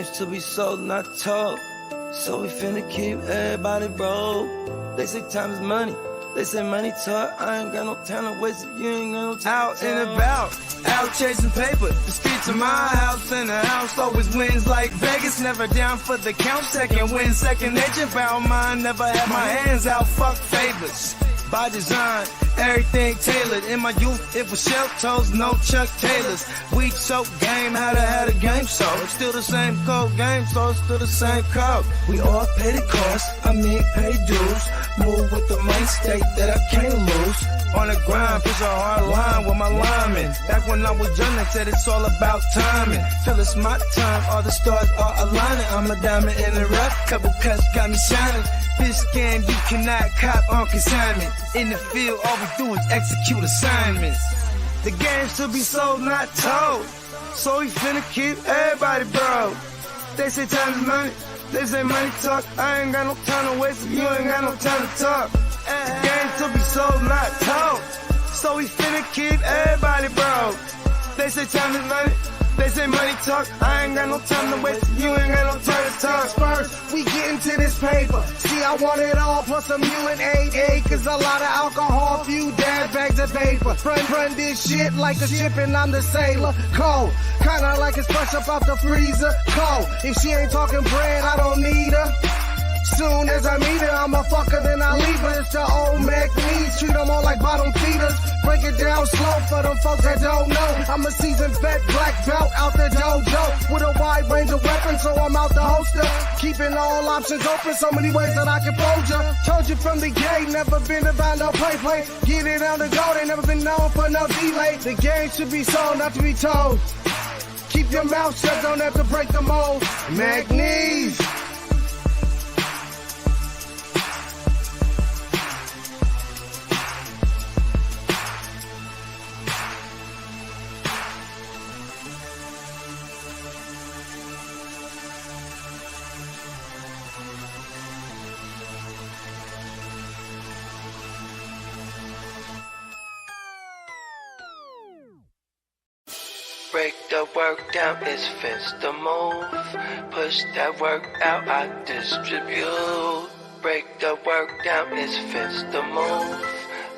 game's to be sold, not told. So we finna keep everybody broke. They say time is money. They say money talk. I ain't got no time to waste it. You ain't got no time. Out and about, out chasing paper. The streets of my house, and the house always wins like Vegas. Never down for the count. Second win, second nature. Found mine. Never had my hands out. Fuck favors. By design, everything tailored. In my youth, it was shell toes, no Chuck Taylors. Weak soap game, had a game so. It's still the same code game, so it's still the same code. We all pay the cost, pay dues. Move with the mind state that I can't lose. On the grind, push a hard line with my linemen. Back when I was young, they said it's all about timing. Till it's my time, all the stars are aligning. I'm a diamond in the rough, couple cuts got me shining. This game you cannot cop on consignment. In the field, all we do is execute assignments. The game's to be sold, not told. So we finna keep everybody broke. They say time is money, they say money talk. I ain't got no time to waste, you ain't got no time to talk. The game's to be sold, not told. So we finna keep everybody broke. They say time is money, they say money talk. I ain't got no time to waste, you ain't got no time to talk. First, we get into this paper. See, I want it all, plus a mule and 8 acres. A lot of alcohol, few dad bags of paper. Run this shit like a ship and I'm the sailor. Cold, kinda like it's fresh up out the freezer. Cold, if she ain't talking bread, I don't need her. Soon as I meet her, I'ma fuck her, then I leave her. It's the old Mac knees, treat them all like bottom feeders. Break it down slow for them folks that don't know. I'm a seasoned vet, black belt out the dojo. With a wide range of weapons, so I'm out the holster. Keeping all options open, so many ways that I can fold ya. Told you from the gate, never been about no play. Get it on the go, they never been known for no delay. The game should be sold, not to be told. Keep your mouth shut, don't have to break the mold. Mac knees. Break the work down, it's fence to move. Push that work out, I distribute. Break the work down, it's fence to move.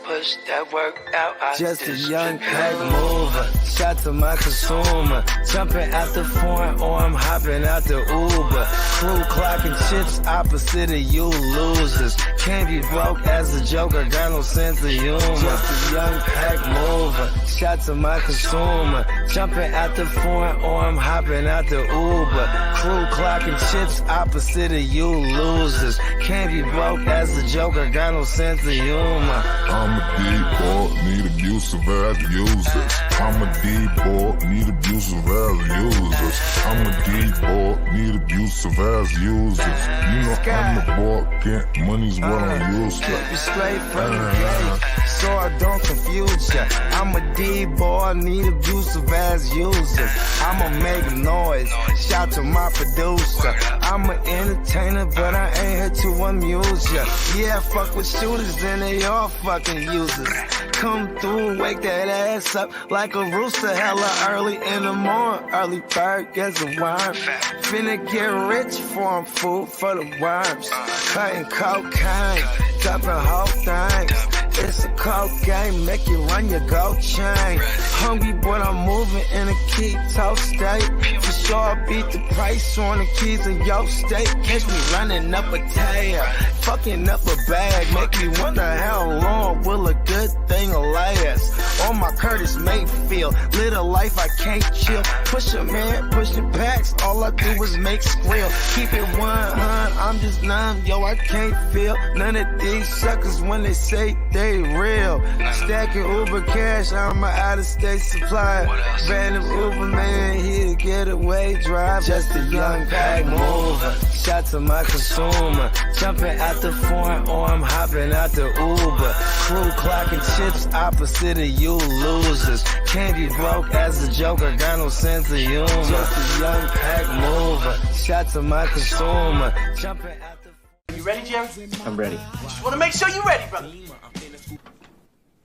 Push that work out, I just distribute. A young pack mover, shot to my consumer. Jumping out the foreign or I'm hopping out the Uber. Crew clocking chips opposite of you losers. Can't be broke as a joker, got no sense of humor. Just a young pack mover, shot to my consumer. Jumping out the foreign or I'm hopping out the Uber. Crew clocking chips opposite of you losers. Can't be broke as a joker, got no sense of humor. I'm a D-boy, need abusive as users. I'm a D-boy, need abusive as users. I'm a D-boy, need abusive as users. You know I'm the boy, get money's what I'm used to. Keep you straight from the gate, so I don't confuse ya. I'm a D-boy, need abusive as users. I'ma make noise, shout to my producer. I'm an entertainer, but I ain't here to amuse ya. Yeah, fuck with shooters and they all fucking users. Come through and wake that ass up like a rooster, hella early in the morning. Early bird gets a worm. Finna get rich for 'em, food for the worms. Cutting cocaine, dropping whole things. It's a cold game, make you run your gold chain. Hungry, but I'm moving in a keto state. For sure, I beat the price on the keys in your state. Catch me running up a tail, fucking up a bag. Make me wonder how long will a good thing last. On my Curtis Mayfield, live a life I can't chill. Push a man, pushing packs, all I do is make squeal. Keep it 100, I'm just numb, yo, I can't feel none of these suckers when they say they real. Stacking Uber cash, I'm an out-of-state supplier. Random Uber man, he a getaway drive. Just a young pack mover, shot to my consumer. Jumping out the foreign or I'm hopping out the Uber. Crew clocking chips opposite of you losers. Can't be broke as a joker, got no sense of humor. Just a young pack mover, shot to my consumer. Jumping out the... You ready, Jerry? I'm ready. Just want to make sure you're ready, brother.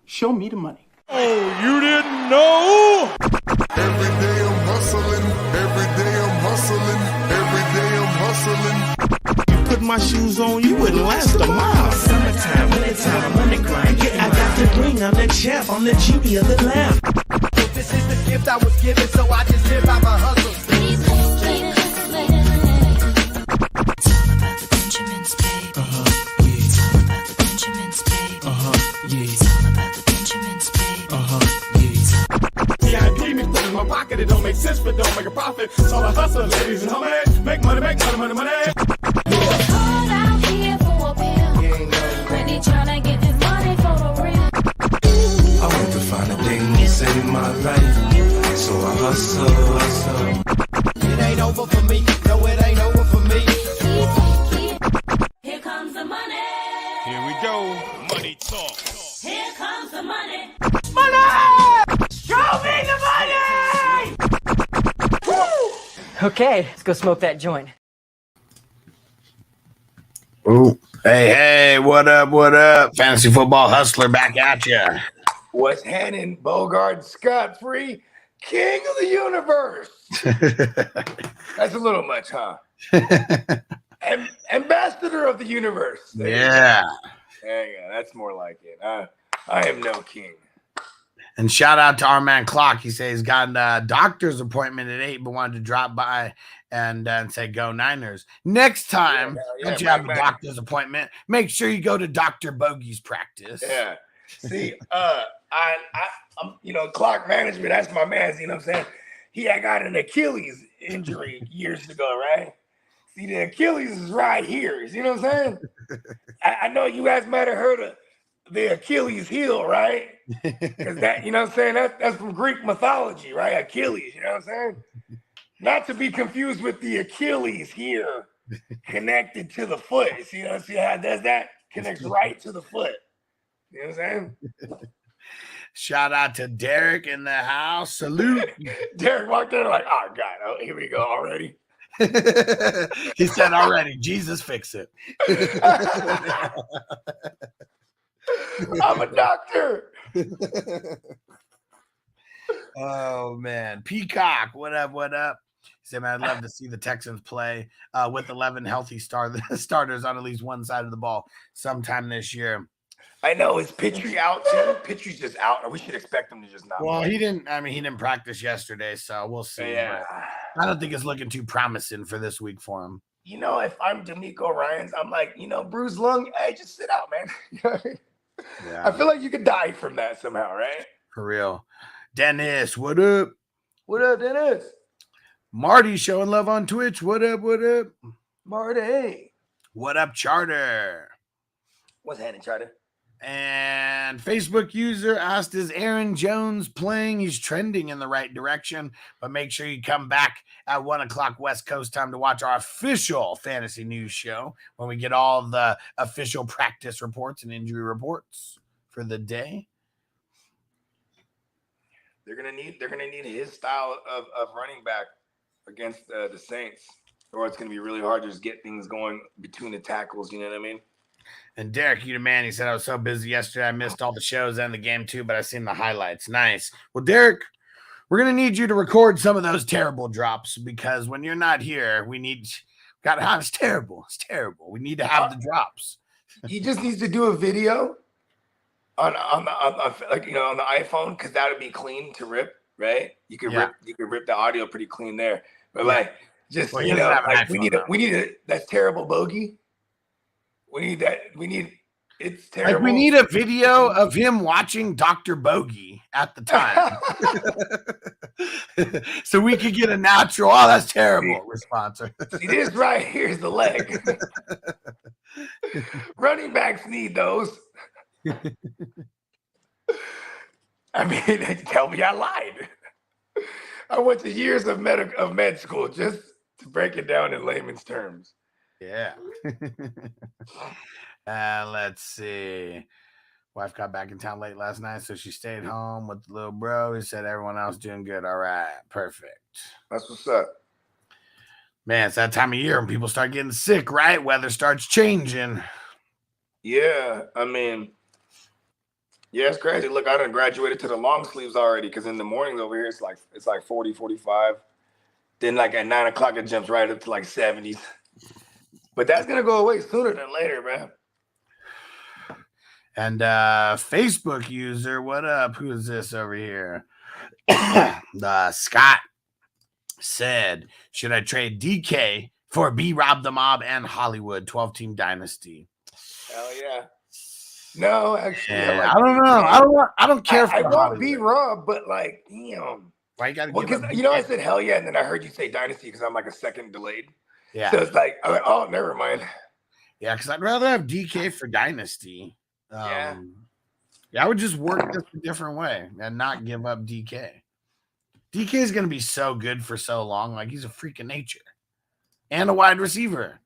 Show me the money. Oh, you didn't know? Every day I'm hustling, every day I'm hustling, every hustling. Put my shoes on, you wouldn't last a mile. Summertime, wintertime, I'm on the grind. Yeah, I got the ring, I'm the champ, I'm the genie of the lamp. This is the gift I was given, so I just live by my hustle. It's all about the Benjamins, baby. It's all about the Benjamins, baby. It's all about the Benjamins, baby. Yeah, I keep me put in my pocket, it don't make sense, but don't make a profit. It's all a hustle, ladies and homies. Make money, money, money. It's hard out here for a pill. Really tryna get this money for the real. I want to find a thing to save my life, so I hustle. It ain't over for me, no, it ain't over for me. Here comes the money. Here we go. Money talk. Here comes the money. Show me the money! Okay, let's go smoke that joint. Ooh. Hey, what up? Fantasy Football Hustler back at ya. What's happening, Bogard Scott, free king of the universe? That's a little much, huh? Ambassador of the universe. Yeah. There you go. That's more like it. I am no king. And shout out to our man Clock. He says he's got a doctor's appointment at 8, but wanted to drop by and say go Niners. Next time that you have a doctor's appointment, make sure you go to Dr. Bogey's practice. Yeah. See, I'm clock management, that's my man. You know what I'm saying? I got an Achilles injury years ago, right? See, the Achilles is right here. You know what I'm saying? I know you guys might have heard of the Achilles heel, right? Because that, you know what I'm saying? That's from Greek mythology, right? Achilles, you know what I'm saying? Not to be confused with the Achilles here connected to the foot. See how it does that? Connects right to the foot. You know what I'm saying? Shout out to Derek in the house. Salute. Derek walked in like, oh, God, here we go already. He said already, Jesus fix it. I'm a doctor. Oh, man. Peacock, what up? He said, man, I'd love to see the Texans play with 11 healthy starters on at least one side of the ball sometime this year. I know. Is Petrie out too? Petrie's just out, or we should expect him to just not Well, play. he didn't practice yesterday, so we'll see. Yeah. I don't think it's looking too promising for this week for him. You know, if I'm D'Amico Ryans, I'm like, bruised lung, hey, just sit out, man. You know what I mean? Yeah. I feel like you could die from that somehow, right? For real. Dennis, what up? What up, Dennis? Marty showing love on Twitch. What up? Marty. What up, Charter? What's happening, Charter? And Facebook user asked, is Aaron Jones playing? He's trending in the right direction, but make sure you come back at 1 o'clock West Coast time to watch our official fantasy news show when we get all the official practice reports and injury reports for the day. They're gonna need his style of running back against the Saints, or it's gonna be really hard to just get things going between the tackles. You know what I mean? And Derek, you the man. He said, I was so busy yesterday. I missed all the shows and the game too, but I seen the highlights. Nice. Well, Derek, we're going to need you to record some of those terrible drops because when you're not here, it's terrible. It's terrible. We need to have the drops. He just needs to do a video on the iPhone, because that would be clean to rip, right? You could rip the audio pretty clean there. But that's terrible bogey. It's terrible. We need a video of him watching Dr. Bogey at the time. So we could get a natural, oh, that's terrible response. See, this right here is the leg. Running backs need those. I mean, they tell me I lied. I went to years of med school just to break it down in layman's terms. Yeah. Let's see. Wife got back in town late last night, so she stayed home with the little bro. He said everyone else doing good. All right. Perfect. That's what's up. Man, it's that time of year when people start getting sick, right? Weather starts changing. Yeah. I mean, yeah, it's crazy. Look, I done graduated to the long sleeves already, because in the mornings over here, it's like 40, 45. Then like at 9 o'clock, it jumps right up to like 70s. But that's gonna go away sooner than later, man. And Facebook user, what up? Who is this over here? Scott said, should I trade DK for B-Rob the Mob and Hollywood 12-team dynasty? Hell yeah. No, actually, I don't know. I don't care for I want Hollywood. B-Rob, but like, damn. Why you gotta Well, give because I said hell yeah, and then I heard you say dynasty because I'm like a second delayed. Yeah. So it's like, I'm like, oh, never mind. Yeah, because I'd rather have DK for dynasty. Yeah, I would just work this a different way and not give up DK. DK is going to be so good for so long. Like, he's a freak of nature and a wide receiver.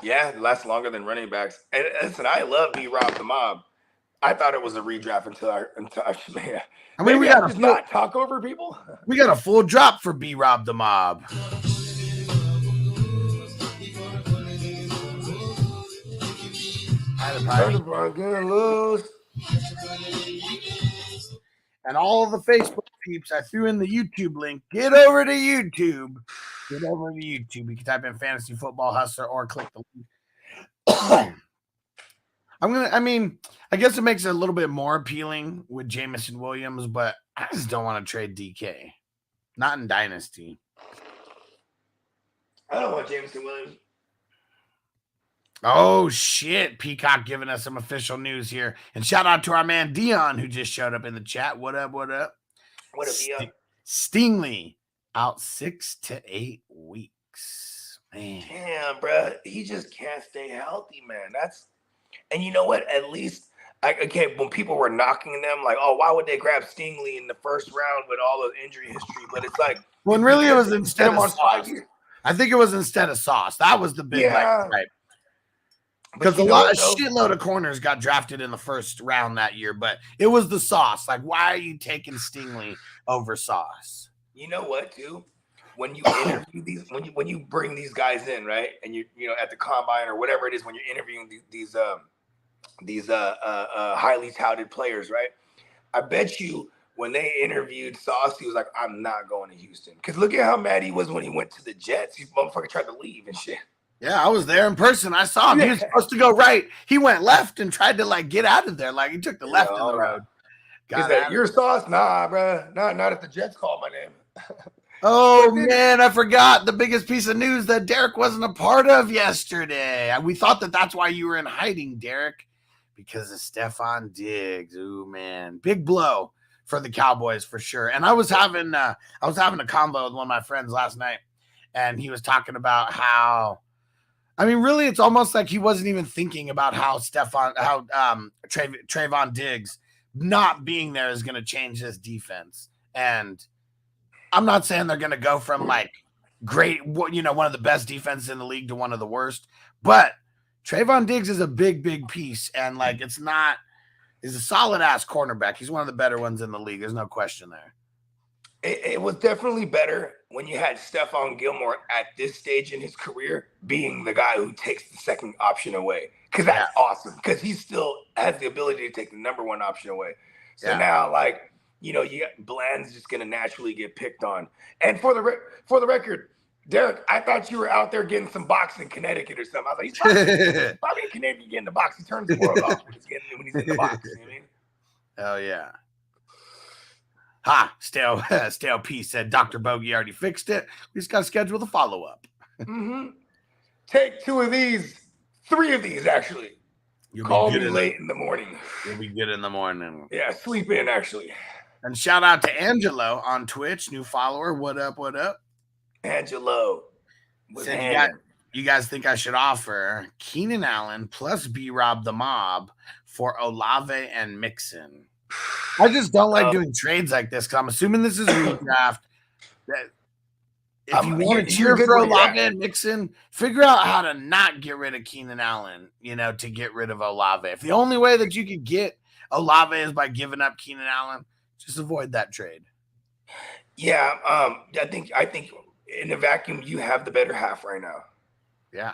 Yeah, it lasts longer than running backs. And listen, I love B-Rob the Mob. I thought it was a redraft until I man. I mean, we got to not talk over people. We got a full drop for B-Rob the Mob. And all the Facebook peeps, I threw in the YouTube link. Get over to YouTube. Get over to YouTube. You can type in Fantasy Football Hustler or click the link. I guess it makes it a little bit more appealing with Jamison Williams, but I just don't want to trade DK. Not in Dynasty. I don't want Jamison Williams. Oh, shit. Peacock giving us some official news here. And shout out to our man Dion, who just showed up in the chat. What up, what up? What up, Dion? Stingley out 6 to 8 weeks. Man. Damn, bro. He just can't stay healthy, man. And you know what? At least, when people were knocking them, like, oh, why would they grab Stingley in the first round with all the injury history? But it's like, when really it was instead of Sauce. I think it was instead of Sauce. That was the big right. Because a shitload of corners got drafted in the first round that year, but it was the Sauce. Like, why are you taking Stingley over Sauce? You know what, too? When you interview these, when you bring these guys in, right, and you at the combine or whatever it is, when you're interviewing these highly touted players, right? I bet you when they interviewed Sauce, he was like, "I'm not going to Houston." Because look at how mad he was when he went to the Jets. He motherfucker tried to leave and shit. Yeah, I was there in person. I saw him. He was supposed to go right. He went left and tried to get out of there. Like, he took the left in the road. He's like, "You're Sauce?" Nah, bro. Not if the Jets call my name. Oh, man, I forgot the biggest piece of news that Derek wasn't a part of yesterday. We thought that's why you were in hiding, Derek, because of Stephon Diggs. Ooh, man. Big blow for the Cowboys for sure. And I was having a convo with one of my friends last night, and he was talking about how, really, it's almost like he wasn't even thinking about how Trayvon Diggs not being there is going to change this defense. And I'm not saying they're going to go from great, one of the best defenses in the league to one of the worst, but Trayvon Diggs is a big, big piece. And he's a solid ass cornerback. He's one of the better ones in the league. There's no question there. It was definitely better when you had Stephon Gilmore at this stage in his career being the guy who takes the second option away. Because that's awesome. Because he still has the ability to take the number one option away. So now, Bland's just going to naturally get picked on. And for the record, Derek, I thought you were out there getting some box in Connecticut or something. I was like, he's probably in Connecticut getting the box. He turns the world off when he's in the box. You know what I mean? Hell yeah. Stale P said Dr. Bogey already fixed it. We just got to schedule the follow-up. Mm-hmm. Take 2 of these, 3 of these, actually. You'll call me late in the morning. You'll be good in the morning. Yeah, sleep in, actually. And shout out to Angelo on Twitch, new follower. What up, what up? Angelo. You guys think I should offer Keenan Allen plus B-Rob the Mob for Olave and Mixon? I just don't like doing trades like this because I'm assuming this is redraft. If you want to cheer for Olave and Mixon, figure out how to not get rid of Keenan Allen, to get rid of Olave. If the only way that you could get Olave is by giving up Keenan Allen, just avoid that trade. Yeah, I think in a vacuum, you have the better half right now. Yeah.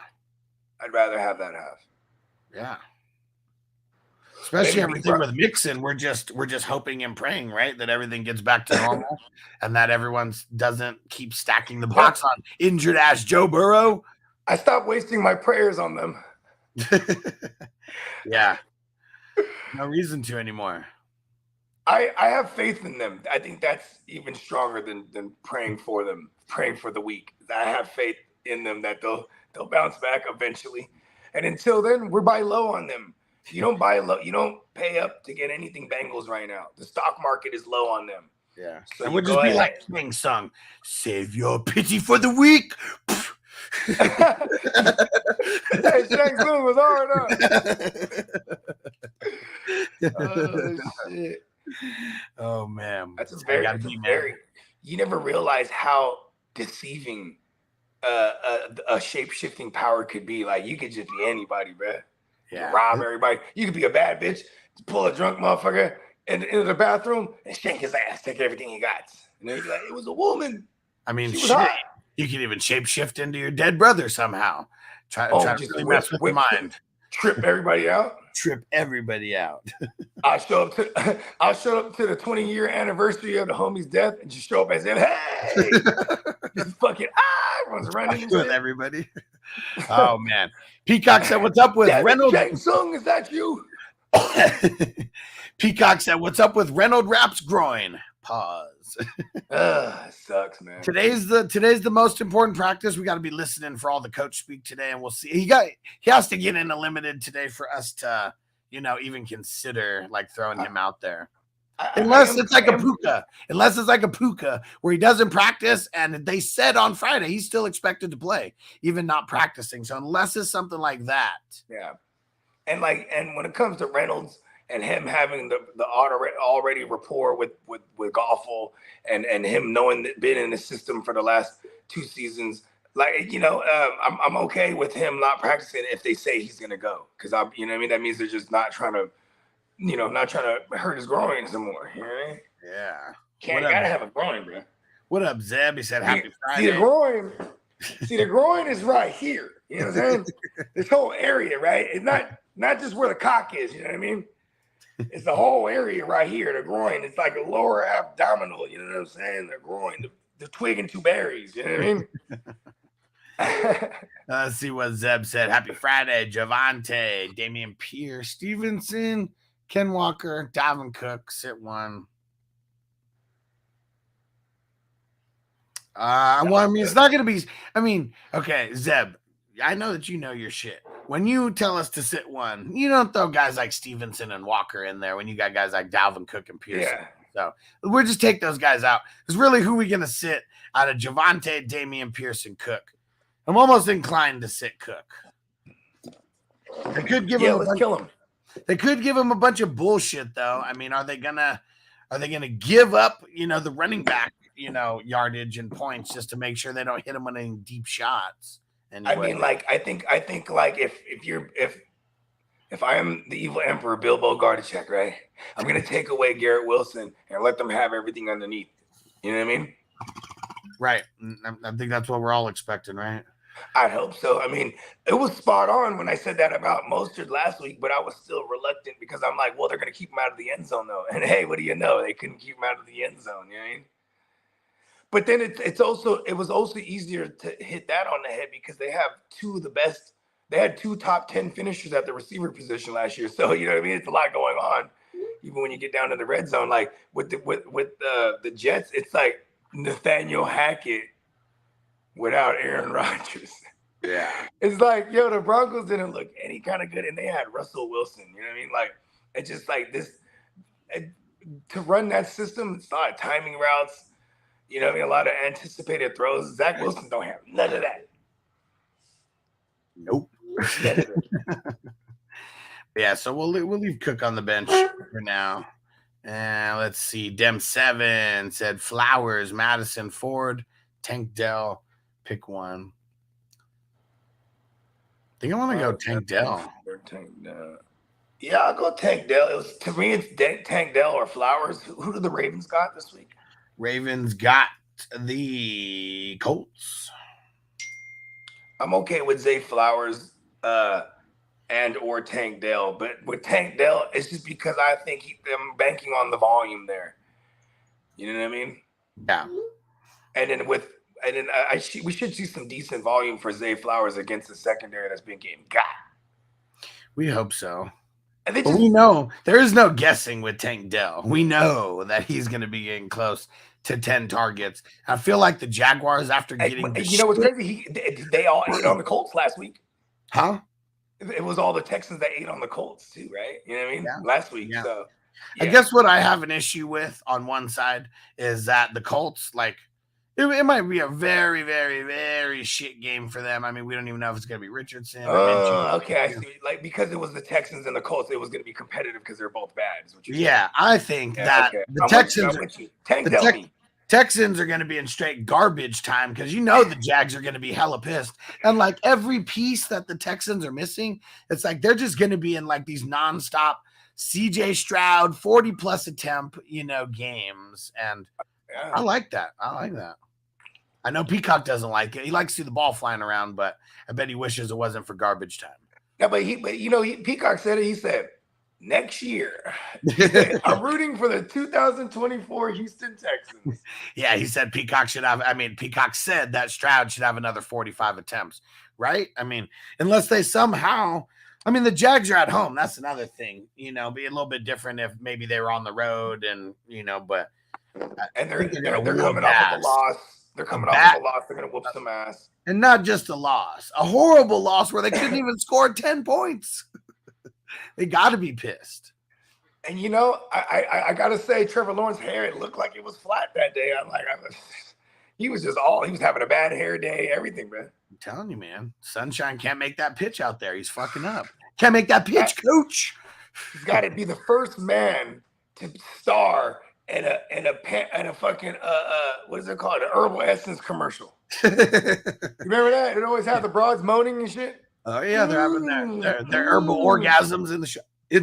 I'd rather have that half. Yeah. Especially everything with Mixon, we're just hoping and praying, right, that everything gets back to normal and that everyone doesn't keep stacking the box on injured ass Joe Burrow. I stopped wasting my prayers on them. Yeah. No reason to anymore. I have faith in them. I think that's even stronger than praying for them, praying for the weak. I have faith in them that they'll bounce back eventually. And until then, we're buy low on them. You don't buy low. You don't pay up to get anything Bengals right now. The stock market is low on them. Yeah. So it would just be like King song, save your pity for the weak. Hey, Shang Tsung was hard, huh? Oh, shit. Oh, man. That's a very, you never realize how deceiving a shape-shifting power could be. Like, you could just be anybody, bro. Yeah. Rob everybody. You could be a bad bitch, pull a drunk motherfucker into the bathroom and shake his ass, take everything he got. And then you'd be like, it was a woman. I mean, shit. You can even shapeshift into your dead brother somehow. Try to really mess with the mind. Trip everybody out. Trip everybody out. I'll show up to the 20-year anniversary of the homie's death and just show up as if, hey, just fucking everyone's running with everybody. Oh man. Peacock said, what's up with Reynolds? Shang Tsung, is that you? Peacock said, what's up with Reynolds Rap's groin? Pause. It sucks, man. Today's the most important practice. We got to be listening for all the coach speak today, and we'll see. He has to get into limited today for us to, even consider like throwing him out there. Unless it's like a Puka where he doesn't practice, and they said on Friday he's still expected to play, even not practicing. So unless it's something like that. Yeah. And when it comes to Reynolds and him having the already rapport with Goffel and him knowing that been in the system for the last 2 seasons, I'm okay with him not practicing if they say he's gonna go, because that means they're just not trying to hurt his groin some more. You know what I mean? Yeah. Gotta have a groin, bro. What up, Zeb? He said happy Friday. See, the groin is right here. You know what I'm saying? This whole area, right? It's not just where the cock is, you know what I mean? It's the whole area right here, the groin. It's like a lower abdominal, you know what I'm saying? The groin, the twig and 2 berries, you know what I mean? Let's see what Zeb said. Happy Friday, Javante, Damian Pierce, Stevenson, Ken Walker, Dalvin Cook, sit one. It's not going to be, okay, Zeb, I know that you know your shit. When you tell us to sit one, you don't throw guys like Stevenson and Walker in there when you got guys like Dalvin Cook and Pearson. Yeah. So we'll just take those guys out. Because really, who are we going to sit out of Javante, Damian Pierce, and Cook? I'm almost inclined to sit Cook. They could give him kill him. They could give him a bunch of bullshit, though. I mean, are they gonna give up, the running back, yardage and points just to make sure they don't hit him with any deep shots? Anyway. I mean, I think if I am the evil emperor, Bill Bogard, right? I'm gonna take away Garrett Wilson and let them have everything underneath. You know what I mean? Right. I think that's what we're all expecting, right? I hope so. I mean, it was spot on when I said that about Mostert last week, but I was still reluctant because I'm like, well, they're going to keep him out of the end zone, though. And hey, what do you know? They couldn't keep him out of the end zone, you know what I mean? But then it was also easier to hit that on the head because they have 2 of the best. They had 2 top 10 finishers at the receiver position last year. So, you know what I mean? It's a lot going on. Even when you get down to the red zone, like with the Jets, it's like Nathaniel Hackett without Aaron Rodgers. Yeah. It's like, the Broncos didn't look any kind of good, and they had Russell Wilson. You know what I mean? Like, it's just like this. To run that system, it's a lot of timing routes. You know what I mean? A lot of anticipated throws. Zach Wilson don't have none of that. Nope. Yeah, so we'll leave Cook on the bench for now. And let's see. Dem 7 said Flowers, Madison, Ford, Tank Dell. Pick one. I think I want to go Tank Dell. Yeah, I'll go Tank Dell. To me, it's Tank Dell or Flowers. Who do the Ravens got this week? Ravens got the Colts. I'm okay with Zay Flowers and or Tank Dell, but with Tank Dell, it's just because I think I'm banking on the volume there. You know what I mean? Yeah. And then with And then we should see some decent volume for Zay Flowers against the secondary that's been getting got. We hope so. And but we know there is no guessing with Tank Dell. We know that he's going to be getting close to 10 targets. I feel like the Jaguars, after getting you know what's crazy? They all ate on the Colts last week. Huh? It was all the Texans that ate on the Colts too, right? You know what I mean? Yeah. Last week. Yeah. So I guess what I have an issue with on one side is that the Colts, like, it might be a very, very, very shit game for them. I mean, we don't even know if it's going to be Richardson. Okay. I see. Like, because it was the Texans and the Colts, it was going to be competitive because they're both bad. Is what you're saying. I think that the Texans are going to be in straight garbage time because the Jags are going to be hella pissed. And like every piece that the Texans are missing, it's like they're just going to be in like these nonstop CJ Stroud 40+ attempt, games. And I like that. I know Peacock doesn't like it. He likes to see the ball flying around, but I bet he wishes it wasn't for garbage time. Yeah, but Peacock said it. He said, next year, I'm rooting for the 2024 Houston Texans. Yeah, he said Peacock said that Stroud should have another 45 attempts, right? I mean, unless they somehow, the Jags are at home. That's another thing, be a little bit different if maybe they were on the road and, but. And they're coming off of a loss. They're coming off of a loss. They're going to whoop some ass. And not just a loss, a horrible loss where they couldn't even score 10 points. They got to be pissed. And, I got to say, Trevor Lawrence's hair, it looked like it was flat that day. He was having a bad hair day, everything, man. I'm telling you, man. Sunshine can't make that pitch out there. He's fucking up. Can't make that pitch, coach. He's got to be the first man to star and a fucking what is it called? An herbal essence commercial. You remember that? It always had the broads moaning and shit. Oh yeah, they're having their herbal orgasms in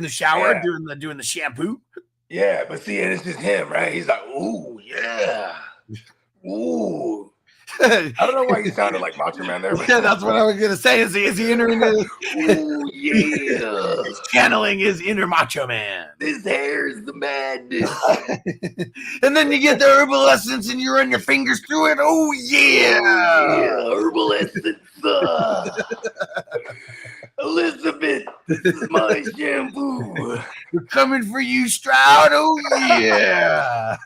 the shower, doing the shampoo. Yeah, but see, and it's just him, right? He's like, ooh, yeah, ooh. I don't know why he sounded like Macho Man there. But yeah, that's what I was gonna say. Is he entering the? Ooh, yeah. He's channeling his inner Macho Man. This hair's the madness. And then you get the herbal essence and you run your fingers through it. Oh yeah, herbal essence. Elizabeth, this is my shampoo. We're coming for you, Stroud. Oh yeah.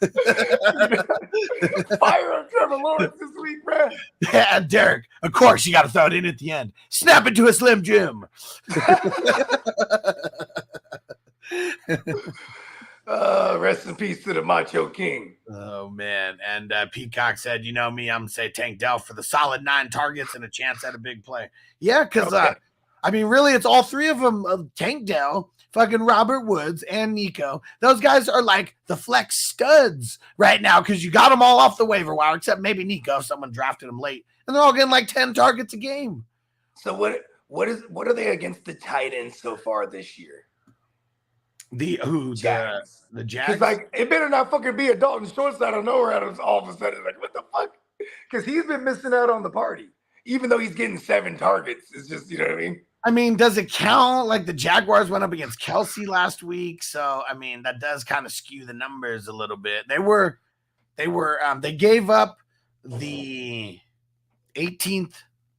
Fire on Trevor Lawrence this week, man. Yeah, Derek. Of course, you got to throw it in at the end. Snap it to a Slim Jim. Rest in peace to the Macho King. Oh man. And Peacock said, you know me, I'm gonna say Tank Dell for the solid 9 targets and a chance at a big play. Yeah, because really it's all three of them, Tank Dell, fucking Robert Woods, and Nico. Those guys are like the flex studs right now because you got them all off the waiver wire, except maybe Nico if someone drafted him late. And they're all getting like 10 targets a game. So what are they against the tight ends so far this year? The Jags. It's like, it better not fucking be a Dalton Schultz out of nowhere out of all of a sudden. Like, what the fuck? Because he's been missing out on the party. Even though he's getting 7 targets. It's just, you know what I mean? I mean, does it count? Like the Jaguars went up against Kelsey last week. So, I mean, that does kind of skew the numbers a little bit. They gave up the 18th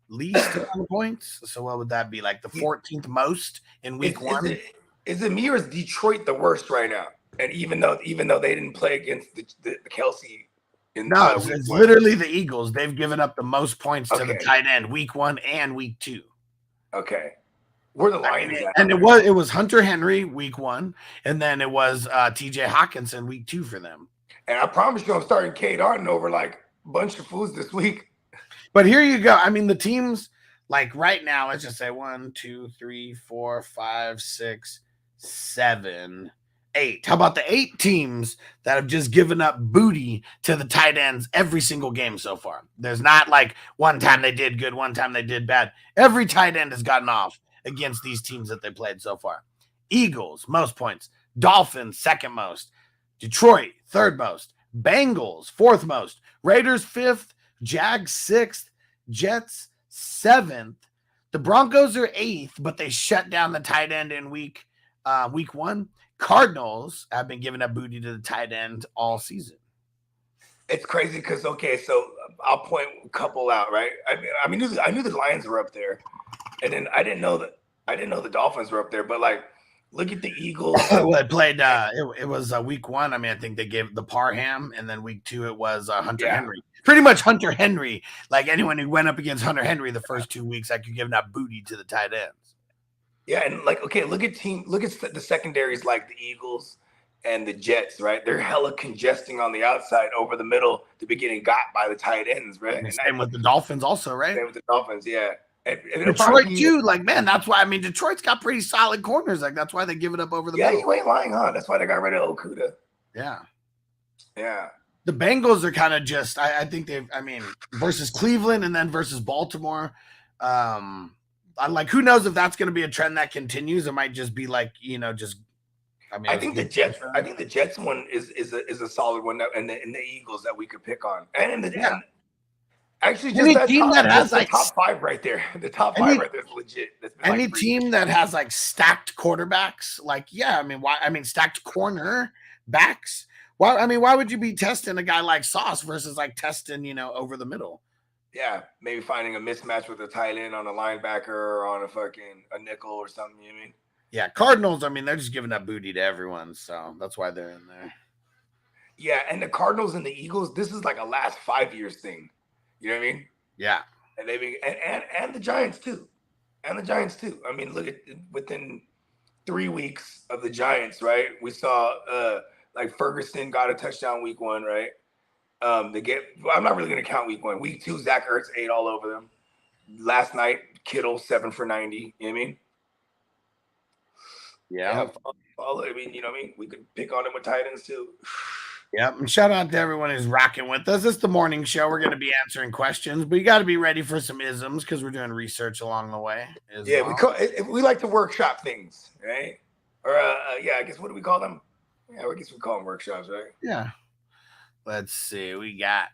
least amount of points. So what would that be? Like the 14th most in week 1? Is it me or is Detroit the worst right now? And even though they didn't play against the Kelsey it's literally the Eagles. They've given up the most points to the tight end week 1 and week 2. Okay. We're the Lions. And it was Hunter Henry week 1, and then it was TJ Hawkinson week 2 for them. And I promise you I'm starting Cade Otton over like a bunch of fools this week. But here you go. I mean, the teams like right now, let's just say 1, 2, 3, 4, 5, 6, 7, 8. How about the 8 teams that have just given up booty to the tight ends every single game so far? There's not like one time they did good, one time they did bad. Every tight end has gotten off against these teams that they played so far. Eagles, most points. Dolphins, second most. Detroit, third most. Bengals, fourth most. Raiders, 5th. Jags, 6th. Jets, 7th. The Broncos are 8th, but they shut down the tight end in week 1. Cardinals have been giving up booty to the tight end all season. It's crazy because so I'll point a couple out, right? I mean, I knew the Lions were up there, and then I didn't know the Dolphins were up there. But like, look at the Eagles. Well, it played. It was week 1. I mean, I think they gave the Parham, and then week 2 it was Hunter Henry. Pretty much Hunter Henry. Like anyone who went up against Hunter Henry the first 2 weeks, like you're giving that booty to the tight ends. Yeah, and like look at the secondaries like the Eagles and the Jets, right? They're hella congesting on the outside over the middle to be getting got by the tight ends, right? And same with the Dolphins also, right? Same with the Dolphins, yeah. And Detroit too, like man, that's why. I mean, Detroit's got pretty solid corners. Like that's why they give it up over the middle. Yeah, you ain't lying, huh? That's why they got rid of Okuda. Yeah. The Bengals are kind of just. I think they've. I mean, versus Cleveland and then versus Baltimore. I'm like, who knows if that's going to be a trend that continues? It might just be like just. I mean, I think the Jets one is a solid one, and the Eagles that we could pick on, and actually, just the top 5 right there. The top 5 right there is legit. Any team that has like stacked quarterbacks, like I mean, why? I mean, stacked corner backs. Why? I mean, why would you be testing a guy like Sauce versus like testing over the middle? Yeah, maybe finding a mismatch with a tight end on a linebacker or on a nickel or something. You mean? Yeah, Cardinals. I mean, they're just giving that booty to everyone, so that's why they're in there. Yeah, and the Cardinals and the Eagles. This is like a last 5 years thing. You know what I mean? Yeah. And and the Giants too. And the Giants too. I mean, look at within 3 weeks of the Giants, right? We saw like Ferguson got a touchdown week 1, right? I'm not really gonna count week 1. Week 2, Zach Ertz ate all over them. Last night, Kittle 7 for 90. You know what I mean? Yeah. I mean, you know what I mean? We could pick on him with tight ends too. Yep, and shout out to everyone who's rocking with us. It's the morning show. We're going to be answering questions, but you got to be ready for some isms because we're doing research along the way. We like to workshop things, right? Or I guess what do we call them? Yeah, I guess we call them workshops, right? Yeah. Let's see. We got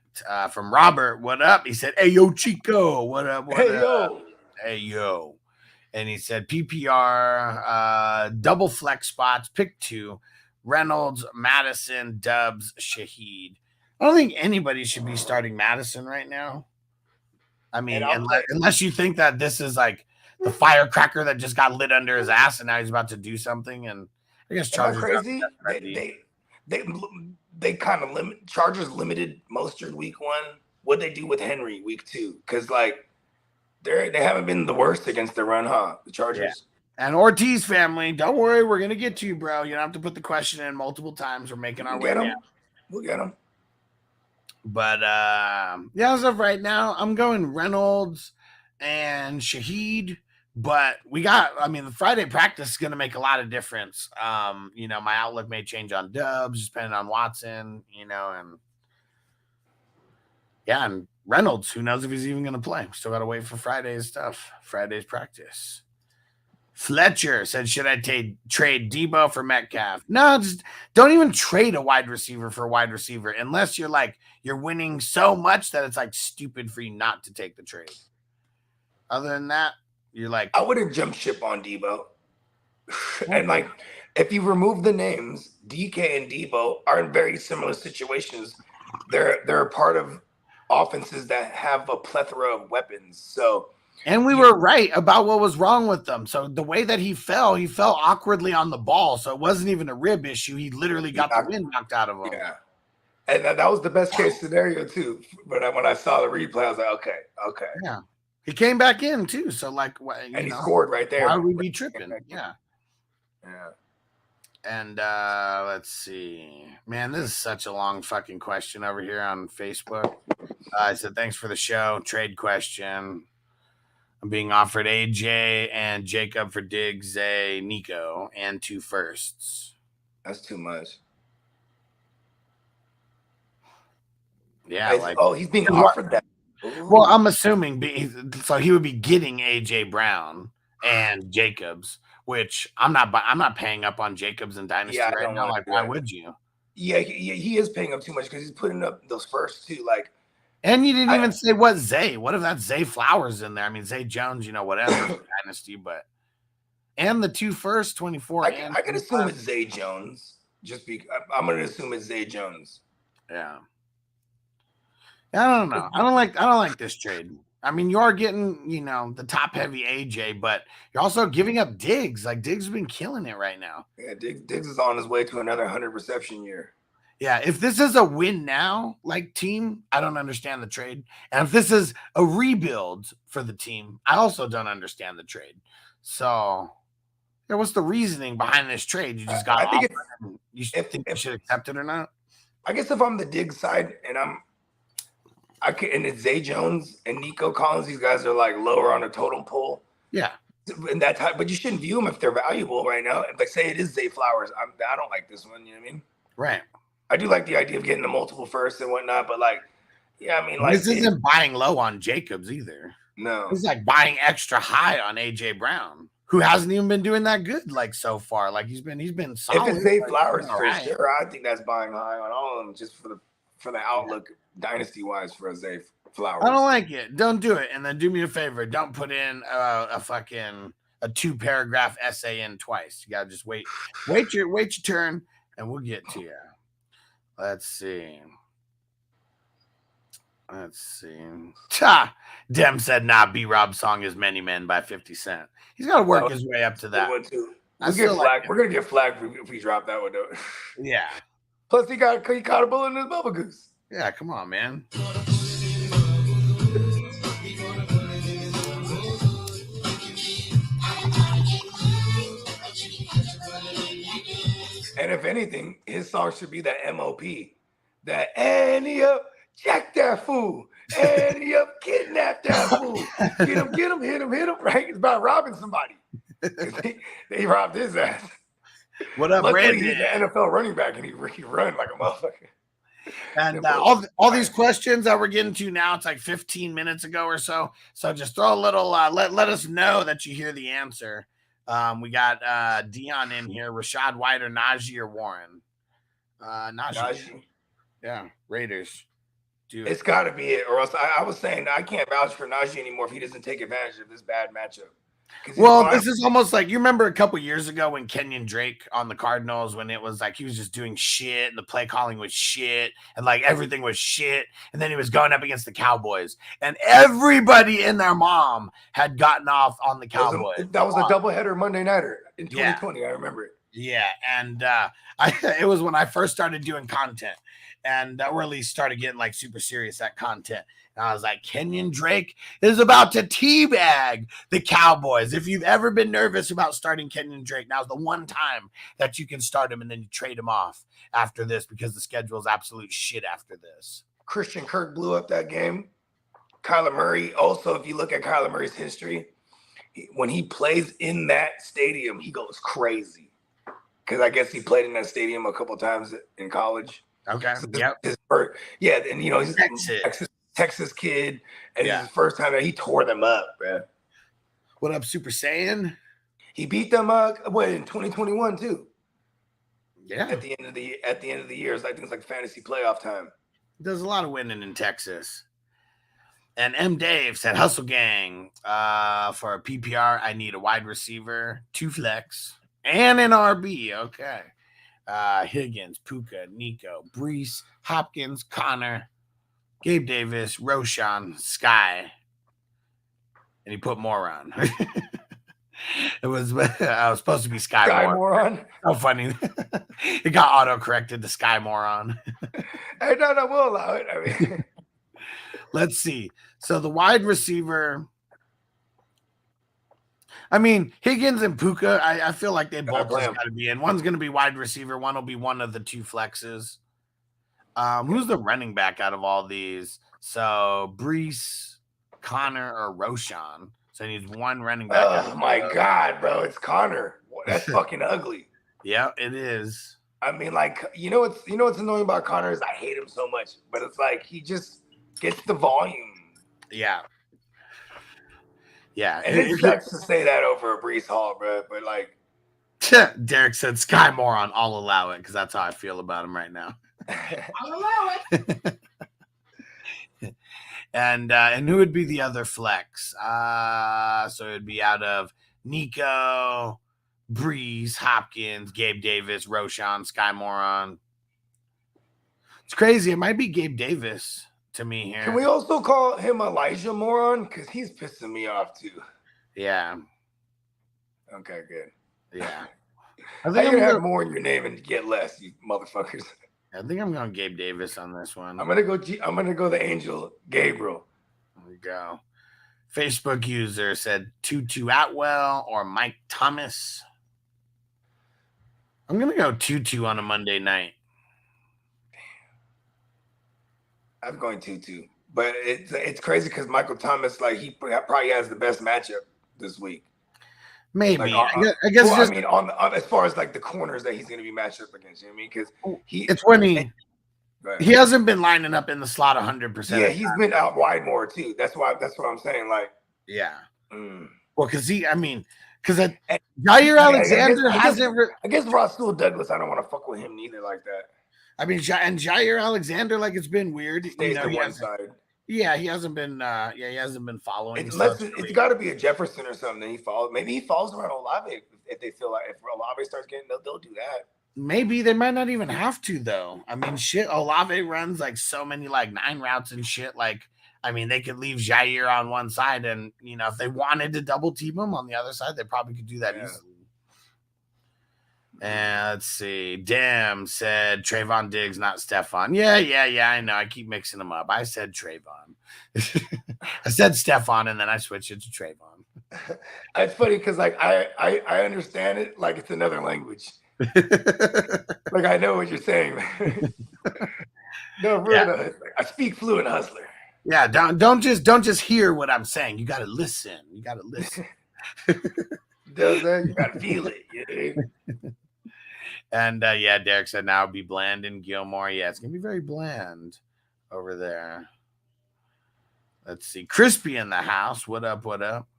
from Robert. What up? He said, "Hey yo, Chico. What up? What up? Hey yo." And he said, PPR, double flex spots, pick 2. Reynolds, Madison, Dubs, Shaheed. I don't think anybody should be starting Madison right now. I mean, unless you think that this is like the firecracker that just got lit under his ass and now he's about to do something. And I guess Chargers crazy. They kind of Chargers limited Mostert week 1. What'd they do with Henry week 2? Because like they haven't been the worst against the run, huh? The Chargers. Yeah. And Ortiz family, don't worry, we're gonna get to you, bro. You don't have to put the question in multiple times. We're making our way down. We'll get them. But as of right now, I'm going Reynolds and Shaheed. But the Friday practice is gonna make a lot of difference. My outlook may change on Dubs, depending on Watson, and Reynolds, who knows if he's even gonna play. Still gotta wait for Friday's stuff, Friday's practice. Fletcher said, should I trade Debo for Metcalf? No, just don't even trade a wide receiver for a wide receiver unless you're winning so much that it's like stupid for you not to take the trade. Other than that, you're like, I wouldn't jump ship on Debo. And like, if you remove the names, DK and Debo are in very similar situations. They're a part of offenses that have a plethora of weapons. So. And we were right about what was wrong with them. So the way that he fell awkwardly on the ball. So it wasn't even a rib issue. He literally got the wind knocked out of him. Yeah. And that was the best case scenario too. But when I saw the replay, I was like, okay. Yeah. He came back in too. So he scored right there. Why would we be tripping? Yeah. Yeah. And let's see. Man, this is such a long fucking question over here on Facebook. I said, thanks for the show. Trade question. I'm being offered AJ and Jacob for Diggs, Zay, Nico, and 2 firsts. That's too much. Yeah, he's being offered that. Ooh. Well, I'm assuming so he would be getting AJ Brown and Jacobs, which I'm not paying up on Jacobs and Dynasty right now. Like, why would you? Yeah, he is paying up too much because he's putting up those first 2, like. And you didn't even say what Zay. What if that's Zay Flowers in there? I mean, Zay Jones, whatever Dynasty, but and the 2 firsts, 24. I can assume it's Zay Jones. I'm going to assume it's Zay Jones. Yeah. I don't know. I don't like this trade. I mean, you are getting, the top heavy AJ, but you're also giving up Diggs. Like Diggs has been killing it right now. Yeah, Diggs is on his way to another 100 reception year. Yeah, if this is a win now, like team, I don't understand the trade. And if this is a rebuild for the team, I also don't understand the trade. So, yeah, what's the reasoning behind this trade? You just got. I think you think you should accept it or not? I guess if I'm the Diggs side and and it's Zay Jones and Nico Collins, these guys are like lower on the totem pole. Yeah. And that type, but you shouldn't view them if they're valuable right now. If they say it is Zay Flowers, I don't like this one. You know what I mean? Right. I do like the idea of getting the multiple first and whatnot, but this isn't buying low on Jacobs either. No, it's like buying extra high on AJ Brown, who hasn't even been doing that good so far. Like he's been solid. If it's Zay Flowers for sure, I think that's buying high on all of them just for the outlook dynasty wise for a Zay Flowers. I don't like it. Don't do it, and then do me a favor. Don't put in a 2-paragraph essay in twice. You gotta just wait your turn, and we'll get to you. Let's see. Dem said, "Nah, B-Rob's song is Many Men by 50 Cent. He's got to work his way up to that." We're gonna get flagged if we drop that one though. Yeah. Plus, he caught a bullet in his bubble goose. Yeah, come on, man. And if anything, his song should be that MOP. That Annie up, jack that fool. Annie up, kidnap that fool. Get him, hit him, right? It's about robbing somebody. They robbed his ass. What up, Luckily, Brandon? he's an NFL running back, and he run like a motherfucker. And all these questions that we're getting to now, it's like 15 minutes ago or so. So just throw a little, let us know that you hear the answer. We got Dion in here, Rashad White or Najee or Warren? Najee. Yeah, Raiders. Dude. It's got to be it, or else I was saying I can't vouch for Najee anymore if he doesn't take advantage of this bad matchup. Well, this is almost like, you remember a couple years ago when Kenyon Drake on the Cardinals, when it was like he was just doing shit and the play calling was shit and like everything was shit. And then he was going up against the Cowboys and everybody and their mom had gotten off on the Cowboys. That was a doubleheader Monday nighter in 2020. I remember it. Yeah. And it was when I first started doing content and or at least started getting like super serious at content. And I was like, Kenyon Drake is about to teabag the Cowboys. If you've ever been nervous about starting Kenyon Drake, now's the one time that you can start him and then you trade him off after this because the schedule is absolute shit after this. Christian Kirk blew up that game. Kyler Murray, also, if you look at Kyler Murray's history, when he plays in that stadium, he goes crazy. Because I guess he played in that stadium a couple times in college. Okay. So and he's Texas kid, and it's his first time that he tore them up, man. What up, Super Saiyan? He beat them in 2021 too. Yeah. At the end of the year, I think it's like fantasy playoff time. There's a lot of winning in Texas. And M. Dave said, Hustle Gang, for a PPR, I need a wide receiver, 2 flex, and an RB. Okay. Higgins, Puka, Nico, Brees, Hopkins, Connor, Gabe Davis, Roshan, Sky, and he put Moron. I was supposed to be Sky Moron. How funny! It got auto corrected to Sky Moron. Hey, no, we'll allow it. I mean, let's see. So the wide receiver. I mean, Higgins and Puka. I feel like they both got to be in. One's going to be wide receiver. One will be one of the 2 flexes. Who's the running back out of all these? So Brees, Connor, or Roshan. So he needs one running back. Oh my God, bro! It's Connor. That's fucking ugly. Yeah, it is. I mean, like what's annoying about Connor is I hate him so much, but it's like he just gets the volume. Yeah. Yeah. And it sucks to say that over a Brees Hall, bro. But like, Derek said, Sky Moron. I'll allow it because that's how I feel about him right now. I'll allow it. And who would be the other flex? So it'd be out of Nico, Brees, Hopkins, Gabe Davis, Roshan, Sky Moron. It's crazy. It might be Gabe Davis to me here. Can we also call him Elijah Moron? Because he's pissing me off too. Yeah. Okay, good. Yeah. I think you're gonna have more in your name and get less, you motherfuckers. I think I'm going Gabe Davis on this one. I'm gonna go the Angel Gabriel. There we go. Facebook user said Tutu Atwell or Mike Thomas. I'm gonna go Tutu on a Monday night. I'm going Tutu, but it's crazy because Michael Thomas, like, he probably has the best matchup this week. Maybe. Like, I guess well, just, I mean, on as far as like the corners that he's going to be matched up against, you know what I mean? Because it's when he hasn't been lining up in the slot 100%. Yeah, he's been out wide more too. That's what I'm saying. Like, yeah. Mm. Well, because Jair Alexander hasn't. I guess Rasul Douglas, I don't want to fuck with him neither like that. I mean, and Jair Alexander, like, it's been weird. Stays to one side. Yeah, he hasn't been. He hasn't been following. It's got to be a Jefferson or something that he follows. Maybe he follows around Olave if they feel like if Olave starts getting, they'll do that. Maybe they might not even have to though. I mean, shit, Olave runs like so many like 9 routes and shit. Like, I mean, they could leave Jair on one side, and if they wanted to double team him on the other side, they probably could do that easily. And let's see. Damn said Trayvon Diggs, not Stephon. Yeah. I know. I keep mixing them up. I said Trayvon. I said Stephon, and then I switched it to Trayvon. It's funny because like I understand it like it's another language. Like I know what you're saying. No, really. I speak fluent hustler. Yeah, don't just hear what I'm saying. You got to listen. You got to listen. You got to feel it. Yeah. And Derek said now it'd be bland in Gilmore. Yeah, it's gonna be very bland over there. Let's see. Crispy in the house. What up? What up?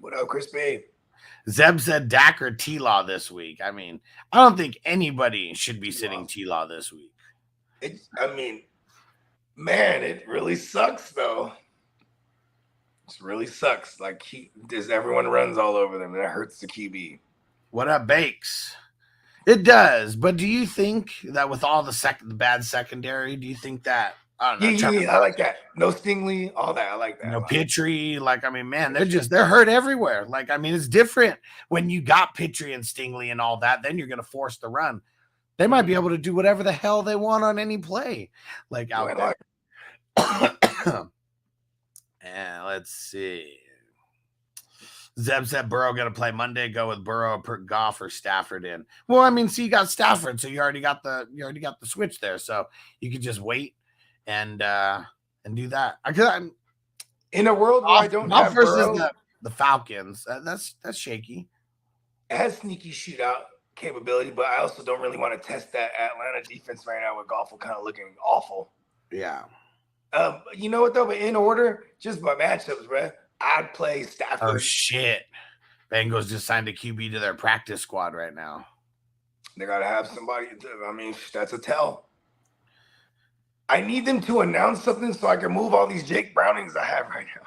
What up, Crispy? Zeb said Dak or T-Law this week. I mean, I don't think anybody should be sitting T-Law this week. Man, it really sucks though. It really sucks. Like everyone runs all over them, and that hurts the QB. What up, Bakes? It does, but do you think that with all the bad secondary, do you think that I don't know? Yeah, I like that. No Stingley, all that. I like that. No Pittry, like I mean, man, they're hurt everywhere. Like I mean, it's different when you got Pittry and Stingley and all that. Then you're gonna force the run. They might be able to do whatever the hell they want on any play, like out there. And let's see. Zeb said Burrow going to play Monday. Go with Burrow, put Goff or Stafford in. Well, I mean, see, you got Stafford, so you already got the switch there, so you could just wait and do that. In a world where I don't have Burrow, the Falcons. That's shaky. It has sneaky shootout capability, but I also don't really want to test that Atlanta defense right now with Goff kind of looking awful. Yeah. You know what though? But in order, just by matchups, bro. I'd play Stafford. Oh, shit. Bengals just signed a QB to their practice squad right now. They got to have somebody. I mean, that's a tell. I need them to announce something so I can move all these Jake Brownings I have right now.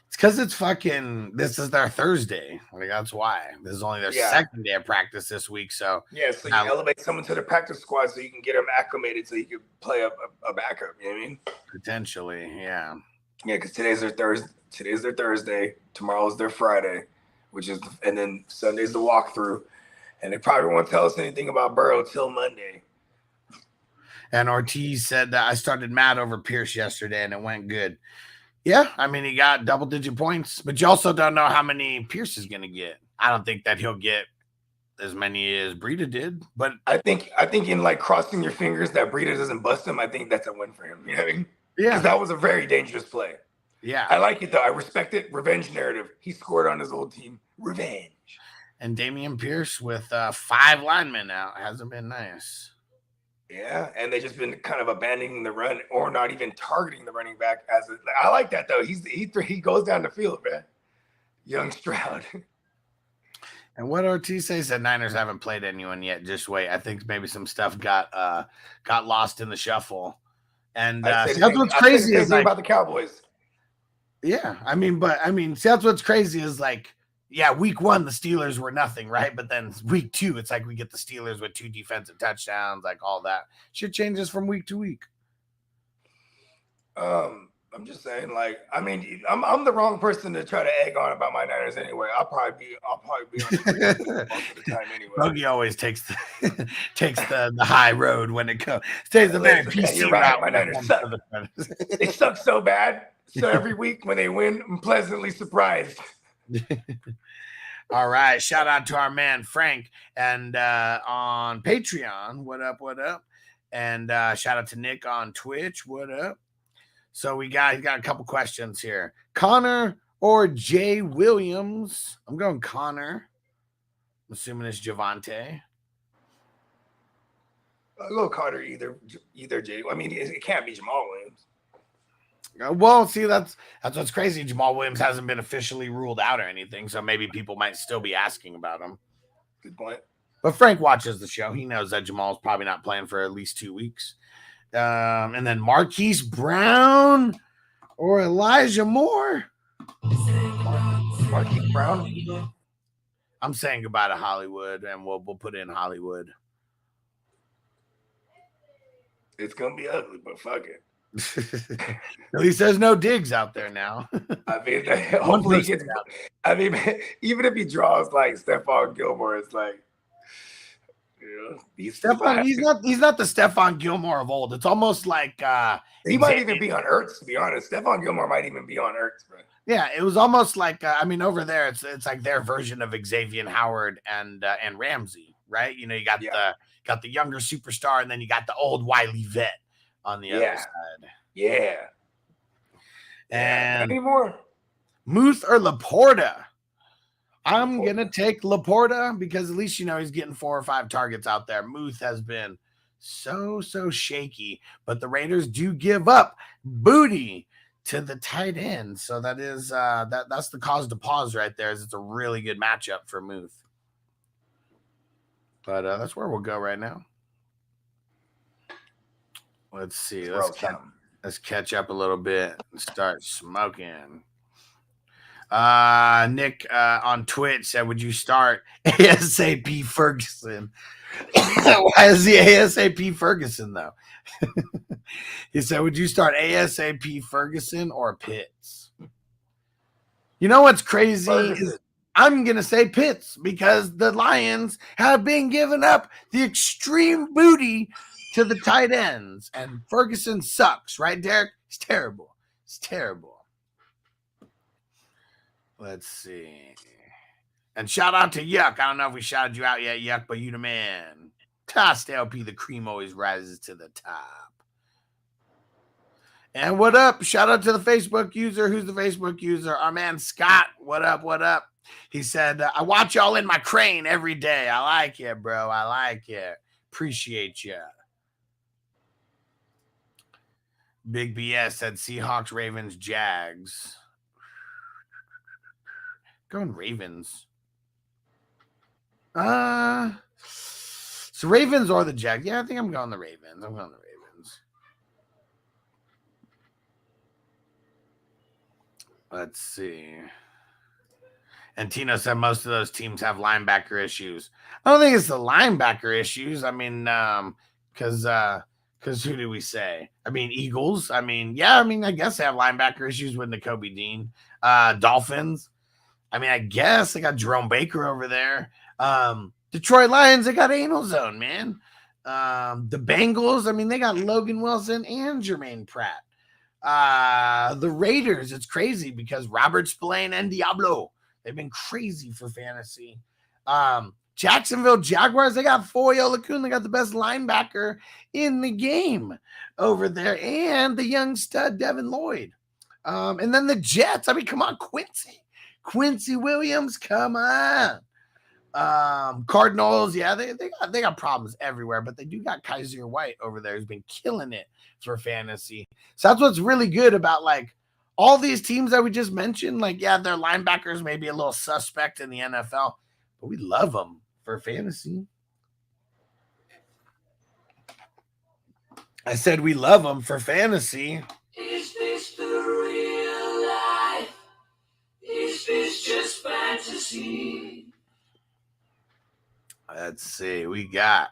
It's because this is their Thursday. Like, that's why. This is only their second day of practice this week. So, so you elevate someone to the practice squad so you can get them acclimated so you can play a backup. You know what I mean? Potentially, yeah. Yeah, because today's their Thursday. Tomorrow's their Friday, and then Sunday's the walkthrough. And they probably won't tell us anything about Burrow till Monday. And Ortiz said that I started mad over Pierce yesterday and it went good. Yeah, I mean, he got double-digit points, but you also don't know how many Pierce is going to get. I don't think that he'll get as many as Breida did, but I think in like crossing your fingers that Breida doesn't bust him, I think that's a win for him. You know what I mean? Yeah. Because that was a very dangerous play. Yeah. I like it, though. I respect it. Revenge narrative. He scored on his old team. Revenge. And Damian Pierce with 5 linemen out hasn't been nice. Yeah, and they just been kind of abandoning the run or not even targeting the running back. I like that, though. He goes down the field, man. Young Stroud. And what Ortiz said, Niners haven't played anyone yet. Just wait. I think maybe some stuff got lost in the shuffle. And that's what's crazy is like, about the Cowboys. Yeah, I mean, see, that's what's crazy is like, yeah, week 1 the Steelers were nothing, right? But then week 2, it's like we get the Steelers with 2 defensive touchdowns, like all that shit changes from week to week. I'm just saying, like, I mean, I'm the wrong person to try to egg on about my Niners anyway. I'll probably be on the green most of the time anyway. Bogey always takes the high road when it comes. Takes the very PC you're right. route. My Niners suck. They suck so bad. So every week when they win, I'm pleasantly surprised. All right. Shout out to our man Frank and on Patreon. What up? What up? And shout out to Nick on Twitch. What up? So he's got a couple questions here. Connor or Jay Williams? I'm going Connor. I'm assuming it's Javante. A little Connor, either Jay. I mean, it can't be Jamal Williams. Well, see, that's what's crazy. Jamal Williams hasn't been officially ruled out or anything, so maybe people might still be asking about him. Good point. But Frank watches the show. He knows that Jamal's probably not playing for at least 2 weeks. And then Marquise Brown or Elijah Moore. Marquise Brown. I'm saying goodbye to Hollywood, and we'll put in Hollywood. It's gonna be ugly, but fuck it. At least there's no digs out there now. I mean, hopefully he gets. I mean, even if he draws like Stephon Gilmore, it's like, he's not the Stephon Gilmore of old. It's almost like he might even be on Ertz. To be honest, Stephon Gilmore might even be on Ertz, bro. Yeah, it was almost like I mean, over there, it's like their version of Xavier Howard and Ramsey, right? You know, you got the younger superstar, and then you got the old wily vet on the other side. Yeah. And any more? Muth or Laporta? I'm going to take Laporta because at least, you know, he's getting 4 or 5 targets out there. Muth has been so shaky, but the Raiders do give up booty to the tight end. So that is that's the cause to pause right there. Is it's a really good matchup for Muth. But that's where we'll go right now. Let's see. Let's catch up a little bit and start smoking. Nick on Twitch said, would you start ASAP Ferguson? Why is he ASAP Ferguson, though? He said, would you start ASAP Ferguson or Pitts? You know what's crazy? Is I'm going to say Pitts because the Lions have been giving up the extreme booty to the tight ends, and Ferguson sucks, right, Derek? It's terrible. It's terrible. Let's see. And shout out to Yuck. I don't know if we shouted you out yet, Yuck, but you the man. Tossed LP, the cream always rises to the top. And what up? Shout out to the Facebook user. Who's the Facebook user? Our man Scott. What up? What up? He said, I watch y'all in my crane every day. I like it, bro. I like it. Appreciate you. Big BS said Seahawks, Ravens, Jags. Going Ravens. So Ravens or the Jags. Yeah, I think I'm going the Ravens. Let's see. And Tino said most of those teams have linebacker issues. I don't think it's the linebacker issues. I mean, because who do we say? I mean, Eagles. I mean, I guess they have linebacker issues with Nakobe Dean. Dolphins. I mean, I guess they got Jerome Baker over there. Detroit Lions, they got Anal Zone, man. The Bengals, I mean, they got Logan Wilson and Jermaine Pratt. The Raiders, it's crazy because Robert Spillane and Diablo, they've been crazy for fantasy. Jacksonville Jaguars, they got Foyo Lacun. They got the best linebacker in the game over there. And the young stud, Devin Lloyd. And then the Jets, I mean, come on, Quincy Williams, come on. Cardinals, yeah, they got problems everywhere, but they do got Kaiser White over there who's been killing it for fantasy. So that's what's really good about like all these teams that we just mentioned. Like, yeah, their linebackers may be a little suspect in the NFL, but we love them for fantasy. I said we love them for fantasy. Is this the real life? Is this just fantasy? Let's see. We got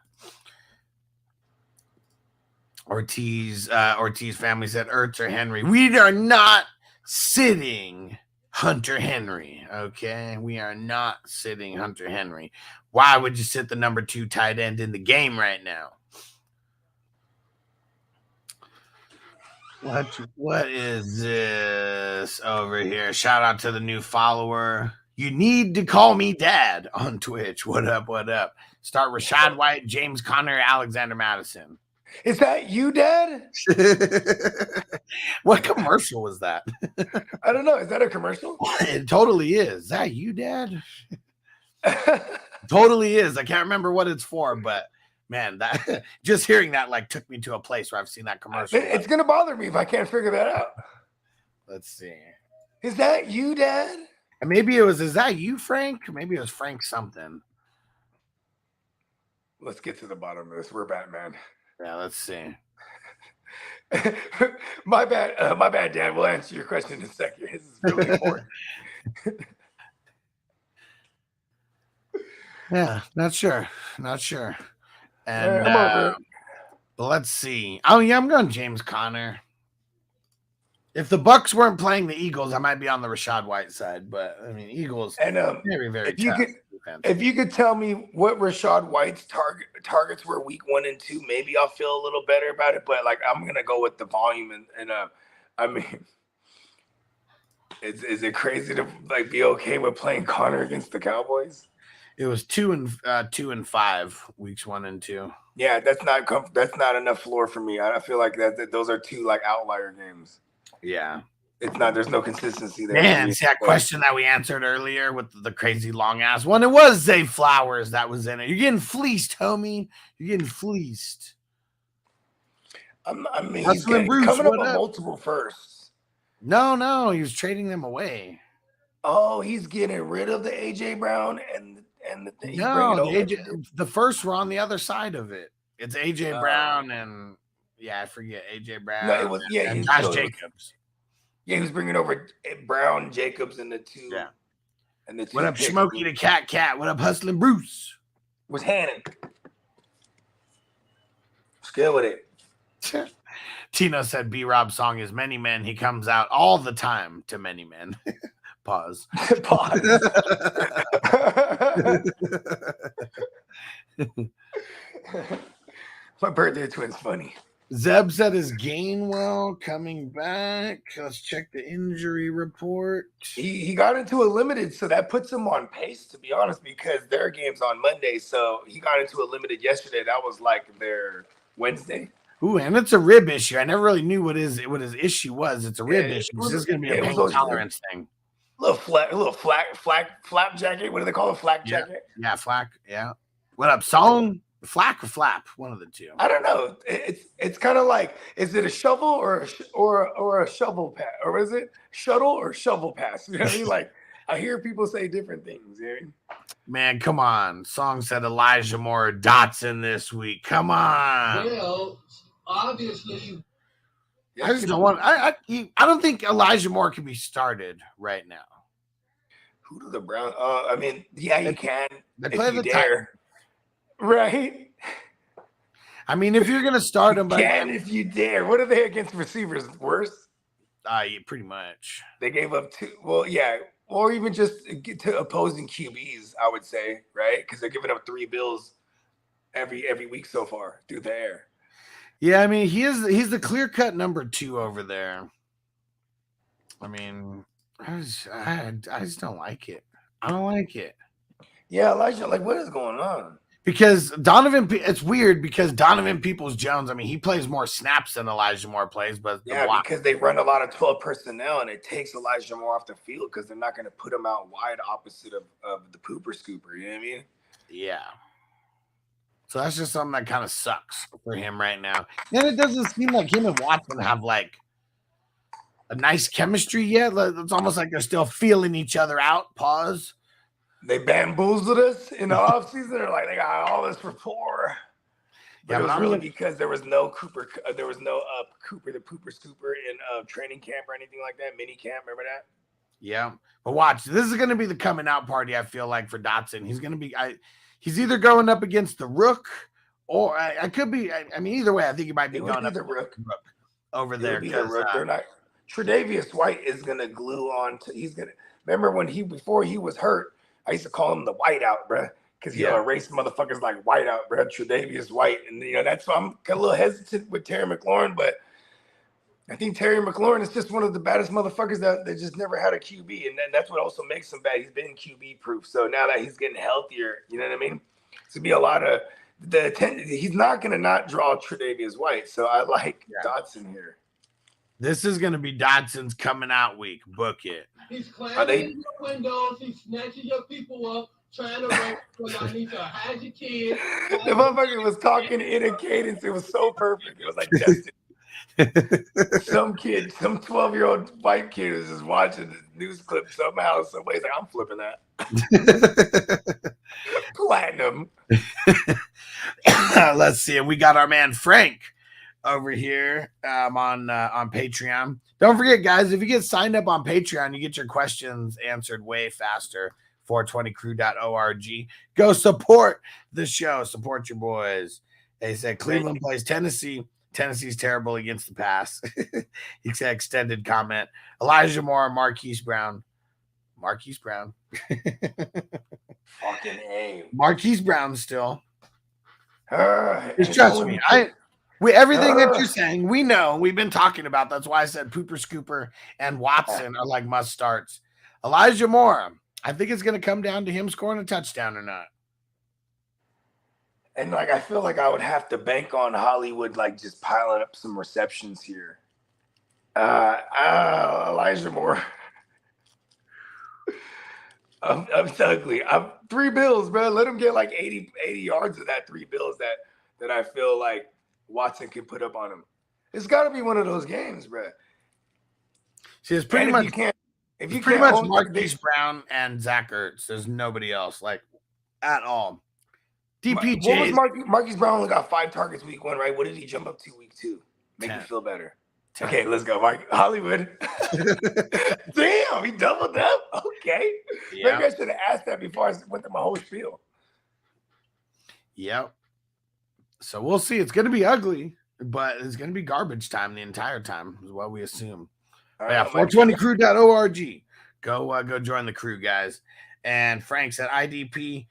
Ortiz family said Ertz or Henry. We are not sitting Hunter Henry. Okay, we are not sitting Hunter Henry. Why would you sit the number 2 tight end in the game right now? What is this over here? Shout out to the new follower. You need to call me dad on Twitch. What up? What up? Start Rashad White, James Conner, Alexander Madison. Is that you, Dad? What commercial was that? I don't know. Is that a commercial? It totally is. Is that you, Dad? Totally is. I can't remember what it's for, but man, that just hearing that like took me to a place where I've seen that commercial. It's gonna bother me if I can't figure that out. Let's see. Is that you, Dad? And maybe it was. Is that you, Frank? Maybe it was Frank something. Let's get to the bottom of this. We're Batman. Yeah, let's see. My bad, Dad. We'll answer your question in a second. This is really important. Yeah, not sure. And I'm over it. Let's see. Oh yeah, I'm going James Conner. If the Bucks weren't playing the Eagles, I might be on the Rashad White side. But I mean, Eagles and very, very if you could tell me what Rashad White's targets were week 1 and 2, maybe I'll feel a little better about it. But like, I'm gonna go with the volume and I mean, is it crazy to like be okay with playing Conner against the Cowboys? It was 2 and 5 weeks 1 and 2. Yeah, that's not enough floor for me. I feel like that those are 2 like outlier games. Yeah. It's not. There's no consistency there. Man, see that question that we answered earlier with the crazy long ass one? It was Zay Flowers that was in it. You're getting fleeced, homie. You're getting fleeced. I mean, he's coming up with multiple firsts. No, he was trading them away. Oh, he's getting rid of the AJ Brown and the first were on the other side of it. It's AJ Brown and I forget AJ Brown. No, it was and Josh Jacobs. Yeah, he was bringing over Brown, Jacobs, and the 2. Yeah. And the 2. What up, Smokey the Cat? What up, Hustling Bruce? Was Hannon. Skill with it. Tino said B-Rob's song is Many Men. He comes out all the time to Many Men. Pause. My birthday twin's funny. Zeb said is Gainwell coming back. Let's check the injury report. He got into a limited, so that puts him on pace, to be honest, because their game's on Monday. So he got into a limited yesterday. That was like their Wednesday. Ooh, and it's a rib issue. I never really knew what his issue was. It's a rib issue. This is going to be a pain tolerance thing. Little flap jacket. What do they call it? Flak jacket? Yeah, flak. Yeah. What up, Song? Flack or flap? One of the two. I don't know. It's kind of like, is it a shovel or a shovel pass, or is it shuttle or shovel pass? You know what I mean? Like, I hear people say different things. You know what I mean? Man, come on. Song said Elijah Moore Dotson this week. Come on. Well, obviously. I just don't want. I don't think Elijah Moore can be started right now. Who do the Browns? I mean, yeah, you can. They play the dare. Right. I mean, if you're gonna start them, if you dare. What are they against receivers? Worse? Yeah, pretty much. They gave up 2. Well, yeah, or even just get to opposing QBs. I would say, right? Because they're giving up 3 bills every week so far through the air. Yeah, I mean, he's the clear cut number 2 over there. I mean, I just don't like it. I don't like it. Yeah, Elijah, like, what is going on? Because it's weird because Donovan Peoples-Jones, I mean, he plays more snaps than Elijah Moore plays, but because they run a lot of 12 personnel and it takes Elijah Moore off the field because they're not going to put him out wide opposite of the pooper scooper. You know what I mean? Yeah. So that's just something that kind of sucks for him right now. And it doesn't seem like him and Watson have like a nice chemistry yet. It's almost like they're still feeling each other out. Pause. They bamboozled us in the offseason. They're like, they got all this rapport. But it was really because there was no Cooper. There was no Cooper the Pooper Scooper in training camp or anything like that. Mini camp, remember that? Yeah, but watch. This is going to be the coming out party. I feel like for Dotson, he's going to be. He's either going up against the Rook Or I could be. I mean, either way, I think he might be going up Rook over there. They're not. Tre'Davious White is gonna glue on to. He's gonna remember when before he was hurt. I used to call him the whiteout, bruh, because he'll erase motherfuckers like whiteout, bruh. Tre'Davious White, and that's why I'm a little hesitant with Terry McLaurin, but I think Terry McLaurin is just one of the baddest motherfuckers that just never had a QB, and then that's what also makes him bad. He's been QB proof, so now that he's getting healthier, you know what I mean? It's gonna be a lot of he's not gonna not draw Tre'Davious White, so I like Dotson here. This is gonna be Dotson's coming out week. Book it. He's climbing your windows. He's snatching your people up, trying to run. I need to hide your kids. The motherfucker was talking in a cadence. It was so perfect. It was like Justin. Some 12-year-old white kid was just watching the news clip somehow, some way. He's like, I'm flipping that. Platinum. Let's see. We got our man Frank over here on Patreon. Don't forget, guys, if you get signed up on Patreon, you get your questions answered way faster. 420crew.org. Go support the show. Support your boys. They said Cleveland plays Tennessee. Tennessee's terrible against the pass. He said extended comment. Elijah Moore, Marquise Brown. Fucking A. Marquise Brown still. Trust me. Everything that you're saying, we know. We've been talking about. That's why I said Pooper Scooper and Watson are like must starts. Elijah Moore, I think it's going to come down to him scoring a touchdown or not. And I feel like I would have to bank on Hollywood, just piling up some receptions here. Elijah Moore. I'm ugly. I'm 3 bills, bro. Let him get 80 yards of that 3 bills that I feel like Watson can put up on him. It's got to be one of those games, bro. See, it's pretty much Marquise Brown and Zach Ertz. There's nobody else at all. DPJ. Marquise Brown only got 5 targets week 1, right? What did he jump up to week 2? Make 10. Me feel better. 10. Okay, let's go, Mike. Hollywood. Damn, he doubled up. Okay. Yeah. Maybe I should have asked that before I went through my whole spiel. Yep. So we'll see. It's going to be ugly, but it's going to be garbage time the entire time is what we assume. All right, 420crew.org. Go join the crew, guys. And Frank said IDP.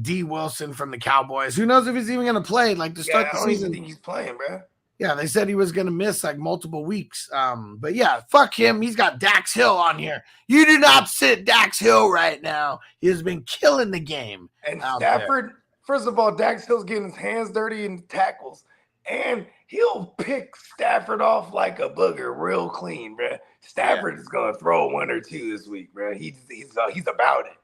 D. Wilson from the Cowboys. Who knows if he's even going to play to start the season? I don't even think he's playing, bro. Yeah, they said he was going to miss multiple weeks. But yeah, fuck him. He's got Dax Hill on here. You do not sit Dax Hill right now. He has been killing the game. And Stafford, first of all, Dax Hill's getting his hands dirty in tackles. And he'll pick Stafford off like a booger real clean, bro. Stafford is going to throw 1 or 2 this week, bro. He's about it.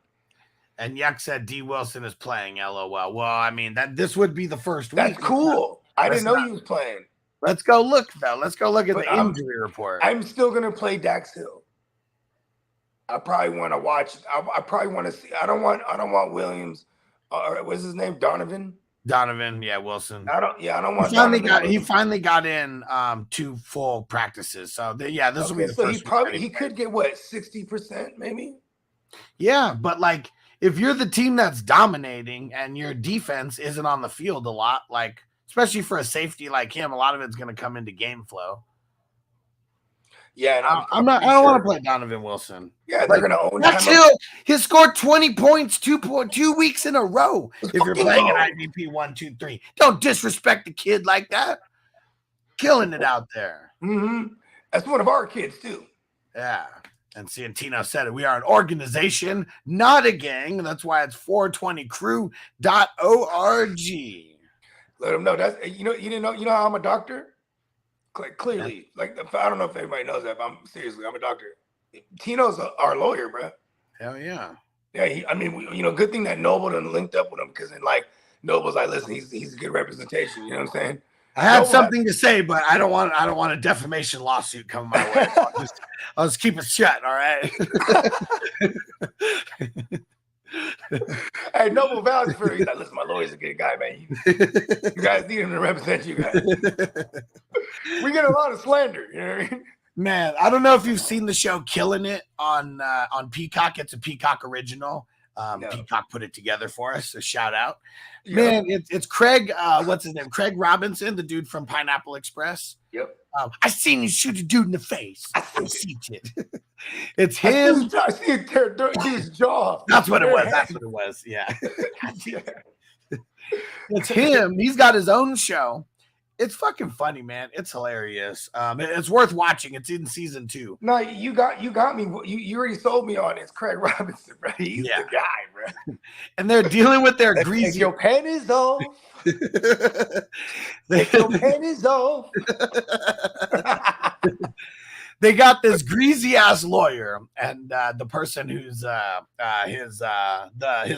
And Yuck said D. Wilson is playing, LOL. Well, I mean, this would be the first week. That's cool. I didn't know he was playing. Let's go look, though. Let's go look at the injury report. I'm still going to play Dax Hill. I probably want to watch. I probably want to see. I don't want Williams. What's his name? Donovan, yeah, Wilson. I don't want He finally got in 2 full practices. So, this will be the first. He could get, 60% maybe? Yeah, but if you're the team that's dominating and your defense isn't on the field a lot, especially for a safety like him, a lot of it's going to come into game flow. Yeah, and I don't want to play Donovan Wilson. Yeah, they're going to own Dax Hill. He scored 20 points 2 weeks in a row. If you're playing an IDP 1, 2, 3, don't disrespect the kid like that. Killing it out there. Mm-hmm. That's one of our kids too. Yeah. And Ciantino said it. We are an organization, not a gang. That's why it's 420crew.org. Let them know. That's you didn't know. You know how I'm a doctor. Clearly, I don't know if everybody knows that, but I'm a doctor. Tino's our lawyer, bro. Hell yeah. Yeah. Good thing that Noble done linked up with him because then Noble's listen, he's a good representation. You know what I'm saying? I had something to say, but I don't want a defamation lawsuit coming my way. I'll just keep it shut. All right. Hey, Noble vouch for he's listen, my lawyer's a good guy, man. You guys need him to represent you guys. We get a lot of slander, you know what I mean? Man, I don't know if you've seen the show Killing It on Peacock. It's a Peacock original. Peacock put it together for us. So shout out. Man, it's Craig, what's his name? Craig Robinson, the dude from Pineapple Express. Yep. I seen you shoot a dude in the face. I see it. It's him. I see it tear his jaw. That's what it was. That's what it was. Yeah. It's him. He's got his own show. It's fucking funny, man. It's hilarious. It's worth watching. It's in season 2. No, you got me. You already sold me on it. It's Craig Robinson, bro. He's the guy, bro. And they're dealing with their greasy. Take your panties off. Take your panties off. They got this greasy ass lawyer, and the person who's his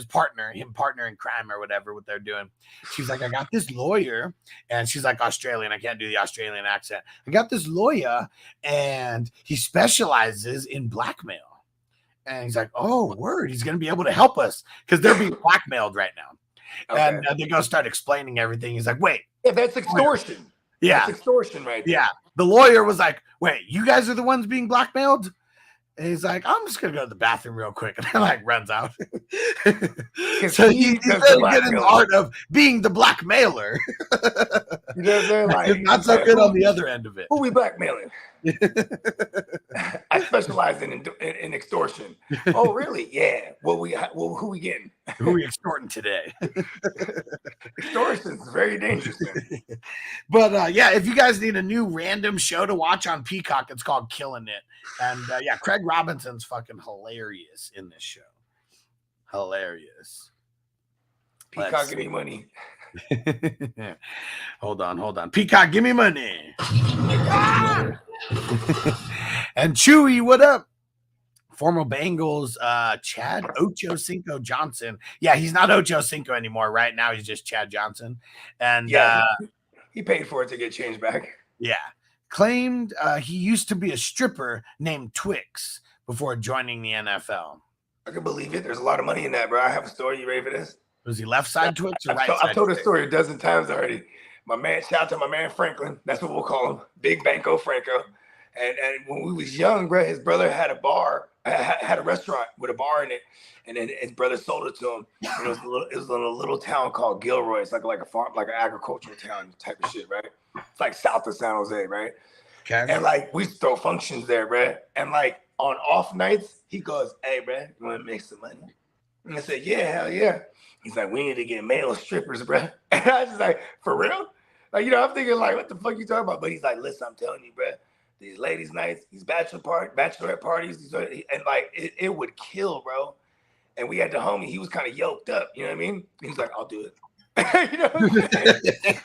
partner, him partner in crime or whatever, what they're doing. She's like, I got this lawyer, and she's like Australian. I can't do the Australian accent. I got this lawyer, and he specializes in blackmail. And he's like, oh, word, he's gonna be able to help us because they're being blackmailed right now. Okay. And they go start explaining everything. He's like, wait, that's extortion. Yeah, that's extortion, right there. Yeah. The lawyer was like, wait, you guys are the ones being blackmailed? And he's like, I'm just going to go to the bathroom real quick. And then like runs out. So he's really good in the art of being the blackmailer. You know what I'm saying? Like, not so good on the other end of it. Who we blackmailing? I specialize in extortion. Oh, really? Yeah. Who we getting? Who are we extorting today? Extortion is very dangerous. But yeah, if you guys need a new random show to watch on Peacock, it's called Killing It. And yeah, Craig Robinson's fucking hilarious in this show. Hilarious. Peacock, give me money. Hold on. Peacock, give me money. And Chewy, what up? Former Bengals, Chad Ochocinco Johnson. Yeah, he's not Ochocinco anymore. Right now, he's just Chad Johnson. And he paid for it to get changed back. Yeah. Claimed he used to be a stripper named Twix before joining the NFL. I can believe it. There's a lot of money in that, bro. I have a story. You ready for this? Was he left side Twix or right side? I've told the story a dozen times already. My man, shout out to my man Franklin. That's what we'll call him. Big Banco Franco. And when we was young, bro, his brother had a bar, had a restaurant with a bar in it. And then his brother sold it to him. And it was in a little town called Gilroy. It's like a farm, like an agricultural town type of shit, right? It's like south of San Jose, right? Okay. And like we throw functions there, bro. And like on off nights, he goes, "Hey, bro, you want to make some money?" And I said, "Yeah, hell yeah." He's like, "We need to get male strippers, bro." And I was just like, "For real?" Like, you know, I'm thinking like, "What the fuck you talking about?" But he's like, "Listen, I'm telling you, bro. These ladies' nights, these bachelorette parties, and like it would kill, bro." And we had the homie. He was kind of yoked up. You know what I mean? He's like, "I'll do it." You know what I'm saying?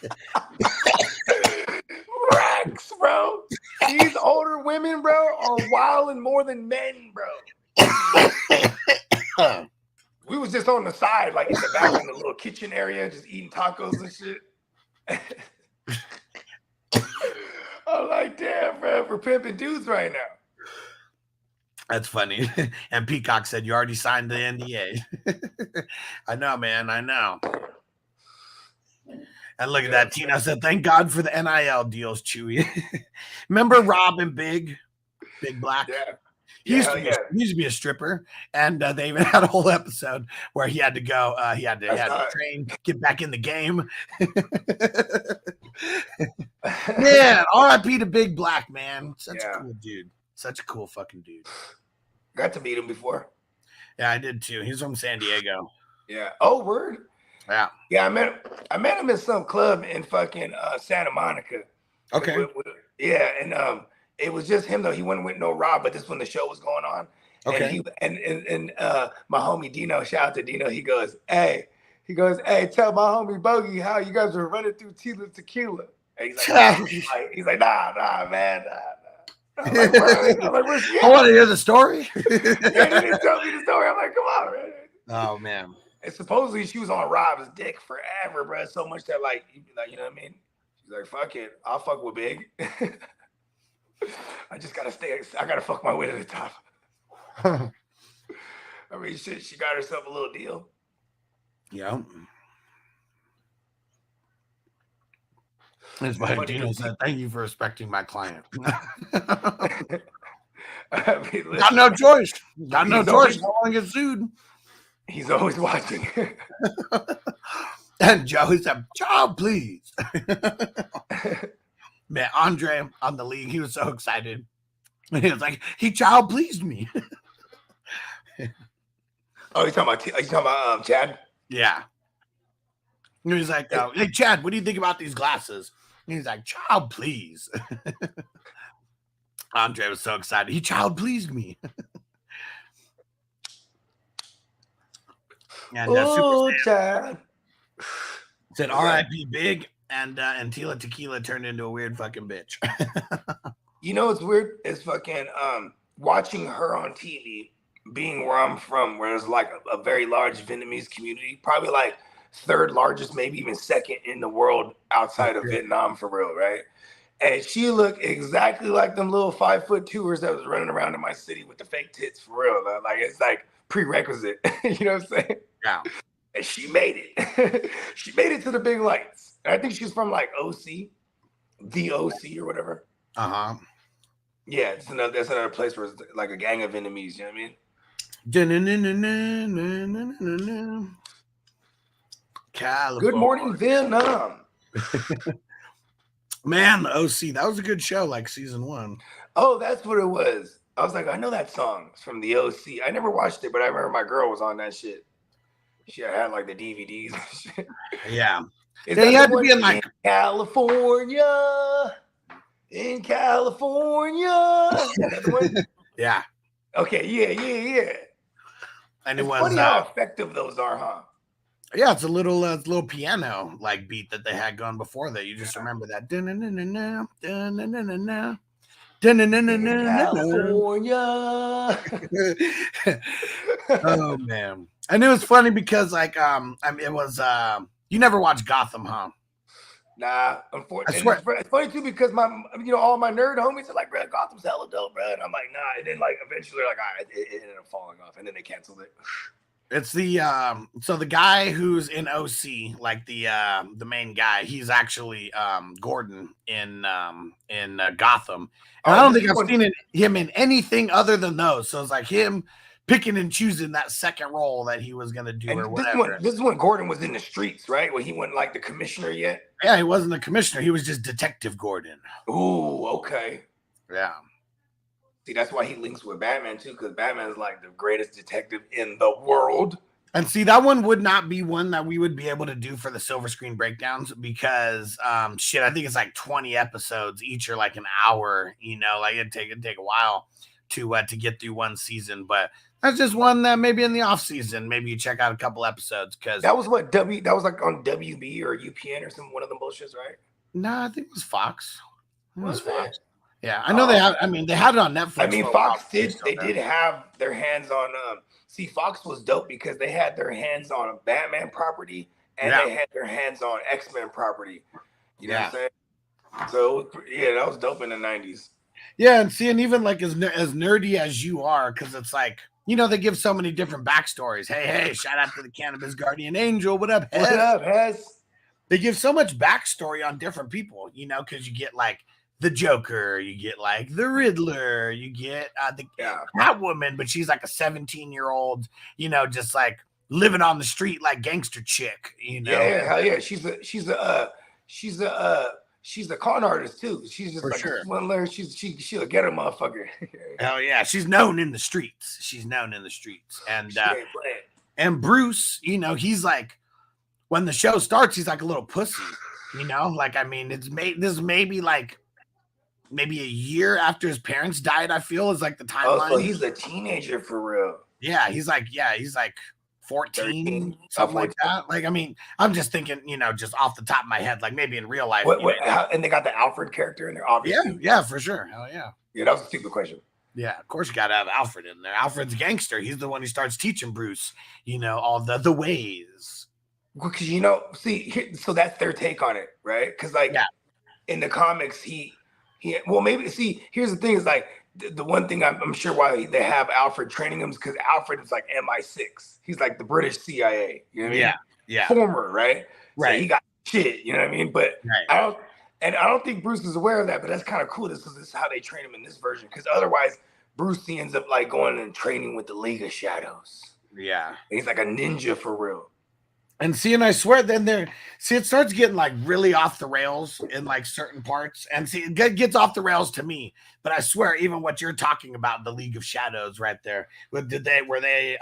Racks, bro. These older women, bro, are wilding more than men, bro. We was just on the side, like in the back in the little kitchen area, just eating tacos and shit. I'm like, damn, bro, we're pimping dudes right now. That's funny. And Peacock said, you already signed the NDA. I know, man. I know. And look at that. Tina said, thank God for the NIL deals, Chewy. Remember Rob and Big Black? Yeah. He used to be a stripper. And they even had a whole episode where he had to go. He had to train, get back in the game. Man, RIP to Big Black, man. Such a cool dude. Such a cool fucking dude. Got to meet him before. Yeah, I did too. He's from San Diego. Yeah. Oh, word. Yeah. Yeah, I met him in some club in fucking Santa Monica. Okay. Yeah, and it was just him though. He wasn't with no Rob, but this when the show was going on. Okay. And my homie Dino, shout out to Dino. He goes, hey, tell my homie Bogey how you guys were running through tequila. And he's like, nah, man. I'm like, where's she at? I want to hear the story. Yeah, he didn't tell me the story. I'm like, come on, man. Oh man. And supposedly she was on Rob's dick forever, bro. So much that like, you know what I mean? She's like, fuck it, I'll fuck with Big. I just gotta I gotta fuck my way to the top. I mean, shit, she got herself a little deal. Yeah. It's funny. Dino said, thank you for respecting my client. I mean, got no choice. Got no choice. I want to get sued. He's always watching. And Joey said, "Child, please." Man, Andre on the league, he was so excited. And he was like, "He child pleased me." Oh, you talking about Chad? Yeah. And he's like, "Hey, Chad, what do you think about these glasses?" And he's like, "Child, please." Andre was so excited. He child pleased me. And Chad said, "R.I.P. Big," and Tila Tequila turned into a weird fucking bitch. You know what's weird is fucking watching her on TV, being where I'm from, where there's like a very large Vietnamese community, probably like third largest, maybe even second in the world outside of Vietnam for real, right? And she looked exactly like them little 5'2"ers that was running around in my city with the fake tits for real. Like it's like prerequisite, you know what I'm saying? Yeah. And she made it. She made it to the big lights. And I think she's from like OC, the OC or whatever. Uh-huh. Yeah, that's another place where it's like a gang of Vietnamese, you know what I mean? California. Good morning, Vietnam. Man, the OC, that was a good show, like season 1. Oh, that's what it was. I was like, I know that song. It's from the OC. I never watched it, but I remember my girl was on that shit. She had like the DVDs and shit. Yeah. They had to be in like California. In California. Yeah. Okay, yeah. And it's it was funny how effective those are, huh? Yeah, it's a little piano like beat that they had going before that. You just remember that. California. Oh man. And it was funny because like it was you never watched Gotham, huh? Nah, unfortunately, it's funny too because all my nerd homies are like, "Bro, Gotham's hella dope, bro," and I'm like, "Nah." And then like eventually, like, all right, it ended up falling off, and then they canceled it. It's the so the guy who's in OC, like the main guy, he's actually Gordon in Gotham. And I don't think I've seen him in anything other than those. So it's like him picking and choosing that second role that he was gonna do or whatever. This is when Gordon was in the streets, right? When he wasn't like the commissioner yet. Yeah, he wasn't the commissioner. He was just Detective Gordon. Ooh, okay. Yeah. See, that's why he links with Batman too, because Batman's like the greatest detective in the world. And see, that one would not be one that we would be able to do for the silver screen breakdowns because I think it's like 20 episodes. Each are like an hour, like it'd take a while to get through one season. But that's just one that maybe in the off season, maybe you check out a couple episodes because that was like on WB or UPN or one of them bullshits, right? No, I think it was Fox. It was Fox. Yeah, I know they have. I mean, they had it on Netflix. I mean, Fox did. They did have their hands on. See, Fox was dope because they had their hands on a Batman property and they had their hands on X-Men property. You know what I'm saying? So yeah, that was dope in the 90s. Yeah, and even like as nerdy as you are, because it's like they give so many different backstories. Hey, shout out to the Cannabis Guardian Angel. What up, Hez? What up, Hez? They give so much backstory on different people, because you get like the Joker, you get like the Riddler, you get the Catwoman, but she's like a 17-year-old, just like living on the street like gangster chick, Yeah, hell yeah. She's a con artist too. She's just like a swindler. She'll get a motherfucker. Hell yeah, she's known in the streets. And Bruce, he's like when the show starts, he's like a little pussy, like I mean, this maybe like maybe a year after his parents died, I feel is like the timeline. Oh, so he's a teenager for real. Yeah, he's like 14, something like that. Like, I mean, I'm just thinking, just off the top of my head, like maybe in real life. And they got the Alfred character in there, obviously. Yeah, for sure. Hell yeah. Yeah, that was a stupid question. Yeah, of course you got to have Alfred in there. Alfred's a gangster. He's the one who starts teaching Bruce, all the ways. Because, so that's their take on it, right? Because, like, in the comics, here's the thing is like, the one thing I'm sure why they have Alfred training him is because Alfred is like MI6. He's like the British CIA. You know what I mean? Yeah. Former, right? Right. So he got shit. You know what I mean? But I don't think Bruce is aware of that. But that's kind of cool. This is how they train him in this version. Because otherwise, Bruce ends up like going and training with the League of Shadows. Yeah. And he's like a ninja for real. And see, and I swear, then it starts getting like really off the rails in like certain parts. And see, it gets off the rails to me. But I swear, even what you're talking about, the League of Shadows, right there. Were they?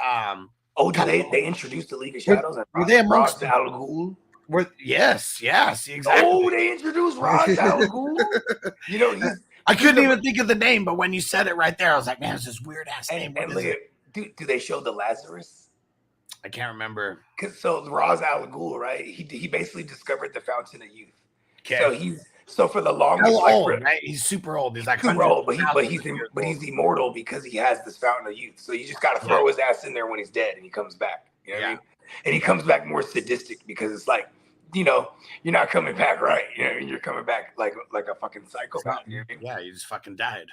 They introduced the League of Shadows? Were they amongst Al Ghul? Yes, exactly. Oh, they introduced Ra's al Ghul. You know, I couldn't even think of the name, but when you said it right there, I was like, man, it's this weird ass name. And do they show the Lazarus? I can't remember. So Ra's al Ghul, right? He basically discovered the Fountain of Youth. Okay. So for the longest, old, right? He's super old. He's like super old, but he's immortal because he has this Fountain of Youth. So you just got to throw his ass in there when he's dead, and he comes back. You know what I mean? And he comes back more sadistic because it's like, you know, you're not coming back right. You know, you're coming back like a fucking psychopath. You know what I mean? Yeah, you just fucking died.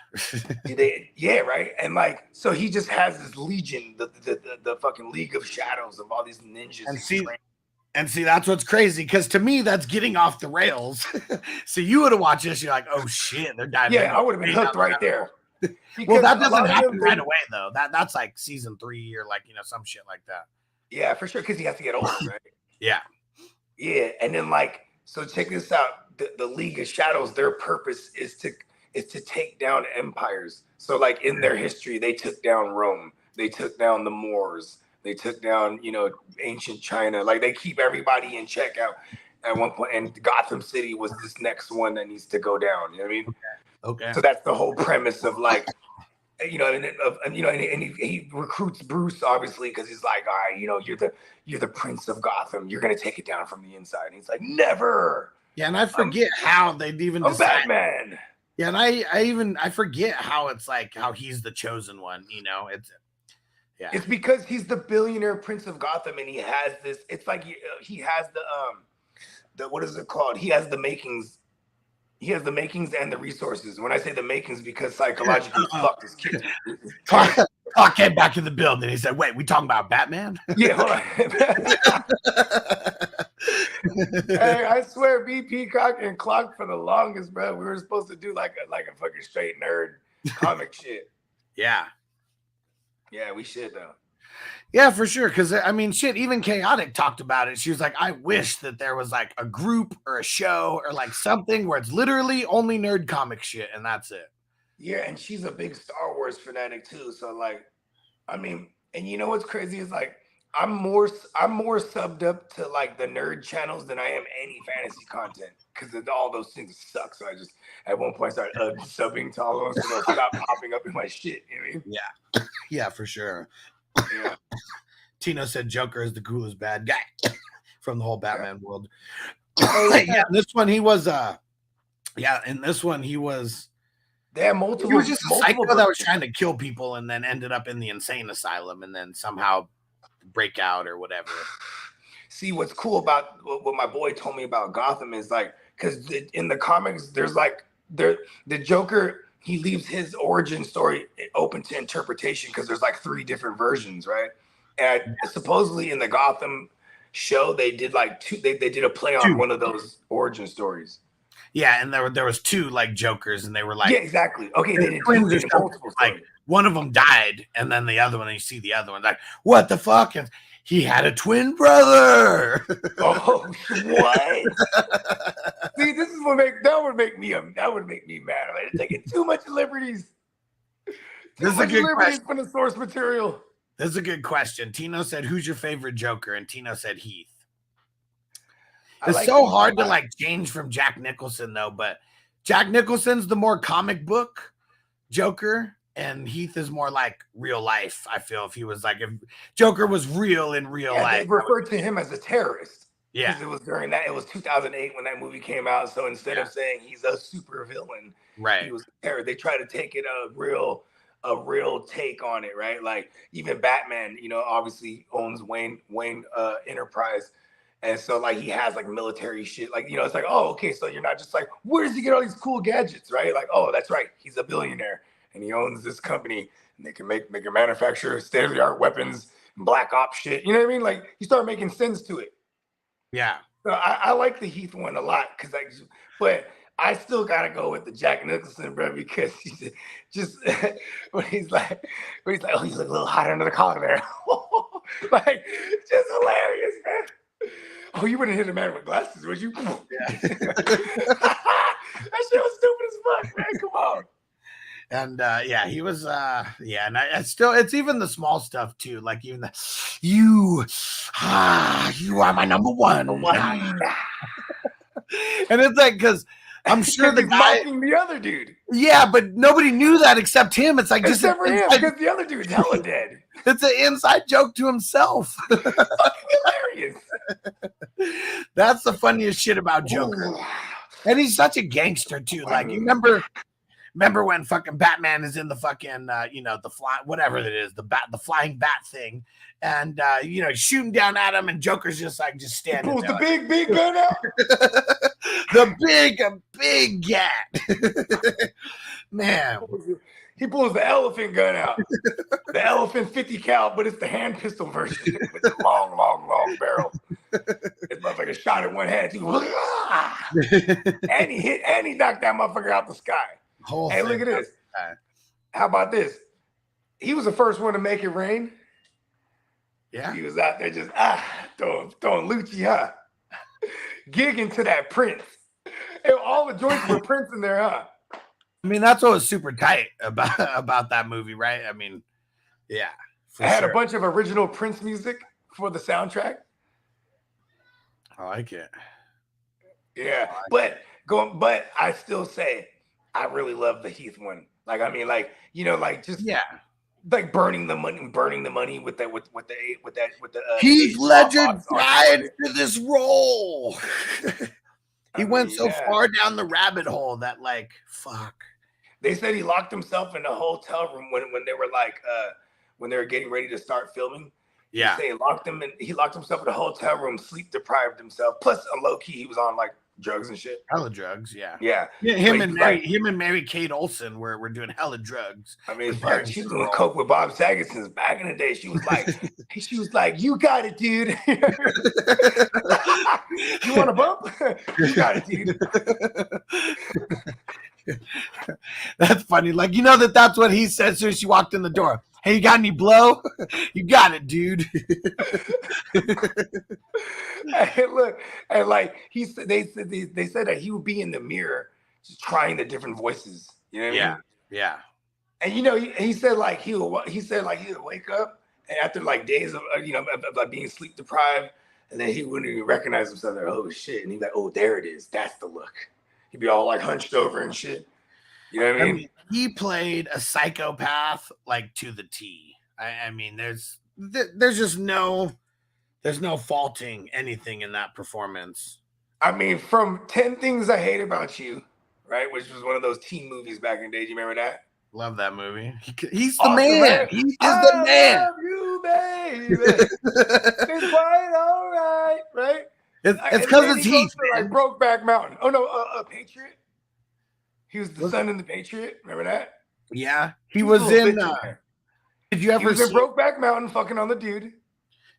Yeah, right. And like, so he just has this legion, the fucking League of Shadows of all these ninjas. And see, that's what's crazy, because to me, that's getting off the rails. So you would have watched this, you're like, oh shit, they're diving. Yeah, I would have been hooked right there. Well, that doesn't happen right away though. That's like season 3 or like, you know, some shit like that. Yeah, for sure, because he has to get older, right? Yeah. Yeah, and then like, so check this out. The League of Shadows, their purpose is to take down empires. So like in their history, they took down Rome, they took down the Moors, they took down, you know, ancient China. Like they keep everybody in check out at one point, and Gotham City was this next one that needs to go down. You know what I mean? Okay. So that's the whole premise of like, you know, and he recruits Bruce obviously because he's like, all right, you know, you're the prince of Gotham. You're gonna take it down from the inside. And he's like, never. Yeah, and I forget how they'd even. I'm Batman. Yeah, and I forget how it's like how he's the chosen one. You know, it's because he's the billionaire prince of Gotham, and he has this. It's like he has the what is it called? He has the makings. He has the makings and the resources. When I say the makings, because psychologically, fuck this kid. Clark came back in the building. He said, "Wait, we talking about Batman?" Yeah, hold on. Hey, I swear, B. Peacock and Clark for the longest, bro. We were supposed to do like a fucking straight nerd comic shit. Yeah, we should though. Yeah, for sure. Because I mean, shit, even Chaotic talked about it. She was like, I wish that there was like a group or a show or like something where it's literally only nerd comic shit and that's it. Yeah, and she's a big Star Wars fanatic too. So like, I mean, and you know what's crazy is like I'm more subbed up to like the nerd channels than I am any fantasy content because all those things suck. So I just at one point started subbing to all of them so they'll stop popping up in my shit. You know what I mean? Yeah, for sure. Yeah. Tino said Joker is the coolest bad guy from the whole Batman world. Yeah, this one he was in this one he was they have multiple. He was just a psycho that was trying to kill people and then ended up in the insane asylum and then somehow break out or whatever. See, what's cool about what my boy told me about Gotham is like, because in the comics, there's like the Joker. He leaves his origin story open to interpretation because there's like 3 different versions, right? And supposedly in the Gotham show, they did like 2. They did a play on one of those origin stories. Yeah, and there was 2 like Jokers, and they were like, yeah, exactly. Okay, they did twins or something. Like one of them died, and then the other one, and you see the other one, like, what the fuck? And he had a twin brother. Oh, what? See, this is that would make me mad. I'm taking too much liberties. This is a good question from the source material. This is a good question. Tino said, "Who's your favorite Joker?" And Tino said Heath. It's so hard to like change from Jack Nicholson though, but Jack Nicholson's the more comic book Joker. And Heath is more like real life. I feel if Joker was real in real life. They referred to him as a terrorist. Yeah. It was during that. It was 2008 when that movie came out. So instead of saying he's a super villain, right? He was a terrorist. They try to take it a real take on it, right? Like even Batman, you know, obviously owns Wayne Enterprise. And so like he has like military shit. Like, you know, it's like, oh, okay, so you're not just like, where does he get all these cool gadgets, right? Like, oh, that's right. He's a billionaire. And he owns this company, and they can make a manufacture state-of-the-art weapons, and black ops shit. You know what I mean? Like you start making sense to it. Yeah. So I like the Heath one a lot but I still gotta go with the Jack Nicholson, bro, because he's just when he's like, oh, you look a little hot under the collar there. Like, just hilarious, man. Oh, you wouldn't hit a man with glasses, would you? Yeah. That shit was stupid as fuck, man. Come on. And yeah, he was yeah, and I still, it's even the small stuff too, like even the you are my number one. And it's like, because I'm sure the guy mocking the other dude. Yeah, but nobody knew that except him. It's like just except for him, because the other dude's hella dead. It's an inside joke to himself. Hilarious. That's the funniest shit about Joker. And he's such a gangster too. Like, you remember when fucking Batman is in the fucking you know, the fly, whatever it is, the flying bat thing, and you know, shooting down at him, and Joker's just standing. He pulls the big gun out. The big gat. Man. He pulls the elephant gun out. The elephant 50 cal, but it's the hand pistol version with the long barrel. This motherfucker shot in one hand. And he knocked that motherfucker out the sky. Hey, look at this. How about this? He was the first one to make it rain. Yeah. He was out there just throwing Lucci, huh? Gigging to that Prince. And all the joints were Prince in there, huh? I mean, that's what was super tight about that movie, right? I mean, yeah. I had a bunch of original Prince music for the soundtrack. I like it. Yeah, but I still say I really love the Heath one. Like, I mean, like, you know, like just like burning the money with the Heath Ledger died for this role. He went so far down the rabbit hole that, like, fuck. They said he locked himself in a hotel room when they were like when they were getting ready to start filming. Yeah. They he locked himself in a hotel room, sleep deprived himself. Plus, low key, he was on like drugs and shit. Hella drugs, yeah. Yeah. Him and Mary Kate Olsen were doing hella drugs. I mean, she was doing coke with Bob Saget since back in the day. She was like, you got it, dude. You want a bump? You got it, dude. That's funny. Like, you know that's what he said as soon as she walked in the door. Hey, you got any blow? You got it, dude. Hey, look, and like they said that he would be in the mirror just trying the different voices. You know what I mean? Yeah. And you know, he said like he would wake up and after like days of of like being sleep deprived, and then he wouldn't even recognize himself. Like, oh shit, and he's like, oh, there it is. That's the look. He'd be all like hunched over and shit. You know what I mean? He played a psychopath like to the T. I mean, there's just there's no faulting anything in that performance. I mean, from 10 Things I Hate About You, right? Which was one of those teen movies back in the day. Do you remember that? Love that movie. He's the man. He is the man. I love you, baby. It's quite all right, right? It's because it's Heath. Like Brokeback Mountain. Oh no, Patriot. He was the son in the Patriot. Remember that? Yeah, he was in. Did you ever see Brokeback Mountain fucking on the dude?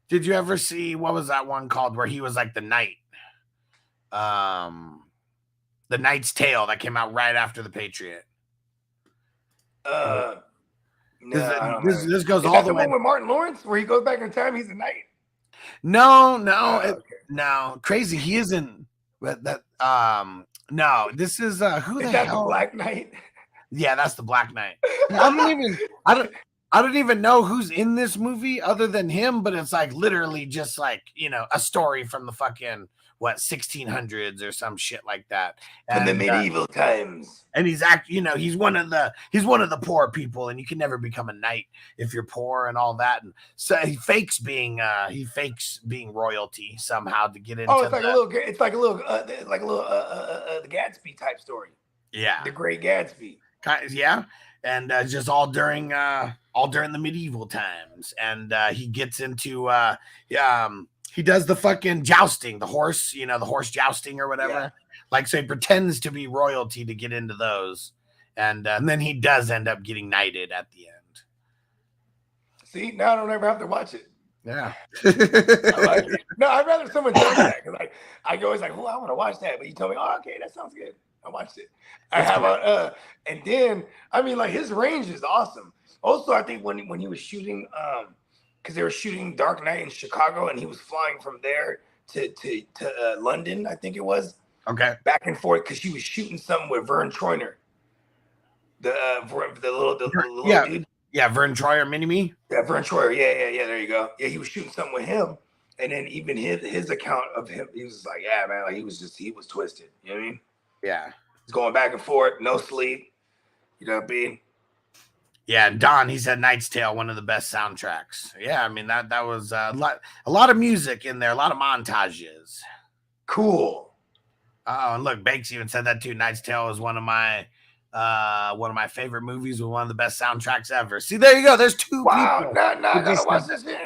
Did you ever see what was that one called where he was like the knight? The Knight's Tale that came out right after the Patriot. No, this goes all the way. One with Martin Lawrence where he goes back in time. He's a knight. No, crazy. He isn't. But that no, this is who the hell? The Black Knight. Yeah, that's the Black Knight. I don't even know who's in this movie other than him, but it's like literally just like, a story from the fucking 1600s or some shit like that. From the medieval times. And he's he's one of the poor people, and you can never become a knight if you're poor and all that. And so he fakes being royalty somehow to get into. Oh, it's like a little the Gatsby type story. Yeah, the Great Gatsby. Yeah, and just all during the medieval times, and he gets into he does the fucking jousting, the horse jousting or whatever. Yeah. Like, so he pretends to be royalty to get into those, and then he does end up getting knighted at the end. See, now I don't ever have to watch it. Yeah. I like it. No, I'd rather someone tell me that, because I go always like, oh, I want to watch that, but you tell me, oh, okay, that sounds good. I watched it. I have and then I mean, like his range is awesome. Also, I think when he was shooting, because they were shooting Dark Knight in Chicago, and he was flying from there to London, I think it was. Okay. Back and forth because he was shooting something with Vern Troyer, the little dude. Yeah, Vern Troyer, Mini-Me. Yeah, Vern Troyer. Yeah. There you go. Yeah, he was shooting something with him, and then even his account of him, he was like, yeah, man, like he was twisted. You know what I mean? Yeah. He's going back and forth, no sleep. You know what I mean? Yeah, and Don, he said Knight's Tale, one of the best soundtracks. Yeah, I mean that was a lot of music in there, a lot of montages. Cool. Oh, and look, Bakes even said that too. Knight's Tale is one of my favorite movies with one of the best soundtracks ever. See, there you go. There's two people. Now I gotta watch this shit.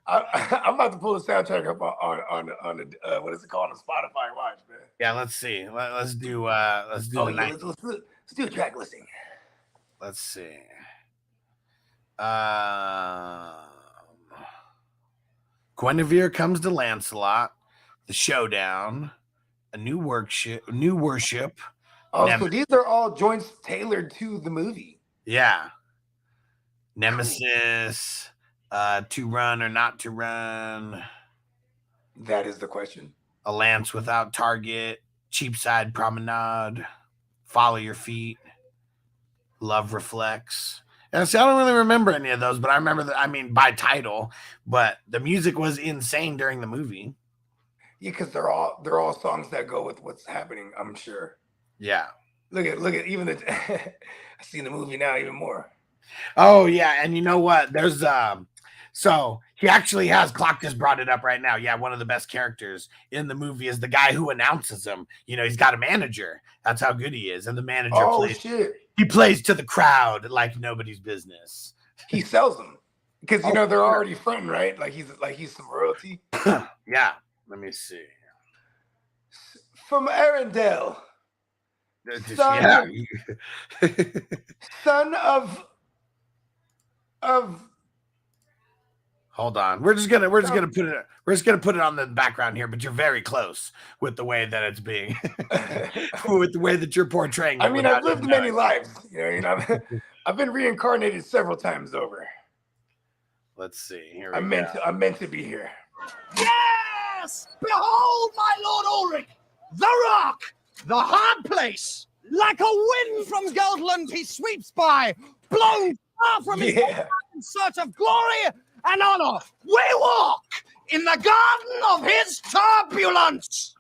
I'm about to pull the soundtrack up on the what is it called on Spotify and watch, man. Yeah, let's see. Let's do Let's do a track listing. Let's see. Guinevere comes to Lancelot. The Showdown, a new worship. Oh, so these are all joints tailored to the movie. Yeah. Nemesis, To Run or Not to Run. That is the question. A Lance Without Target, Cheapside Promenade, Follow Your Feet, Love Reflects. And see, I don't really remember any of those, but I remember by title, but the music was insane during the movie. Yeah, because they're all songs that go with what's happening, I'm sure. Yeah. Look at even the I see the movie now even more. Oh yeah, and you know what? There's so he actually has Clock just brought it up right now. Yeah, one of the best characters in the movie is the guy who announces him. You know, he's got a manager. That's how good he is. And the manager he plays to the crowd like nobody's business. He sells them. Because they're already fronting, right? Like he's some royalty. Yeah. Let me see. From Arendelle. Son of Hold on. We're just gonna put it on the background here, but you're very close with the way that it's being with the way that you're portraying it. I mean, I've lived many lives. I've been reincarnated several times over. Let's see. Here I'm meant to be here. Yes! Behold, my Lord Ulrich, the rock, the hard place. Like a wind from Geldland, he sweeps by, blown far from his home in search of glory and honor. We walk in the garden of his turbulence.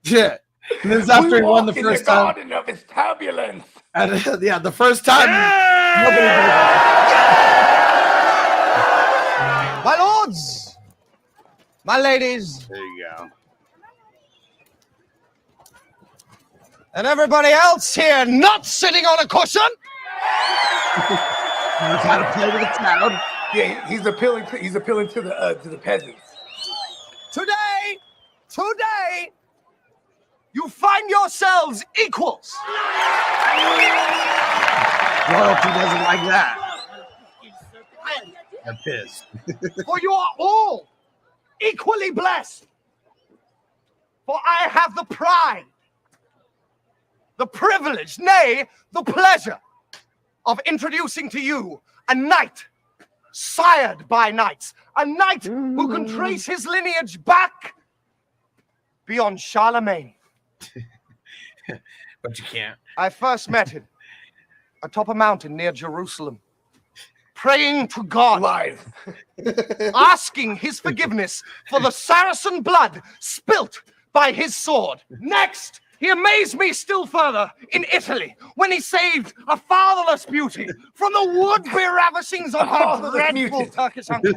Yeah. And this is after he won the first time. Garden of his turbulence. Yeah, the first time. My lords, my ladies. There you go. And everybody else here not sitting on a cushion. Knows how to play with the crowd. Yeah, he's appealing to the peasants. Today, you find yourselves equals. Royalty doesn't like that. They're pissed. For you are all equally blessed. For I have the pride, the privilege, nay, the pleasure of introducing to you a knight sired by knights, a knight who can trace his lineage back beyond Charlemagne. But you can't. I first met him atop a mountain near Jerusalem, praying to God, asking his forgiveness for the Saracen blood spilt by his sword. Next, he amazed me still further in Italy when he saved a fatherless beauty from the would-be ravishings of her dreadful Turkish uncle.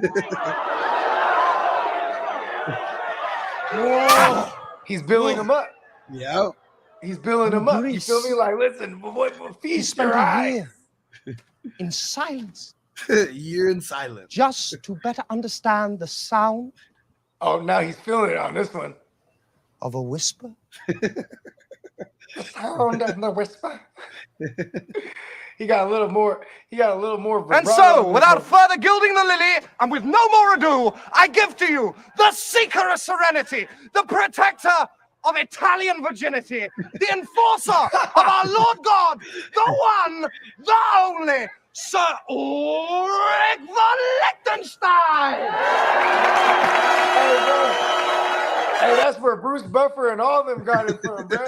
He's building him up. Yeah. He's building him up. You feel me? Like, listen, feast your eyes. In silence. Year in silence. Just to better understand the sound. Oh, now he's feeling it on this one. Of a whisper. The sound of the whisper. He got a little more. And so, without further gilding the lily, and with no more ado, I give to you the seeker of serenity, the protector of Italian virginity, the enforcer of our Lord God, the one, the only, Sir Ulrich von Liechtenstein! Hey, that's where Bruce Buffer and all of them got it from, bro.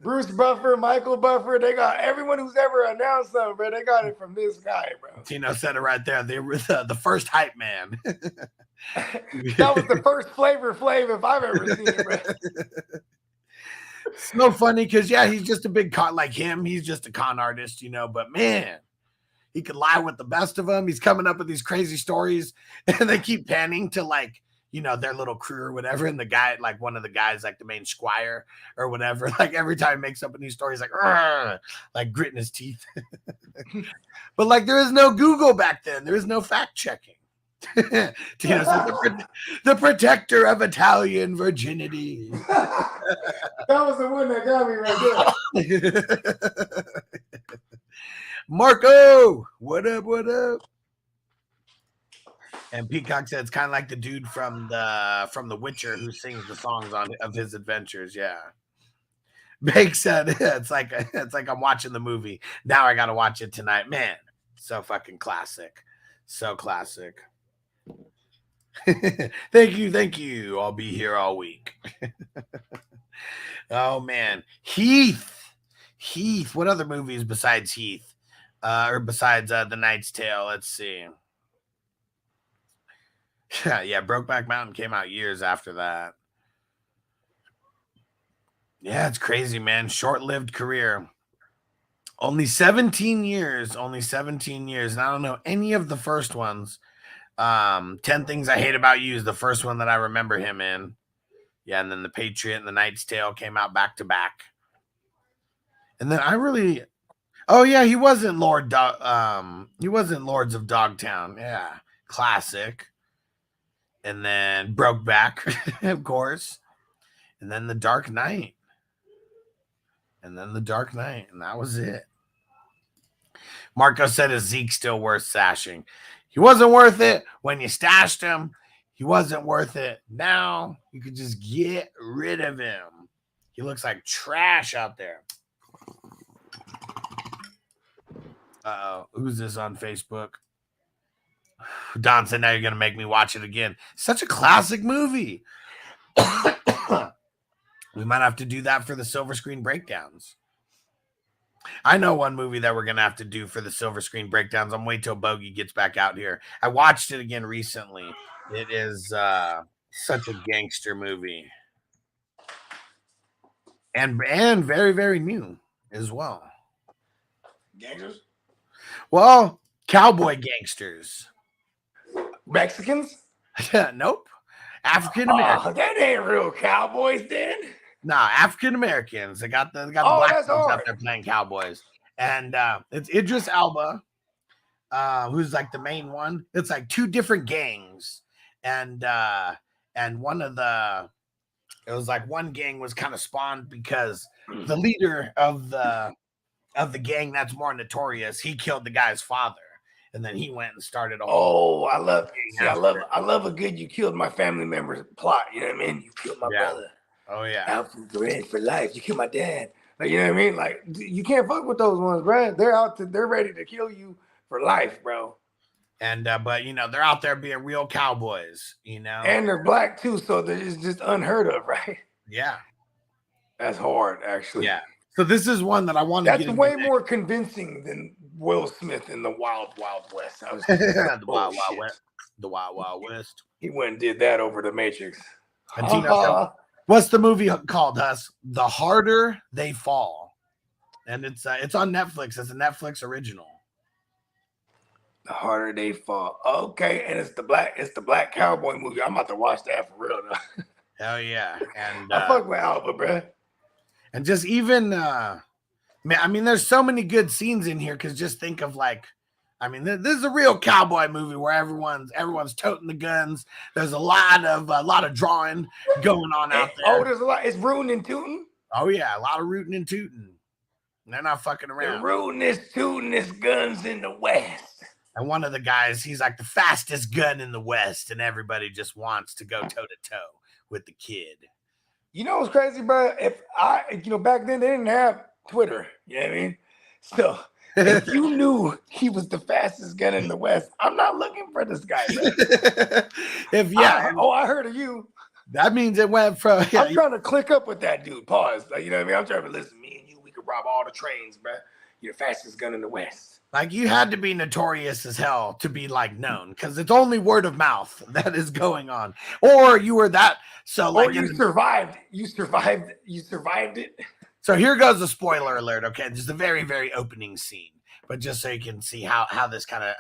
Bruce Buffer, Michael Buffer, they got everyone who's ever announced something, bro. They got it from this guy, bro. Tino said it right there. They were the first hype man. That was the first Flavor Flav if I've ever seen it, bro. It's so funny because, yeah, he's just a big con like him. He's just a con artist, you know, but man, he could lie with the best of them. He's coming up with these crazy stories and they keep panning to like, you know, their little crew or whatever. And the guy, like one of the guys, like the main squire or whatever, like every time he makes up a new story, he's like gritting his teeth. But like, there is no Google back then. There is no fact checking. You know, so the protector of Italian virginity. That was the one that got me right there. Marco, what up? What up? And Peacock said it's kind of like the dude from the Witcher who sings the songs of his adventures. Yeah. Bake said it's like I'm watching the movie. Now I gotta watch it tonight. Man, so fucking classic. So classic. Thank you. I'll be here all week. Oh man. Heath. What other movies besides Heath? Or besides The Knight's Tale? Let's see. Yeah, Brokeback Mountain came out years after that. Yeah, it's crazy, man. Short-lived career. Only 17 years. And I don't know any of the first ones. 10 Things I Hate About You is the first one that I remember him in. Yeah, and then The Patriot and The Knight's Tale came out back to back. And then oh yeah, he wasn't Lords of Dogtown. Yeah, classic. And then Brokeback, of course. And then The Dark Knight. And that was it. Marco said, is Zeke still worth sashing? He wasn't worth it when you stashed him. He wasn't worth it. Now you could just get rid of him. He looks like trash out there. Uh-oh. Who's this on Facebook? Don said, now you're going to make me watch it again. Such a classic movie. We might have to do that for the silver screen breakdowns. I know one movie that we're going to have to do for the silver screen breakdowns. I'm waiting till Bogey gets back out here. I watched it again recently. It is such a gangster movie. And very, very new as well. Gangsters? Well, cowboy gangsters. Mexicans? Nope. African Americans. Oh, that ain't real cowboys then. Nah, African Americans. They got the black folks out there playing cowboys. And it's Idris Elba, who's like the main one. It's like two different gangs. And one of it was like one gang was kind of spawned because the leader of the gang that's more notorious, he killed the guy's father. And then he went and started a whole. Oh, I love a good you killed my family member's plot. You know what I mean? You killed my brother. Oh yeah. Out for life. You killed my dad. Like, you know what I mean? Like, you can't fuck with those ones, bro. They're ready to kill you for life, bro. And but you know, they're out there being real cowboys, you know. And they're black too, so it's just unheard of, right? Yeah. That's hard, actually. Yeah. So this is one that I want to get. That's way more convincing than Will Smith in the Wild Wild West. I was the Wild Wild West. The Wild Wild West. He went and did that over the Matrix. What's the movie called, Huss? The Harder They Fall. And it's on Netflix. It's a Netflix original. The Harder They Fall. Okay, and it's the black cowboy movie. I'm about to watch that for real though. Hell yeah. And I fuck with Alba, bro. And just even man, I mean, there's so many good scenes in here because just think of like, I mean, this is a real cowboy movie where everyone's toting the guns. There's a lot of drawing going on out there. Oh, there's a lot. It's rooting and tooting. Oh yeah, a lot of rooting and tooting. They're not fucking around. They're rooting this, tooting this guns in the West. And one of the guys, he's like the fastest gun in the West, and everybody just wants to go toe to toe with the kid. You know what's crazy, bro? If back then they didn't have Twitter. You know what I mean? So if you knew he was the fastest gun in the West, I'm not looking for this guy. I heard of you. That means it went from. Yeah, I'm trying to click up with that dude. Pause. Like, you know what I mean? I'm trying to listen. Me and you, we could rob all the trains, bro. You're the fastest gun in the West. Like you had to be notorious as hell to be like known because it's only word of mouth that is going on, or you were that. So like you survived. You survived it. So here goes a spoiler alert. Okay, just a very very opening scene, but just so you can see how this kind of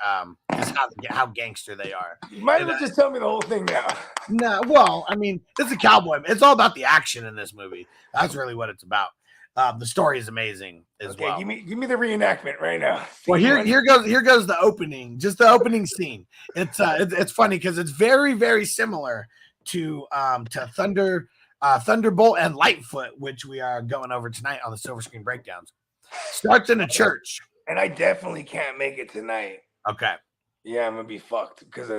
how gangster they are. You might as well just tell me the whole thing now. No, well, I mean, it's a cowboy. It's all about the action in this movie. That's really what it's about. The story is amazing as well. Give me the reenactment right now. Well, here goes the opening, just the opening scene. It's funny because it's very very similar to Thunderbolt and Lightfoot, which we are going over tonight on the Silver Screen Breakdowns. Starts in a church, and I definitely can't make it tonight. Okay. Yeah, I'm gonna be fucked because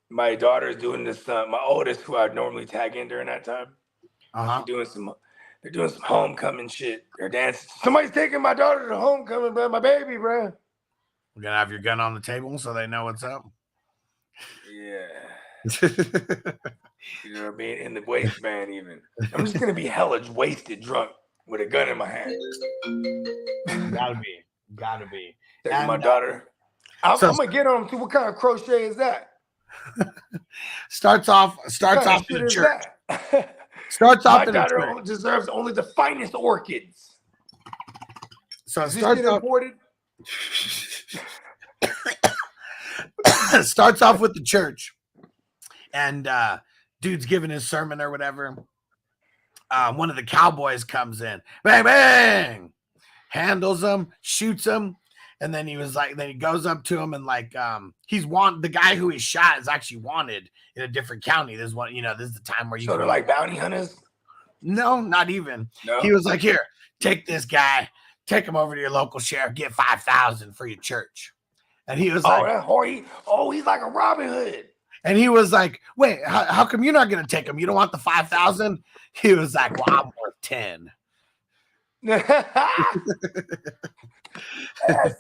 my daughter's doing this. My oldest, who I'd normally tag in during that time, they're doing some homecoming shit. They're dancing. Somebody's taking my daughter to homecoming, bro. My baby, bro. We're gonna have your gun on the table so they know what's up. Yeah. You know what I mean? In the waistband, even. I'm just gonna be hella wasted, drunk, with a gun in my hand. Gotta be. Taking my daughter. I'm gonna get on to what kind of crochet is that? Starts off in a church. Starts off in a church. My daughter deserves only the finest orchids. So it starts off with the church, and dude's giving his sermon or whatever. One of the cowboys comes in, bang bang, handles him, shoots him. And then then he goes up to him and the guy who he shot is actually wanted in a different county. This is the time where you they're like bounty hunters. No, not even. No. He was like, here, take this guy, take him over to your local sheriff, get $5,000 for your church. And he was he's like a Robin Hood. And he was like, wait, how come you're not gonna take him? You don't want the 5,000? He was like, well, I'm worth 10.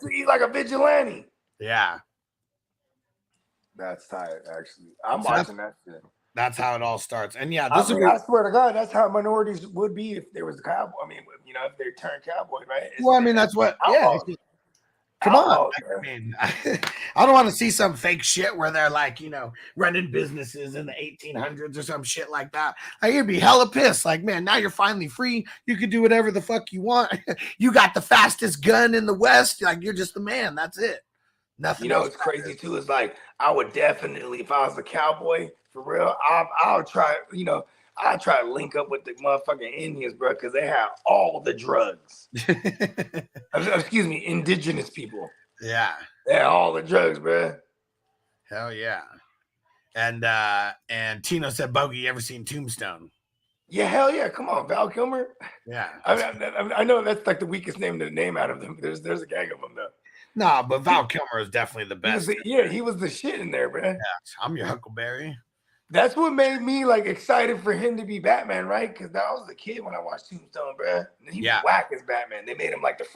See, like a vigilante. Yeah. That's tight, actually. I'm watching that shit. That's how it all starts. And yeah, I swear to God, that's how minorities would be if there was a cowboy. I mean, if they turned cowboy, right? Well, I mean, that's what. Yeah. Come on. I mean, I don't want to see some fake shit where they're like, running businesses in the 1800s or some shit like that. You'd be hella pissed. Like, man, now you're finally free. You can do whatever the fuck you want. You got the fastest gun in the West. Like, you're just the man. That's it. Nothing. What's crazy too is like, I would definitely, if I was a cowboy for real, I'll try. I try to link up with the motherfucking Indians, bro, because they have all the drugs. Excuse me, indigenous people. Yeah. They have all the drugs, bro. Hell yeah. And Tino said, Bogey, you ever seen Tombstone? Yeah, hell yeah. Come on, Val Kilmer. Yeah. I know that's like the weakest name to name out of them. There's a gang of them, though. No, but Val Kilmer is definitely the best. He was the shit in there, bro. Yeah, I'm your Huckleberry. That's what made me excited for him to be Batman, right? Because I was a kid when I watched Tombstone, bro. And he was whack as Batman. They made him like the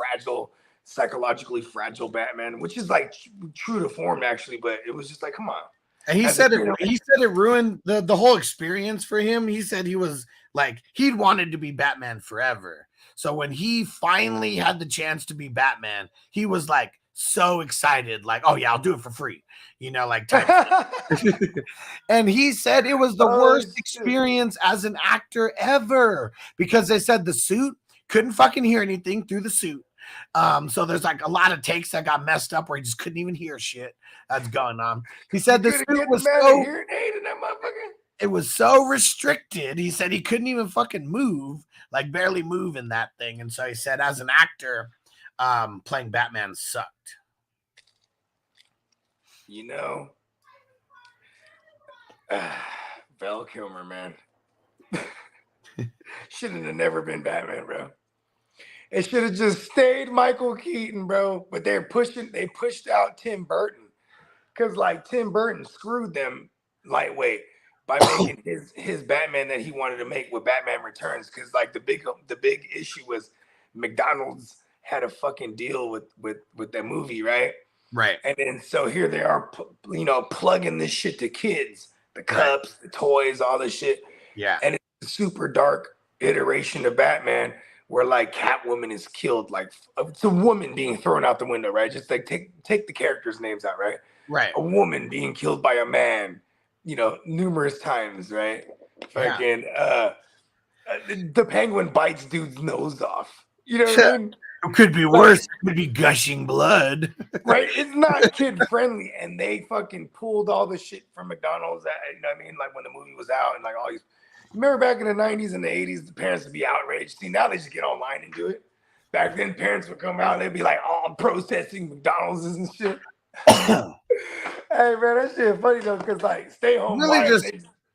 psychologically fragile Batman, which is like true to form actually, but it was just like, come on. And he said it ruined the whole experience for him. He said he was like, he'd wanted to be Batman forever. So when he finally had the chance to be Batman, he was like so excited, like, oh yeah, I'll do it for free. And he said it was the worst experience as an actor ever because they said the suit couldn't fucking hear anything through the suit. So there's like a lot of takes that got messed up where he just couldn't even hear shit that's going on. He said the suit was it was so restricted. He said he couldn't even fucking move, like barely move in that thing. And so he said as an actor, playing Batman sucked. Val Kilmer, man. Shouldn't have never been Batman, bro. It should have just stayed Michael Keaton, bro. But they pushed out Tim Burton. Because Tim Burton screwed them lightweight. by making his Batman that he wanted to make with Batman Returns, because like the big issue was McDonald's had a fucking deal with that movie, right? Right. And then so here they are, plugging this shit to kids, the cups, the toys, all this shit. Yeah. And it's a super dark iteration of Batman where like Catwoman is killed, like it's a woman being thrown out the window, right? Just like take the characters' names out, right? Right. A woman being killed by a man, numerous times, right? Yeah. Fucking the Penguin bites dude's nose off. You know what I mean? It could be worse. It could be gushing blood. Right? It's not kid friendly, and they fucking pulled all the shit from McDonald's. You know what I mean? Like when the movie was out, and like all these. Remember back in the 90s and the 80s, the parents would be outraged. See, now they just get online and do it. Back then, parents would come out and they'd be like, "Oh, I'm protesting McDonald's and shit." Hey man, that shit funny though, because like stay home.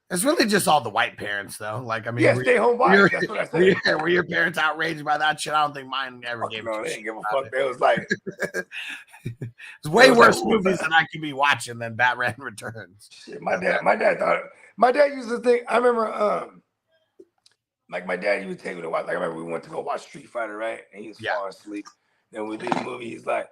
It's really just all the white parents though. Like I mean, stay home wives. That's what I said. Were your parents outraged by that shit? I don't think mine ever gave. No, they didn't give a fuck. They was like, it's way worse movies than I could be watching than Batman Returns. Shit, my dad thought. My dad used to think. I remember, like my dad used to take me to watch. Like I remember we went to go watch Street Fighter, right? And he was falling asleep. Then we did the movie. He's like,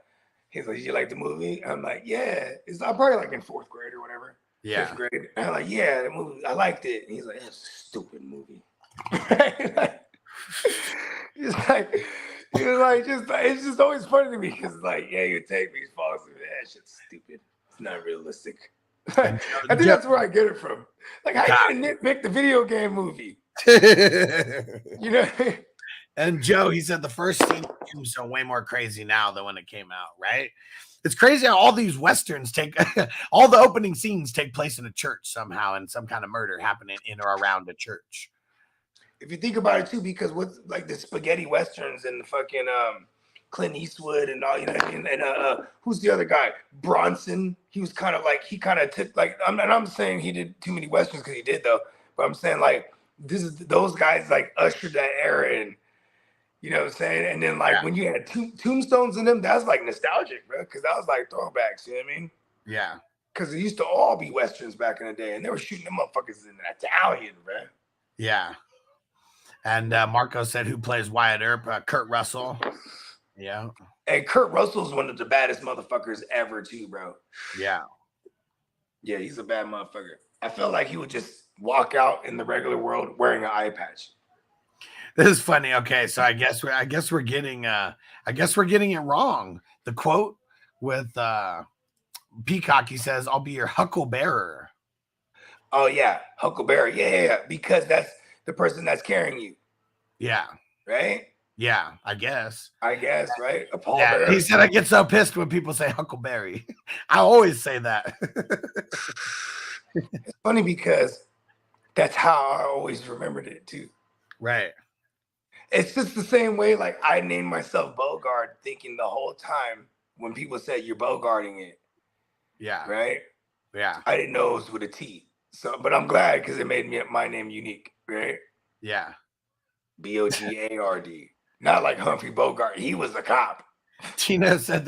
"You like the movie?" I'm like, "Yeah." I'm probably like in 4th grade or whatever. Yeah. 5th grade. And I'm like, "Yeah, the movie. I liked it." And he's like, "It's a stupid movie." It's just always funny to me because like, yeah, you take me, falls asleep. That shit's stupid. It's not realistic. I think that's where I get it from. Like, how you nitpick the video game movie? And Joe, he said the first scenes are way more crazy now than when it came out, right? It's crazy how all these westerns all the opening scenes take place in a church somehow, and some kind of murder happening in or around a church. If you think about it too, because what's like the spaghetti westerns and the fucking Clint Eastwood and all, and who's the other guy? Bronson. He was kind of like, he kind of took like, I'm saying he did too many westerns because he did though, but I'm saying like those guys like ushered that era in, you know what I'm saying? And then like when you had tombstones in them, that's like nostalgic, bro, because that was like throwbacks, you know what I mean? Yeah. Because it used to all be westerns back in the day, and they were shooting them motherfuckers in Italian, bro. Yeah. And Marco said, who plays Wyatt Earp? Kurt Russell. Yeah. And Kurt Russell's one of the baddest motherfuckers ever, too, bro. Yeah. Yeah, he's a bad motherfucker. I felt like he would just walk out in the regular world wearing an eye patch. This is funny. Okay, so I guess we're getting it wrong. The quote with Peacock, he says, "I'll be your hucklebearer." Oh yeah, huckleberry. Yeah. Because that's the person that's carrying you. Yeah. Right? Yeah, I guess, right? A pallbearer. He said, I get so pissed when people say huckleberry. I always say that. It's funny because that's how I always remembered it too. Right. It's just the same way, like I named myself Bogard thinking the whole time when people said you're Bogarting it. Yeah. Right? Yeah. I didn't know it was with a T. So, but I'm glad because it made my name unique, right? Yeah. Bogard. Not like Humphrey Bogart. He was a cop. Tina said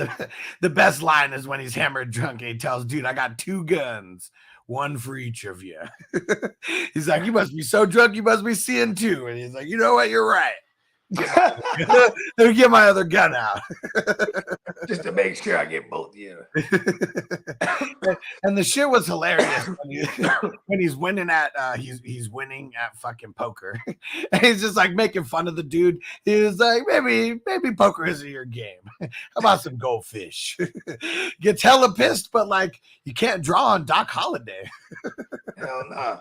the best line is when he's hammered drunk and he tells, dude, I got 2 guns, 1 for each of you. He's like, you must be so drunk, you must be seeing 2. And he's like, you know what? You're right. Let me get my other gun out. Just to make sure I get both of you. And the shit was hilarious when he's winning at he's winning at fucking poker. And he's just like making fun of the dude. He's like, maybe poker isn't your game. How about some goldfish? Gets hella pissed, but like you can't draw on Doc Holliday. Hell no.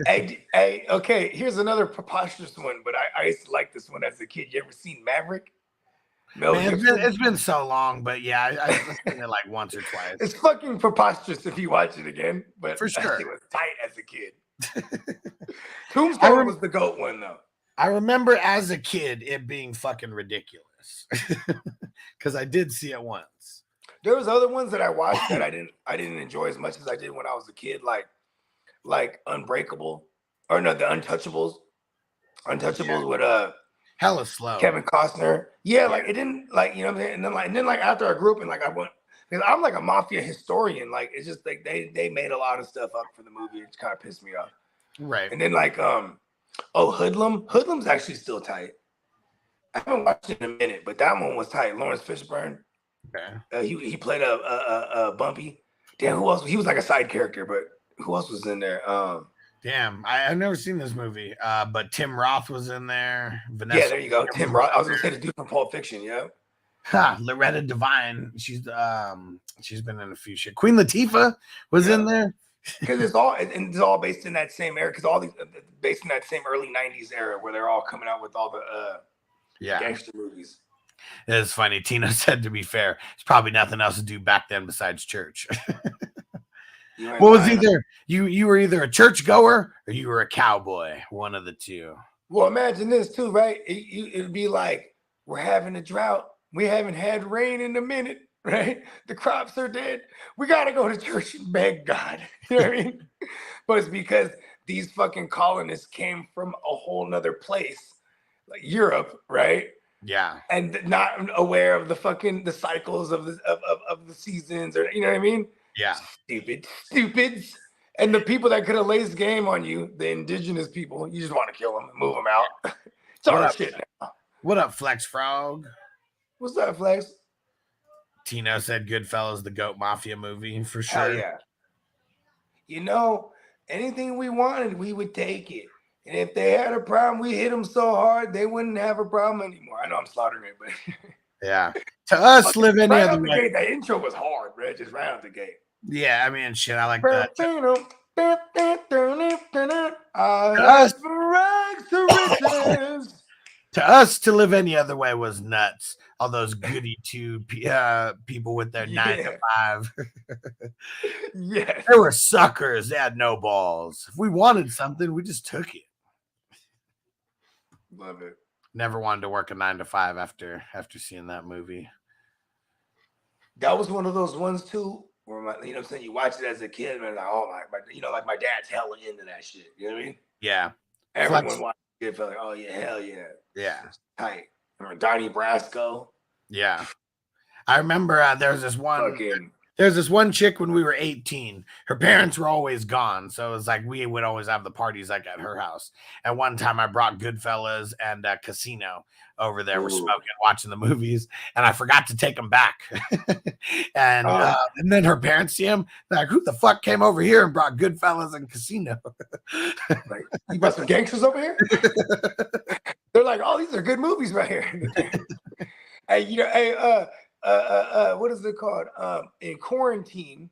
Hey, okay, here's another preposterous one, but I used to like this one as a kid. You ever seen Maverick? Man, it's been so long, but yeah, I've seen it like once or twice. It's fucking preposterous if you watch it again, but for sure. It was tight as a kid. Tombstone was the GOAT one, though. I remember as a kid it being fucking ridiculous because I did see it once. There was other ones that I watched that I didn't enjoy as much as I did when I was a kid, like Unbreakable, or no, the Untouchables with hella slow Kevin Costner. Yeah, like it didn't, like, you know what I'm saying? And then after I grew up and like I went, because I'm like a mafia historian, like it's just like they made a lot of stuff up for the movie. It kind of pissed me off. Right. And then like Hoodlum's actually still tight. I haven't watched it in a minute, but that one was tight. Lawrence Fishburne. Okay. He played a Bumpy. Damn, who else? He was like a side character, but who else was in there? Damn, I've never seen this movie. But Tim Roth was in there. Vanessa. Yeah, there you go. Tim Roth. I was gonna say the dude from Pulp Fiction. Yeah. Loretta Devine. She's been in a few shit. Queen Latifah was in there. Because it's all based in that same era. Because all these based in that same early '90s era where they're all coming out with all the gangster movies. It's funny. Tina said, to be fair, it's probably nothing else to do back then besides church. What was either you were either a church goer or you were a cowboy, one of the two. Well, imagine this too, right? It'd be like, we're having a drought. We haven't had rain in a minute, right? The crops are dead. We got to go to church and beg God. You know what I mean? But it's because these fucking colonists came from a whole nother place, like Europe, right? Yeah. And not aware of the cycles of the seasons, or you know what I mean? Yeah. Stupids. And the people that could have laid game on you, the indigenous people, you just want to kill them and move them out. It's all shit now. What up, Flex Frog? What's up, Flex? Tino said Goodfellas, the Goat Mafia movie, for sure. Hell yeah. You know, anything we wanted, we would take it. And if they had a problem, we hit them so hard, they wouldn't have a problem anymore. I know I'm slaughtering it, but... Yeah. To us, live any other way. Gate, that intro was hard, bro. Just right out the gate. Yeah, I mean, shit, I like that. To us, to live any other way was nuts. All those goody two people with their 9 to 5. Yeah, they were suckers. They had no balls. If we wanted something, we just took it. Love it. Never wanted to work a 9 to 5 after seeing that movie. That was one of those ones too, where you know what I'm saying, you watch it as a kid and like, oh my, like my dad's hella into that shit. You know what I mean? Yeah. Everyone watched it, felt like, oh yeah, hell yeah. Yeah. Tight. Remember Donnie Brasco? Yeah. I remember there's this one chick when we were 18. Her parents were always gone. So it was like we would always have the parties like at her house. And one time I brought Goodfellas and Casino over there. We're smoking, watching the movies, and I forgot to take them back. and then her parents see him. They're like, who the fuck came over here and brought Goodfellas and Casino? Like, you brought some gangsters over here? They're like, oh, these are good movies right here. Hey, what is it called? In quarantine,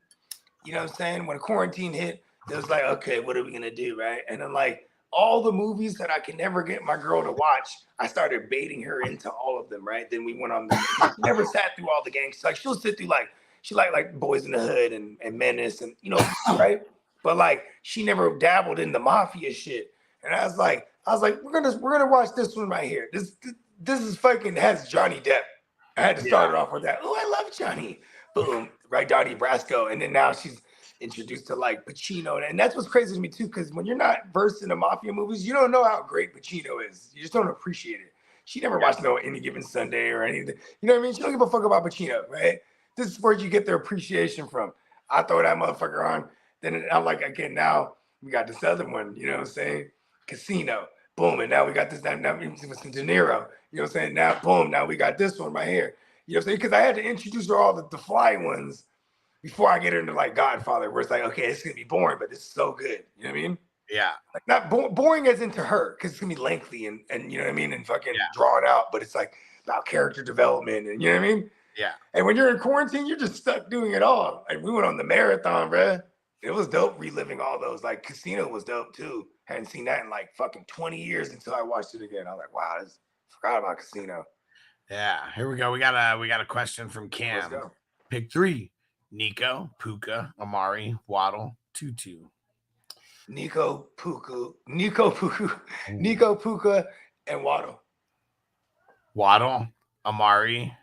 you know what I'm saying? When quarantine hit, it was like, okay, what are we gonna do, right? And then like all the movies that I can never get my girl to watch, I started baiting her into all of them, right? Then we went on she never sat through all the gangs. Like she'll sit through she like Boys in the Hood and Menace and right? But like she never dabbled in the mafia shit. And I was like, we're gonna watch this one right here. This is fucking has Johnny Depp. I had to start it off with that. Oh, I love Johnny. Boom, right, Donnie Brasco. And then now she's introduced to like Pacino. And that's what's crazy to me too, because when you're not versed in the mafia movies, you don't know how great Pacino is. You just don't appreciate it. She never watched Any Given Sunday or anything. You know what I mean? She don't give a fuck about Pacino, right? This is where you get their appreciation from. I throw that motherfucker on. Then I'm like, again, now we got this other one, you know what I'm saying? Casino. Boom. And now we got this, now with some De Niro. You know what I'm saying? Now, boom, now we got this one right here. You know what I'm saying? Because I had to introduce her all the fly ones before I get into like Godfather, where it's like, okay, it's going to be boring, but this is so good. You know what I mean? Yeah. Like not boring as into her, because it's going to be lengthy and you know what I mean? And fucking drawn out, but it's like about character development and you know what I mean? Yeah. And when you're in quarantine, you're just stuck doing it all. Like we went on the marathon, bro. It was dope reliving all those. Like Casino was dope too. Hadn't seen that in like fucking 20 years until I watched it again. I was like, wow, I forgot about Casino. Yeah, here we go. We got a question from Cam. Let's go. Pick 3: Nico, Puka, Amari, Waddle, Tutu. Nico, Puka, and Waddle. Waddle, Amari,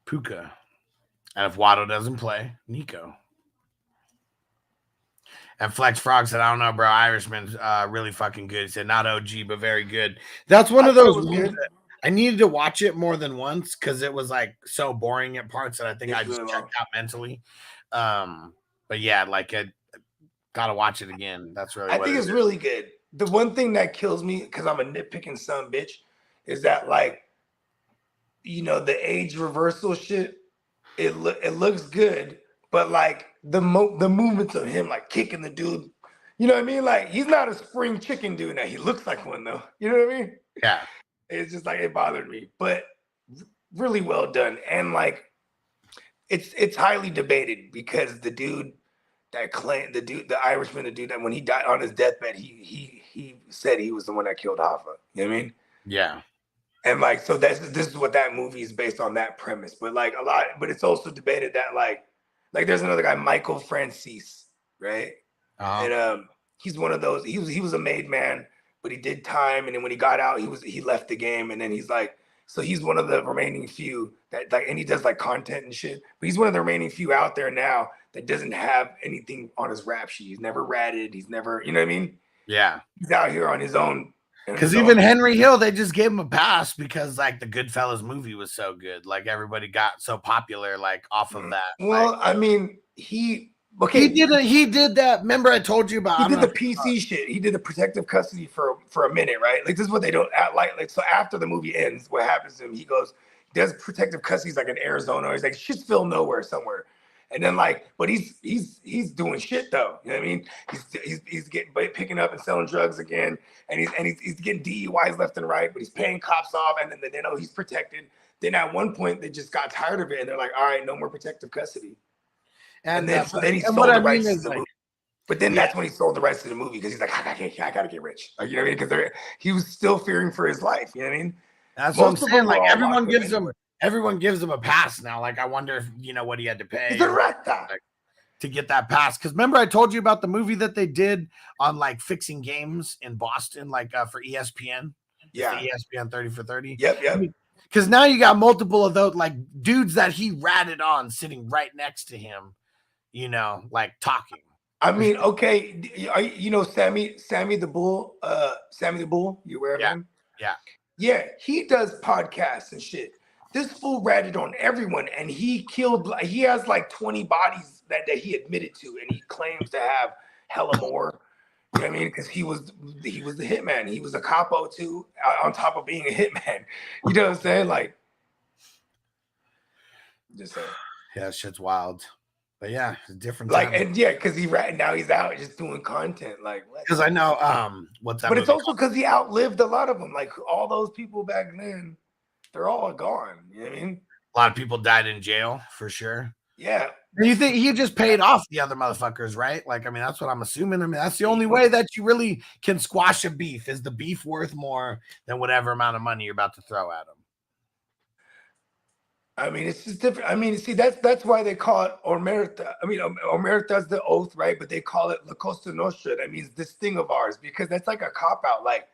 Puka. And if Waddle doesn't play, Nico. And Flex Frog said, I don't know, bro. Irishman's really fucking good. He said, not OG, but very good. That's one of those ones that I needed to watch it more than once because it was like so boring at parts that I think I just checked out mentally. But yeah, like Gotta watch it again. That's really. I what think it it's is. really good. The one thing that kills me, because I'm a nitpicking son bitch, is that like, you know, the age reversal shit. It looks good, but like the movements of him like kicking the dude, you know what I mean? Like he's not a spring chicken dude now. He looks like one though. You know what I mean? Yeah. It's just like it bothered me, but really well done. And like it's highly debated because the dude that claimed the Irishman, the dude that when he died on his deathbed, he said he was the one that killed Hoffa. You know what I mean? Yeah. And like, so this is what that movie is based on, that premise. But like but it's also debated that like there's another guy, Michael Francis, right? And he's one of those. He was a made man, but he did time, and then when he got out, he left the game, and then he's like, so he's one of the remaining few that like, and he does like content and shit. But he's one of the remaining few out there now that doesn't have anything on his rap sheet. He's never ratted. He's never, you know what I mean? Yeah. He's out here on his own. Because even Henry Hill, they just gave him a pass because like the Goodfellas movie was so good. Like everybody got so popular like off of that. Well, like, I mean, he did that. Remember I told you about? He did the PC shit. He did the protective custody for a minute, right? Like this is what they don't like. So after the movie ends, what happens to him? He does protective custody. He's like in Arizona. Or he's like shit's filmed nowhere somewhere. And then like, but he's doing shit though. You know what I mean? He's getting picking up and selling drugs again, and he's getting DUIs left and right. But he's paying cops off, and then they know he's protected. Then at one point they just got tired of it, and they're like, all right, no more protective custody. And then he sold the rights to the movie. But then that's when he sold the rights to the movie because he's like, I gotta get rich. Like, you know what I mean? Because he was still fearing for his life. You know what I mean? That's what I'm saying. Like everyone gives him a pass now. Like I wonder if you know what he had to pay to get that pass. Because remember I told you about the movie that they did on like fixing games in Boston, like for ESPN. Yeah, ESPN 30 for 30. Yep. Because now you got multiple of those like dudes that he ratted on sitting right next to him. You know, like talking. I mean, okay, you know Sammy the Bull, you aware of him? Yeah, he does podcasts and shit. This fool ratted on everyone, and he has like 20 bodies that he admitted to, and he claims to have hella more. You know what I mean? Because he was the hitman. He was a capo too, on top of being a hitman. You know what I'm saying? Like, just saying. Yeah, shit's wild. But yeah, it's different. Like, time. And yeah, because now he's out just doing content. Like, because I know what's that? But it's also because he outlived a lot of them. Like all those people back then, they're all gone. You know what I mean? A lot of people died in jail for sure. Yeah. And you think he just paid off the other motherfuckers, right? Like, I mean, that's what I'm assuming. I mean, that's the only way that you really can squash a beef. Is the beef worth more than whatever amount of money you're about to throw at him? I mean, it's just different. I mean, see, that's why they call it omerta. I mean, omerta's the oath, right? But they call it la Cosa Nostra. That means this thing of ours, because that's like a cop out. Like,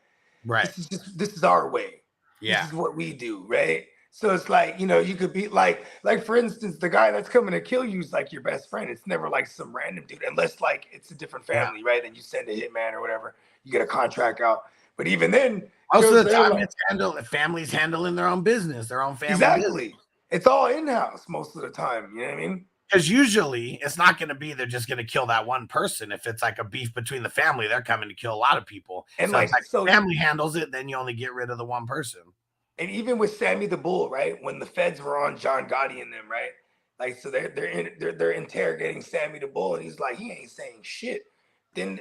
right? This is our way. Yeah, this is what we do, right? So it's like, you know, you could be like for instance, the guy that's coming to kill you is like your best friend. It's never like some random dude, unless like it's a different family, right? And you send a hitman or whatever, you get a contract out. But even then, most of the time, it's families handling their own business, their own family. Exactly. Business. It's all in-house most of the time. You know what I mean? Because usually it's not going to be they're just going to kill that one person. If it's like a beef between the family, they're coming to kill a lot of people. And so family handles it, then you only get rid of the one person. And even with Sammy the Bull, right? When the feds were on John Gotti and them, right? Like, so they're interrogating Sammy the Bull, and he's like, he ain't saying shit. Then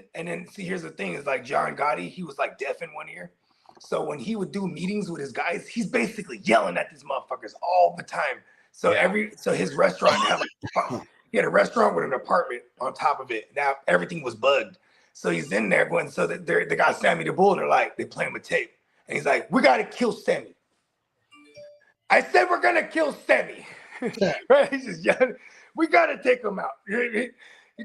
see, here's the thing: is like John Gotti, he was like deaf in one ear. So when he would do meetings with his guys, he's basically yelling at these motherfuckers all the time. So his restaurant he had a restaurant with an apartment on top of it. Now everything was bugged. So he's in there going. So they got Sammy the Bull. And they play him a tape, and he's like, "We got to kill Sammy." I said we're gonna kill Sammy. Right? He's just yelling. We got to take him out. You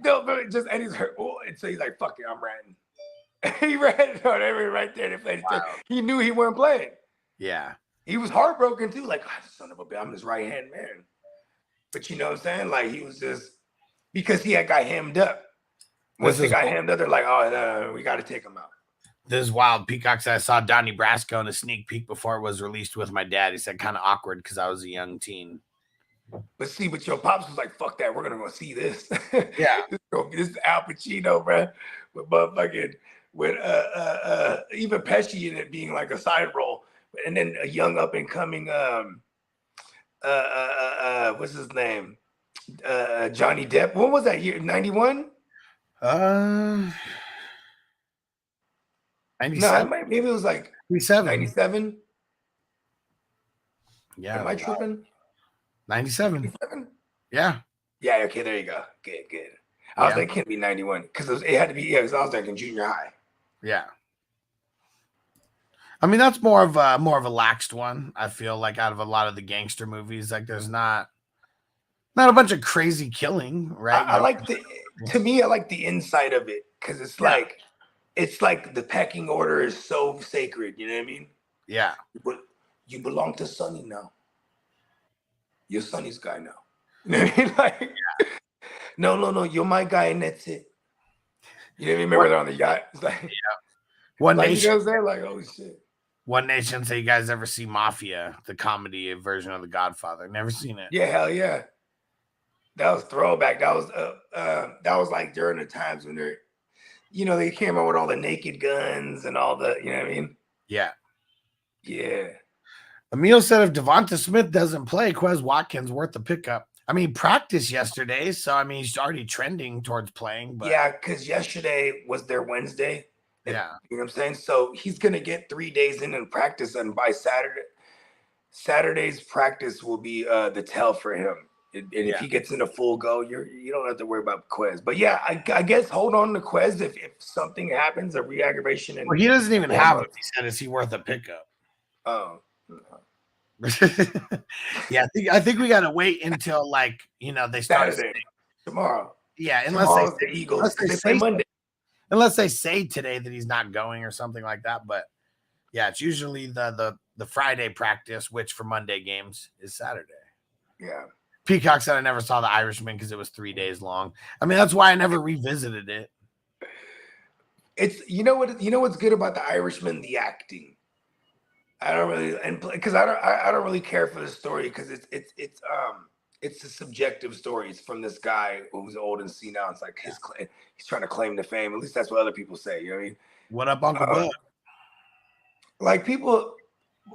know, and he's hurt. Oh, and so he's like, "Fuck it, I'm ratting." He ran on everyone right there. He knew he wasn't playing. Yeah. He was heartbroken too. Like, son of a bitch, I'm his right hand man. But you know what I'm saying? Like, he was just because he had got hemmed up. Once they got hemmed up, they're like, oh, no, we got to take him out. This is wild. Peacocks, I saw Donnie Brasco in a sneak peek before it was released with my dad. He said kind of awkward because I was a young teen. But your pops was like, "Fuck that, we're gonna go see this." Yeah. This is Al Pacino, bro, with motherfucking with even Pesci in it being like a side role, and then a young up and coming what's his name? Johnny Depp. When was that year? 91? 97. No, maybe it was like 97. Yeah. Am I tripping? 97. Yeah. Yeah, okay, there you go. Good. I was like, it can't be 91 because it had to be, yeah, because I was like in junior high. Yeah. I mean, that's more of a laxed one. I feel like out of a lot of the gangster movies, like there's not a bunch of crazy killing, right? I like to me, I like the inside of it because it's like the pecking order is so sacred. You know what I mean? Yeah. But you belong to Sonny now. You're Sonny's guy now. You know what I mean? Like, no, you're my guy, and that's it. You know what I mean? Remember they're on the yacht? It's like, One like Nation. you guys there, like, oh shit. One Nation. So you guys ever see Mafia, the comedy version of The Godfather? Never seen it. Yeah, hell yeah. That was throwback. That was like during the times when they came out with all the naked guns and all the, you know what I mean? Yeah. Yeah. Emil said if Devonta Smith doesn't play, Quez Watkins worth the pickup. I mean, practice yesterday, so I mean he's already trending towards playing. But yeah, because yesterday was their Wednesday. Yeah. You know what I'm saying? So he's gonna get 3 days in practice, and by Saturday's practice will be the tell for him. And if he gets in a full go, you don't have to worry about Quez. But yeah, I guess hold on to Quez if something happens, a re-aggravation. Well, he doesn't even have it. He said, is he worth a pickup? Oh. Yeah, I think we gotta wait until they start Saturday, tomorrow. Yeah, unless the Eagles they play Monday. Unless they say today that he's not going or something like that. But yeah, it's usually the Friday practice, which for Monday games is Saturday. Yeah. Peacock said I never saw The Irishman because it was 3 days long. I mean, that's why I never revisited it. It's what's good about The Irishman, the acting. I don't really, and because I don't really care for the story because it's a subjective story. It's from this guy who's old and senile. It's like he's trying to claim the fame. At least that's what other people say. You know what I mean? What up, Uncle Bud? Like people,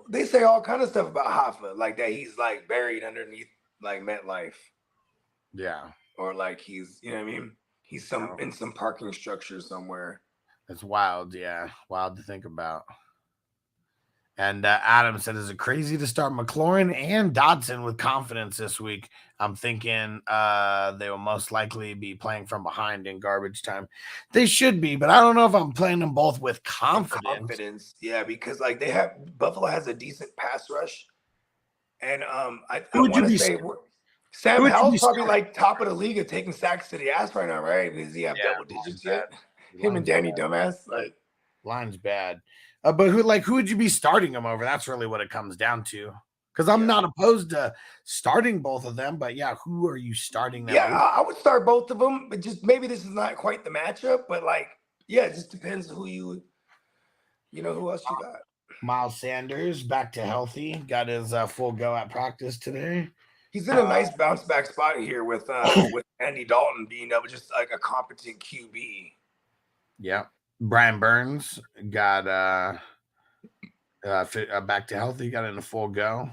they say all kind of stuff about Hoffa, like that he's like buried underneath like MetLife. Yeah. Or like he's, you know what I mean? He's in some parking structure somewhere. It's wild, yeah. Wild to think about. And Adam said, is it crazy to start McLaurin and Dodson with confidence this week? I'm thinking they will most likely be playing from behind in garbage time. They should be, but I don't know if I'm playing them both with confidence. Yeah, because like Buffalo has a decent pass rush. And I want to say Sam Howell's probably like top of the league of taking sacks to the ass right now, right? Does he have double digits yet? Him and Danny Dumbass, like line's bad. But who would you be starting them over? That's really what it comes down to. Because I'm not opposed to starting both of them, but yeah, who are you starting them? Yeah, I would start both of them, but just maybe this is not quite the matchup, but like, yeah, it just depends who who else you got. Miles Sanders back to healthy, got his full go at practice today. He's in a nice bounce back spot here with Andy Dalton being able just like a competent QB. Yeah. Brian Burns got back to healthy, got in a full go.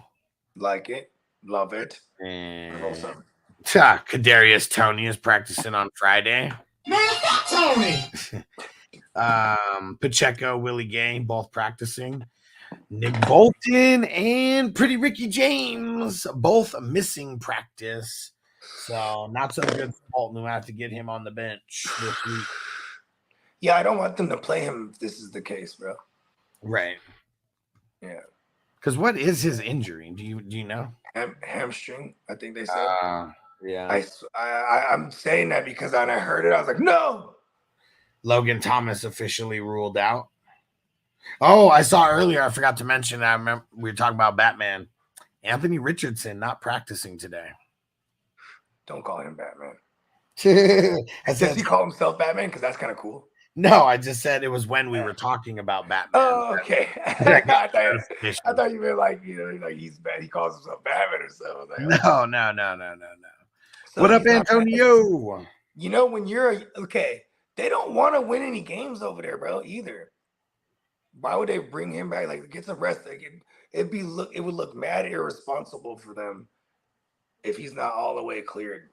Like it. Love it. And Kadarius Toney is practicing on Friday. Man, Tony. Pacheco, Willie Gay, both practicing. Nick Bolton and Pretty Ricky James, both missing practice. So not so good for Bolton. We'll have to get him on the bench this week. Yeah, I don't want them to play him if this is the case, bro. Right. Yeah. Because what is his injury? Do you know? Hamstring, I think they said. Yeah. I'm saying that because when I heard it, I was like, no. Logan Thomas officially ruled out. Oh, I saw earlier, I forgot to mention, I remember we were talking about Batman. Anthony Richardson not practicing today. Don't call him Batman. Does he call himself Batman? Because that's kind of cool. No, I just said it was when we were talking about Batman. Oh, okay. I thought you meant like, like he's bad. He calls himself Batman or something. Like, No. So What up, he's not Antonio? bad. When you're okay, they don't want to win any games over there, bro, either. Why would they bring him back? Like, get some rest. Like, it would look mad irresponsible for them if he's not all the way cleared.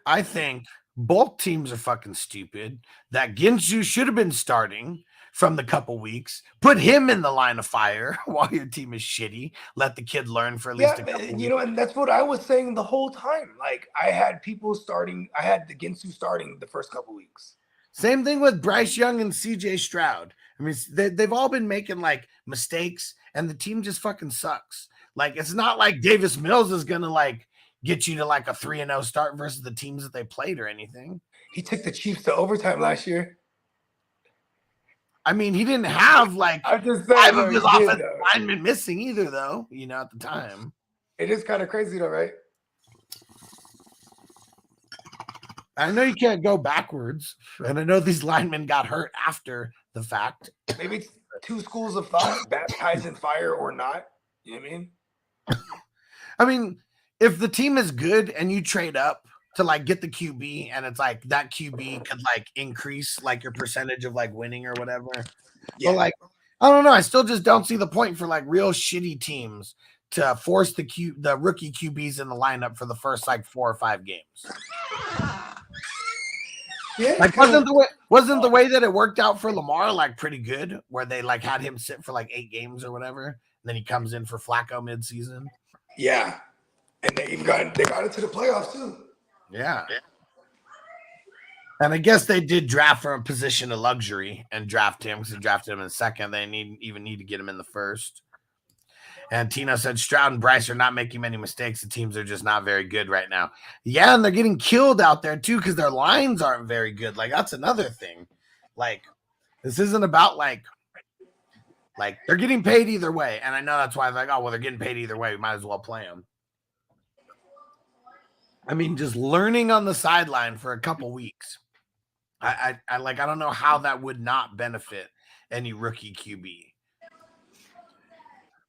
I think both teams are fucking stupid. That Ginsu should have been starting from the couple weeks. Put him in the line of fire while your team is shitty. Let the kid learn for at least a couple weeks. And that's what I was saying the whole time. Like, I had people starting. I had the Ginsu starting the first couple weeks. Same thing with Bryce Young and CJ Stroud. I mean, they've all been making like mistakes, and the team just fucking sucks. Like, it's not like Davis Mills is gonna like get you to like a 3-0 start versus the teams that they played or anything. He took the Chiefs to overtime last year. I mean, he didn't have like I'm just five of his offensive linemen missing either, though. At the time, it is kind of crazy, though, right? I know you can't go backwards, and I know these linemen got hurt after the fact. Maybe it's two schools of thought: baptized in fire or not. You know what I mean? I mean, if the team is good and you trade up to like get the QB, and it's like that QB could like increase like your percentage of like winning or whatever. Yeah. But like, I don't know. I still just don't see the point for like real shitty teams to force the rookie QBs in the lineup for the first like 4 or 5 games. Yeah, like wasn't the way that it worked out for Lamar like pretty good, where they like had him sit for like 8 games or whatever, and then he comes in for Flacco midseason. Yeah, and they got into the playoffs too. Yeah. And I guess they did draft for a position of luxury and draft him because they drafted him in second. They need to get him in the first. And Tino said Stroud and Bryce are not making many mistakes. The teams are just not very good right now. Yeah, and they're getting killed out there too because their lines aren't very good. Like, that's another thing. Like, this isn't about like they're getting paid either way. And I know that's why they're like, oh, well, they're getting paid either way. We might as well play them. I mean, just learning on the sideline for a couple weeks. I don't know how that would not benefit any rookie QB.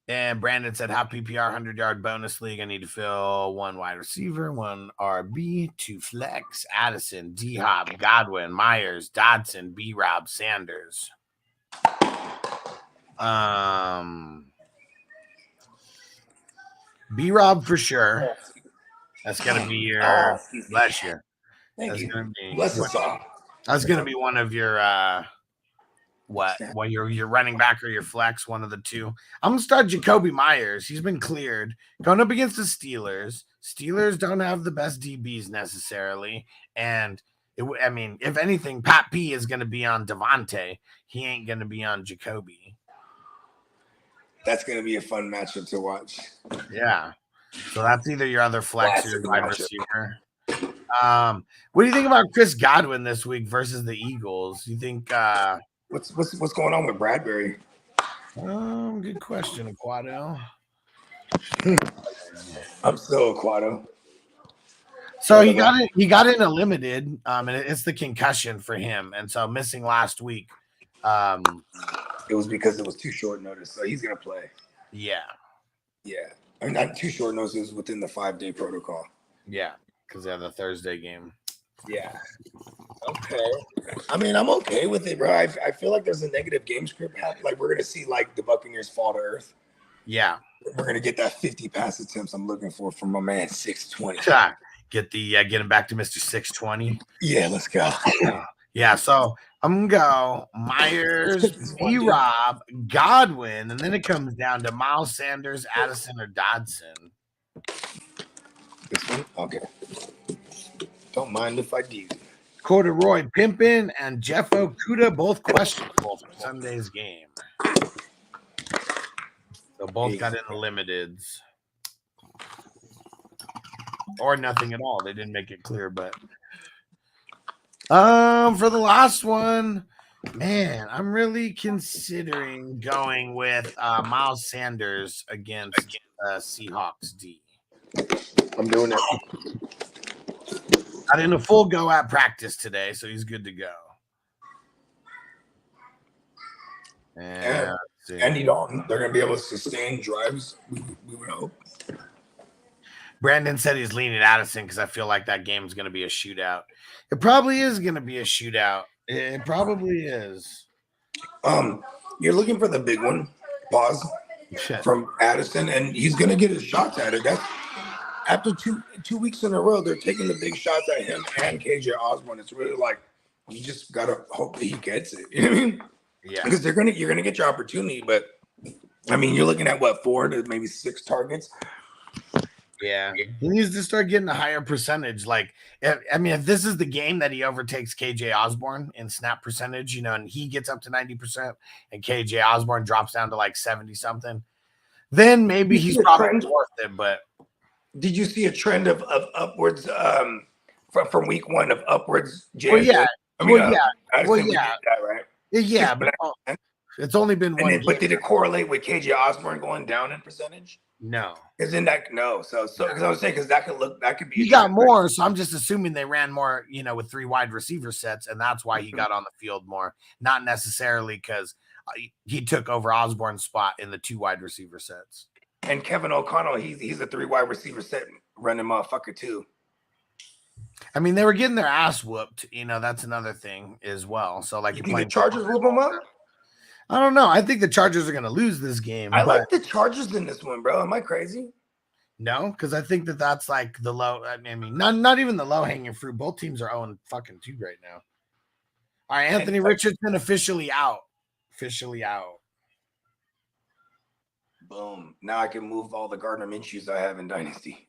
And Brandon said, how PPR 100-yard bonus league? I need to fill 1 wide receiver, 1 RB, 2 flex, Addison, D-Hop, Godwin, Myers, Dodson, B-Rob, Sanders. B-Rob for sure. That's going to be your bless you. Thank you. Bless us all. That's going to be one of your your running back or your flex, one of the two. I'm gonna start Jacoby Myers. He's been cleared going up against the Steelers. Steelers don't have the best DBs necessarily, and if anything, Pat P is gonna be on Devontae. He ain't gonna be on Jacoby. That's gonna be a fun matchup to watch. Yeah, so that's either your other flex or your wide receiver. What do you think about Chris Godwin this week versus the Eagles? You think? What's going on with Bradbury? Good question, Aquado. I'm still Aquado. So he got in a limited, and it's the concussion for him, and so missing last week. It was because it was too short notice, so he's gonna play. Yeah. I mean, not too short notice. It was within the 5-day protocol. Yeah, because they have the Thursday game. Yeah. Okay. I mean, I'm okay with it, bro. I feel like there's a negative game script happening. Like, we're gonna see like the Buccaneers fall to earth. Yeah. We're gonna get that 50 pass attempts I'm looking for from my man 620. Get him back to Mr. 620. Yeah, let's go. Yeah, so I'm gonna go Myers, B-Rob, Godwin, and then it comes down to Miles Sanders, Addison, or Dodson. This one? Okay. Don't mind if I do. Corduroy Pimpin and Jeff Okuda both questionable for Sunday's game. So both got in the limiteds. Or nothing at all. They didn't make it clear, but for the last one, man, I'm really considering going with Miles Sanders against Seahawks D. I'm doing it. Got in a full go at practice today, so he's good to go. And Andy Dalton, they're going to be able to sustain drives. We would hope. Brandon said he's leaning Addison because I feel like that game's going to be a shootout. It probably is going to be a shootout. It probably is. You're looking for the big one. Pause. From Addison, and he's going to get his shots at it. That's after two weeks in a row, they're taking the big shots at him and KJ Osborne. It's really like you just got to hope that he gets it. You know what I mean? Yeah. Because you're going to get your opportunity, but I mean, you're looking at what, 4 to maybe 6 targets. Yeah, he needs to start getting a higher percentage. Like, if this is the game that he overtakes KJ Osborne in snap percentage, and he gets up to 90%, and KJ Osborne drops down to like 70 something, then maybe he's probably worth it. But did you see a trend of upwards from week 1 of upwards? Well, yeah, right? Yeah, but it's only been one. But did it correlate with KJ Osborne going down in percentage? No. Isn't that no? So because I was saying that could be. He got more, so I'm just assuming they ran more, with 3 wide receiver sets, and that's why he got on the field more. Not necessarily because he took over Osborne's spot in the 2 wide receiver sets. And Kevin O'Connell, he's a 3 wide receiver set running motherfucker too. I mean, they were getting their ass whooped. That's another thing as well. So like, you think the Chargers whoop them up? I don't know. I think the Chargers are going to lose this game. I like the Chargers in this one, bro. Am I crazy? No, because I think that's like the low. I mean, not even the low hanging fruit. Both teams are 0-2 right now. All right, Anthony Richardson officially out. Boom. Now I can move all the Gardner Minshews I have in Dynasty.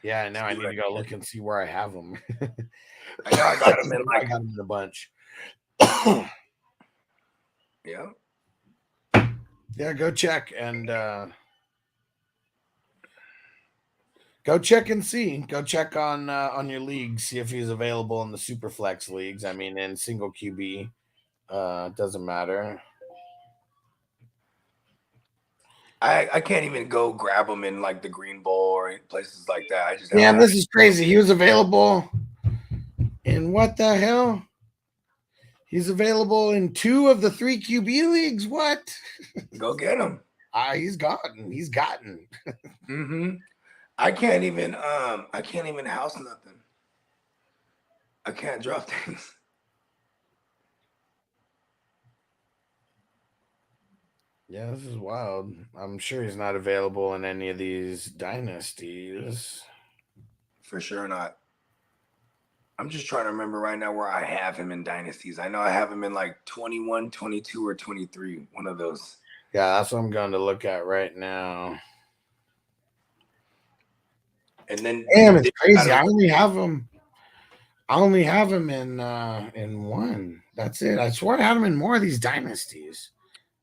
Yeah, now I need to go look and see where I have them. I know I got them in I got them in a bunch. Yeah. Yeah, go check and go check and see. Go check on your league, see if he's available in the super flex leagues. I mean, in single QB, doesn't matter. I can't even go grab him in like the Green Bowl or places like that. This is crazy. He was available in what the hell? He's available in 2 of the 3 QB leagues. What? Go get him. He's gotten. Mm-hmm. I can't even house nothing. I can't drop things. Yeah, this is wild. I'm sure he's not available in any of these dynasties. For sure not. I'm just trying to remember right now where I have him in dynasties. I know I have him in like 21, 22, or 23. One of those. Yeah, that's what I'm going to look at right now. And then damn, it's crazy. I only have him in 1. That's it. I swear I had him in more of these dynasties.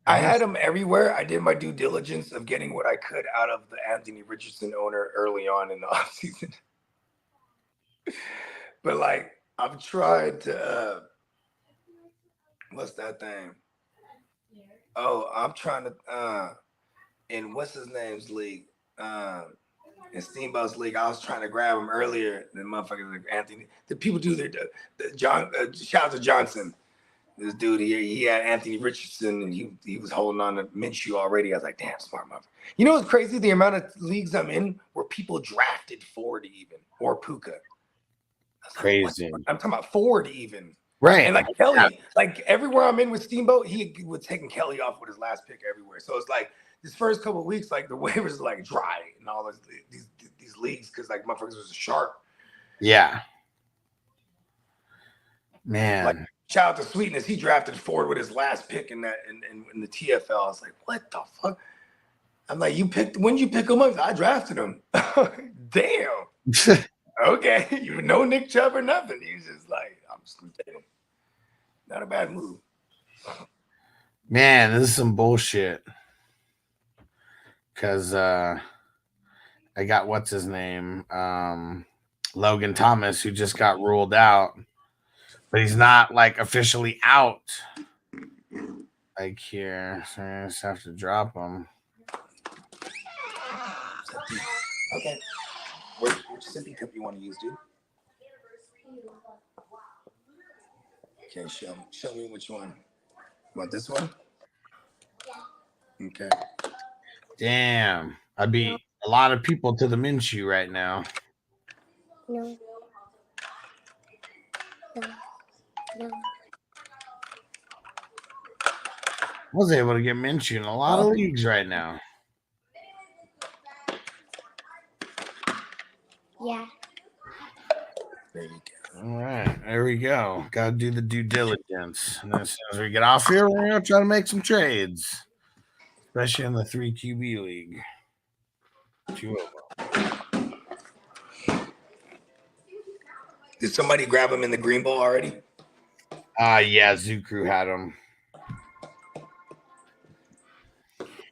I had him everywhere. I did my due diligence of getting what I could out of the Anthony Richardson owner early on in the offseason. But like, I've tried to, what's that thing? Oh, I'm trying to, in what's his name's league? In Steamboat's league, I was trying to grab him earlier than motherfuckers like Anthony. The people do their, shout out to Johnson. This dude here, he had Anthony Richardson, and he was holding on to Minshew already. I was like, damn, smart mother. You know what's crazy? The amount of leagues I'm in where people drafted Ford even, or Puka. Crazy. Like, I'm talking about Ford even. Right. And like Kelly, like everywhere I'm in with Steamboat, he was taking Kelly off with his last pick everywhere. So it's like this first couple of weeks, like the waivers like dry and all these leagues because like motherfuckers was sharp. Yeah. Man. Like, shout out to Sweetness. He drafted Ford with his last pick in the TFL. I was like, what the fuck? I'm like, when you pick him up? I drafted him. Damn. Okay. You know Nick Chubb or nothing. He's just like, I'm just gonna take him. Not a bad move. Man, this is some bullshit. Cause I got what's his name? Logan Thomas, who just got ruled out. But he's not like officially out. Like here. So I just have to drop him. Okay. Which sippy cup you want to use, dude? Okay, show me which one. You want this one? Okay. Damn. I'd be a lot of people to the Minshew right now. No. No. I was able to get Minshew in a lot of leagues right now. Yeah. There you go. All right, there we go. Got to do the due diligence. And then as soon as we get off here, we're going to try to make some trades, especially in the 3 QB league. 2 of them. Did somebody grab him in the green ball already? Yeah, Zukru had him.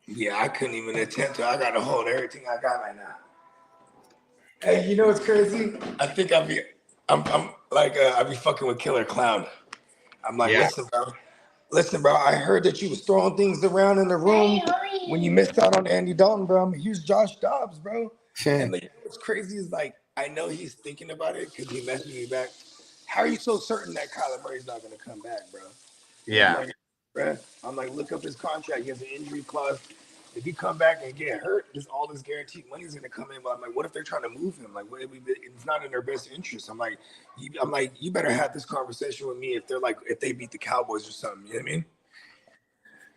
Yeah, I couldn't even attempt to. I got to hold everything I got right now. Hey, you know what's crazy? I think I'm like I be fucking with Killer Clown. I'm like, listen, bro. I heard that you was throwing things around in the room when you missed out on Andy Dalton, bro. Here's Josh Dobbs, bro. And like, what's crazy is like I know he's thinking about it because he messaged me back. How are you so certain that Kyler Murray's not gonna come back, bro? Yeah. I'm like, look up his contract. He has an injury clause. If he come back and get hurt, all this guaranteed money is going to come in. But I'm like, what if they're trying to move him? Like, it's not in their best interest. I'm like, you better have this conversation with me if they beat the Cowboys or something. You know what I mean?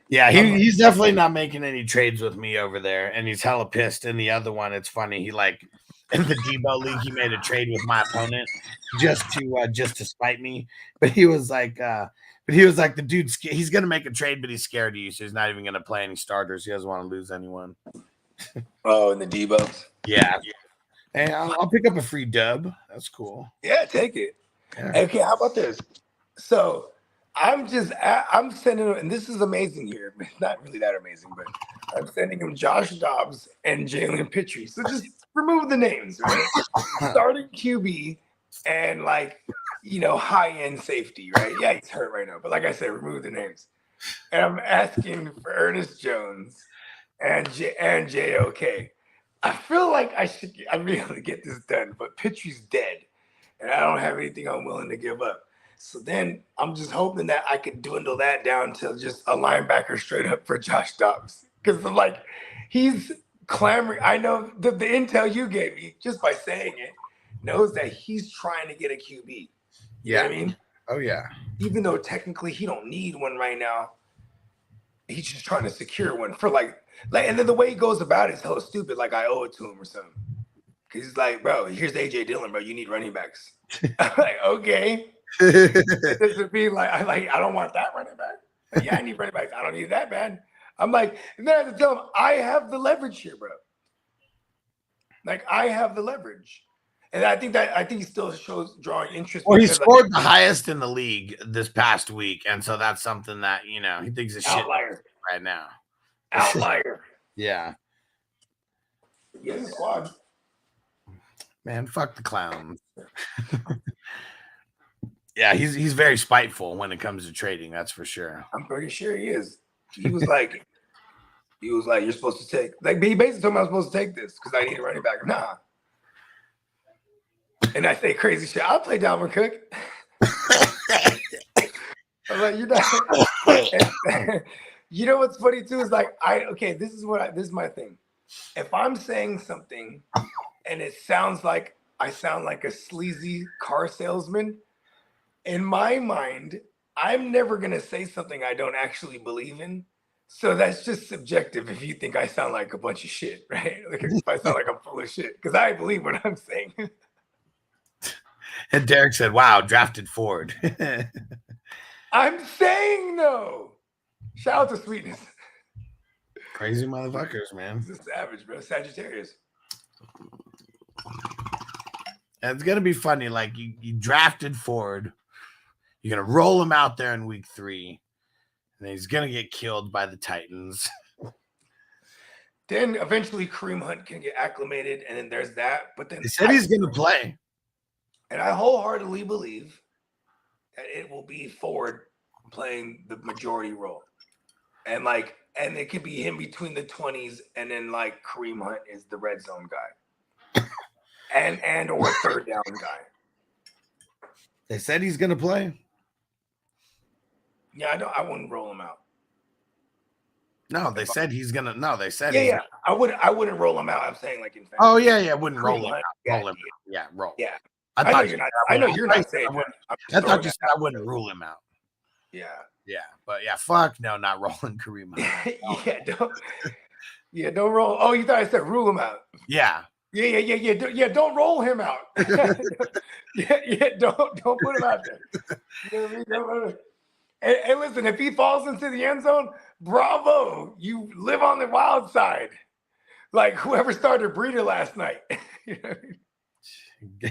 Yeah, he's definitely not making any trades with me over there, and he's hella pissed. And the other one, it's funny. He in the Debo league, he made a trade with my opponent just to spite me. But he was like, the dude's he's gonna make a trade, but he's scared of you, so he's not even gonna play any starters. He doesn't want to lose anyone. Oh, and the Debo. Yeah. Hey, I'll pick up a free dub. That's cool. Yeah, take it. Yeah. Okay, how about this? So I'm sending him, and this is amazing here. It's not really that amazing, but I'm sending him Josh Dobbs and Jalen Pitre. So just remove the names, right? Starting QB and high-end safety, right? Yeah, he's hurt right now, but like I said, remove the names. And I'm asking for Ernest Jones and JOK. I feel like I'm able to get this done, but Pitry's dead, and I don't have anything I'm willing to give up. So then I'm just hoping that I could dwindle that down to just a linebacker straight up for Josh Dobbs. Because I'm like, he's clamoring. I know the intel you gave me just by saying it knows that he's trying to get a QB. You know what I mean? Oh, yeah. Even though technically he don't need one right now, he's just trying to secure one for and then the way he goes about it is hella stupid. Like I owe it to him or something. Because he's like, bro, here's AJ Dillon, bro. You need running backs. I'm like, okay. This would be I don't want that running back. Like, yeah, I need running backs. I don't need that bad. I'm like, and then I have to tell him I have the leverage here, bro. Like I have the leverage. And I think he still shows drawing interest. Well, he scored the highest in the league this past week, and so that's something that he thinks is shit outlier right now. Outlier. Yeah. He has a squad. Man, fuck the clowns. Yeah, he's very spiteful when it comes to trading. That's for sure. I'm pretty sure he is. He was like, you're supposed to take. Like he basically told me I was supposed to take this because I need a running back. Nah. And I say crazy shit. I'll play Dalvin Cook. I'm like, you're not. You know what's funny too is this is my thing. If I'm saying something and it sounds like I sound like a sleazy car salesman, in my mind, I'm never gonna say something I don't actually believe in. So that's just subjective if you think I sound like a bunch of shit, right? Like if I sound like I'm full of shit, because I believe what I'm saying. And Derek said, wow, drafted Ford. I'm saying no. Shout out to Sweetness. Crazy motherfuckers, man. This is savage, bro. Sagittarius. And it's gonna be funny. Like you drafted Ford. You're gonna roll him out there in week 3, and he's gonna get killed by the Titans. Then eventually Kareem Hunt can get acclimated, and then there's that. But then he said he's gonna play. And I wholeheartedly believe that it will be Ford playing the majority role. And it could be him between the 20s, and then Kareem Hunt is the red zone guy. and or third down guy. They said he's gonna play. Yeah, I wouldn't roll him out. No, they said he's gonna. No, they said. Yeah, he's yeah. I wouldn't roll him out. I'm saying like in fact. Oh yeah, wouldn't roll him out. Yeah, Roll him out. Yeah, roll. Yeah. I know you're not. I know you're not saying. I thought you said I wouldn't rule him out. Yeah. Yeah, but yeah, fuck no, not rolling Kareem out. Don't roll. Oh, you thought I said rule him out? Yeah. Yeah. Don't roll him out. Don't put him out there. You know what I mean? And listen, if he falls into the end zone, bravo, you live on the wild side, like whoever started Breeder last night. You know what I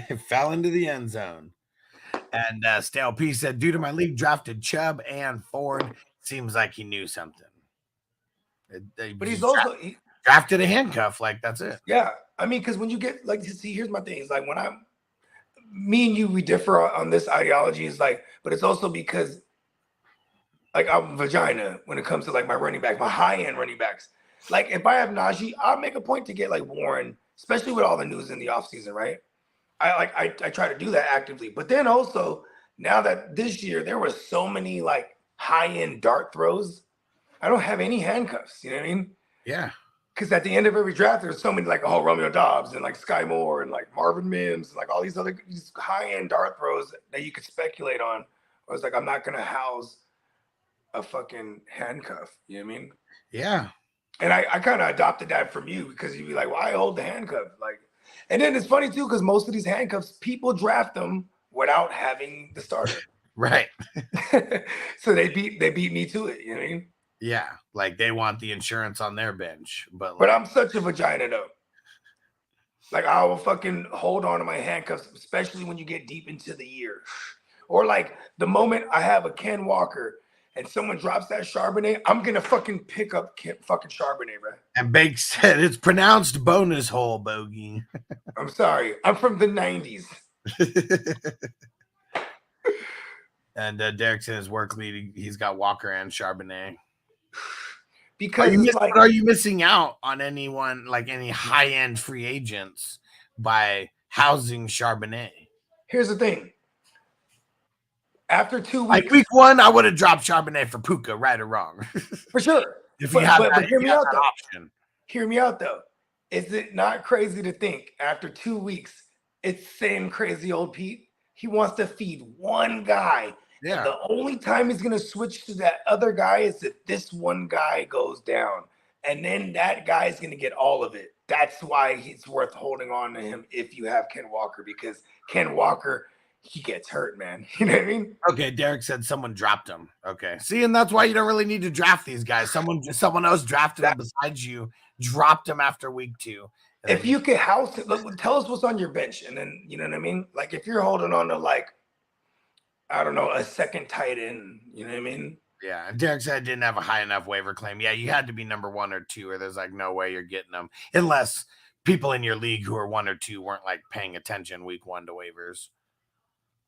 mean? Fell into the end zone. And Stale P said, due to my league drafted Chubb and Ford, seems like he knew something. But he's also drafted a handcuff. Like, that's it. Yeah. I mean, because when you get, like, see, here's my thing. It's like when me and you, we differ on this ideology. Is like, but it's also because, like, I'm vagina when it comes to, like, my running back, my high-end running backs. Like, if I have Najee, I'll make a point to get, like, Warren, especially with all the news in the offseason, right? I try to do that actively. But then also, now that this year there were so many like high-end dart throws, I don't have any handcuffs. You know what I mean? Yeah. Because at the end of every draft, there's so many like Romeo Dobbs and like Sky Moore and like Marvin Mims, and, like all these high-end dart throws that you could speculate on. I was like, I'm not gonna house a fucking handcuff. You know what I mean? Yeah. And I kind of adopted that from you because you'd be like, well, I hold the handcuff. Like, and then it's funny too, because most of these handcuffs, people draft them without having the starter. Right. So they beat me to it. You know what I mean? Yeah. Like they want the insurance on their bench. But I'm such a vagina though. Like I will fucking hold on to my handcuffs, especially when you get deep into the year. Or like the moment I have a Ken Walker and someone drops that Charbonnet, I'm gonna fucking pick up fucking Charbonnet, bro. And Bake said it's pronounced bonus hole, Bogey. I'm sorry. I'm from the 90s. And Derek's in his work lead. He's got Walker and Charbonnet. Because are you missing out on anyone, like any high-end free agents, by housing Charbonnet? Here's the thing. After 2 weeks, like week one, I would have dropped Charbonnet for Puka, right or wrong. For sure. If you have that, hear me out though. Option. Hear me out though. Is it not crazy to think after 2 weeks, it's same crazy old Pete? He wants to feed one guy. Yeah. And the only time he's gonna switch to that other guy is if this one guy goes down. And then that guy is gonna get all of it. That's why it's worth holding on to him if you have Ken Walker, because Ken Walker, he gets hurt, man. You know what I mean? Okay, Derek said someone dropped him. Okay. See, and that's why you don't really need to draft these guys. Someone else drafted him besides you, dropped him after week 2. If you could house it, look, tell us what's on your bench. And then, you know what I mean? Like if you're holding on to like, I don't know, a second tight end, you know what I mean? Yeah. Derek said I didn't have a high enough waiver claim. Yeah, you had to be number 1 or 2, or there's like no way you're getting them. Unless people in your league who are 1 or 2 weren't like paying attention week 1 to waivers.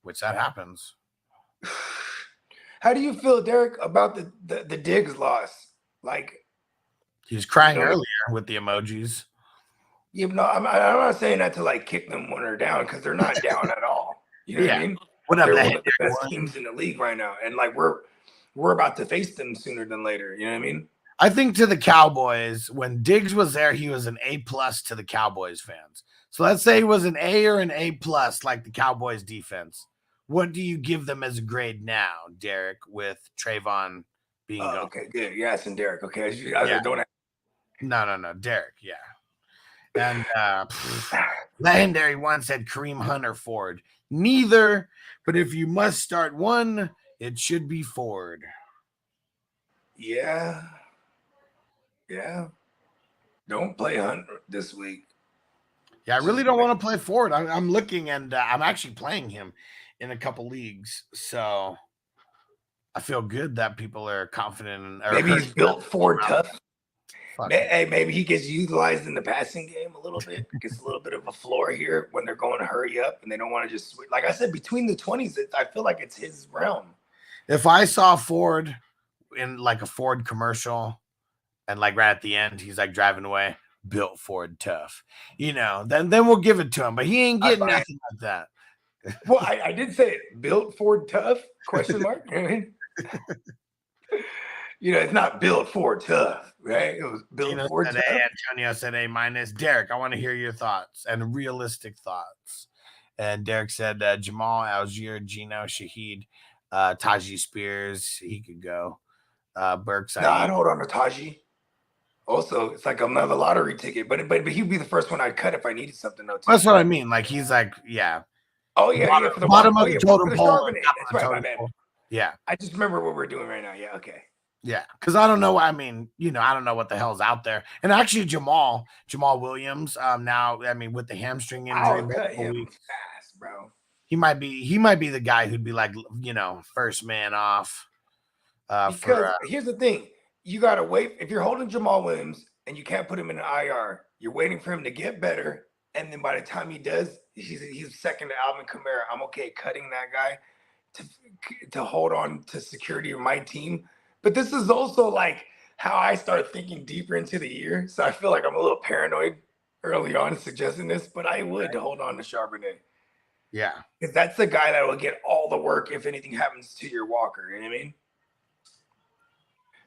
Which that happens. How do you feel, Derek, about the Diggs loss? Like he was crying earlier with the emojis. Yeah, no, I'm not saying that to like kick them when they're down, because they're not down at all. You know what I mean? They're one of the best teams in the league right now, and like we're about to face them sooner than later. You know what I mean? I think to the Cowboys, when Diggs was there, he was an A+ to the Cowboys fans. So let's say he was an A or an A+, like the Cowboys defense. What do you give them as a grade now, Derek, with Trayvon being gone? Okay, good. Yes, and Derek. Okay, No, Derek. Yeah. And Legendary One said Kareem Hunt or Ford. Neither, but if you must start one, it should be Ford. Yeah. Don't play Hunt this week. Yeah, I really don't want to play Ford. I'm looking, and I'm actually playing him in a couple leagues, so I feel good that people are confident. Maybe he's built Ford tough. Hey, maybe he gets utilized in the passing game a little bit. Gets a little bit of a floor here when they're going to hurry up and they don't want to just switch. Like I said, between the 20s, I feel like it's his realm. If I saw Ford in like a Ford commercial and like right at the end, he's like driving away, built Ford tough, then we'll give it to him. But he ain't getting nothing like that. Well, I did say it. Built Ford tough? Question mark. You know, it's not built for tough, right? It was built Gino for said tough. A, Antonio said A-. Derek, I want to hear your thoughts and realistic thoughts. And Derek said Jamal, Algier, Gino, Shahid, Taji Spears, he could go. Burks. No, I'd hold on to Taji. Also, it's like another lottery ticket, but he'd be the first one I'd cut if I needed something. Though, that's what I mean. Like he's like, yeah. Oh yeah, bottom, yeah. For the bottom of the totem pole. That's right, my bad. Yeah. I just remember what we're doing right now. Yeah, okay. Yeah, because I don't know. I mean, you know, I don't know what the hell's out there. And actually, Jamal Williams. Now, I mean, with the hamstring injury, I'll cut him fast, bro. He might be the guy who'd be like, you know, first man off. Because here's the thing: you gotta wait. If you're holding Jamal Williams and you can't put him in an IR, you're waiting for him to get better, and then by the time he does, he's second to Alvin Kamara. I'm okay cutting that guy to hold on to security of my team. But this is also like how I start thinking deeper into the year. So I feel like I'm a little paranoid early on suggesting this, but I would hold on to Charbonnet. Yeah. Because that's the guy that will get all the work if anything happens to your Walker. You know what I mean?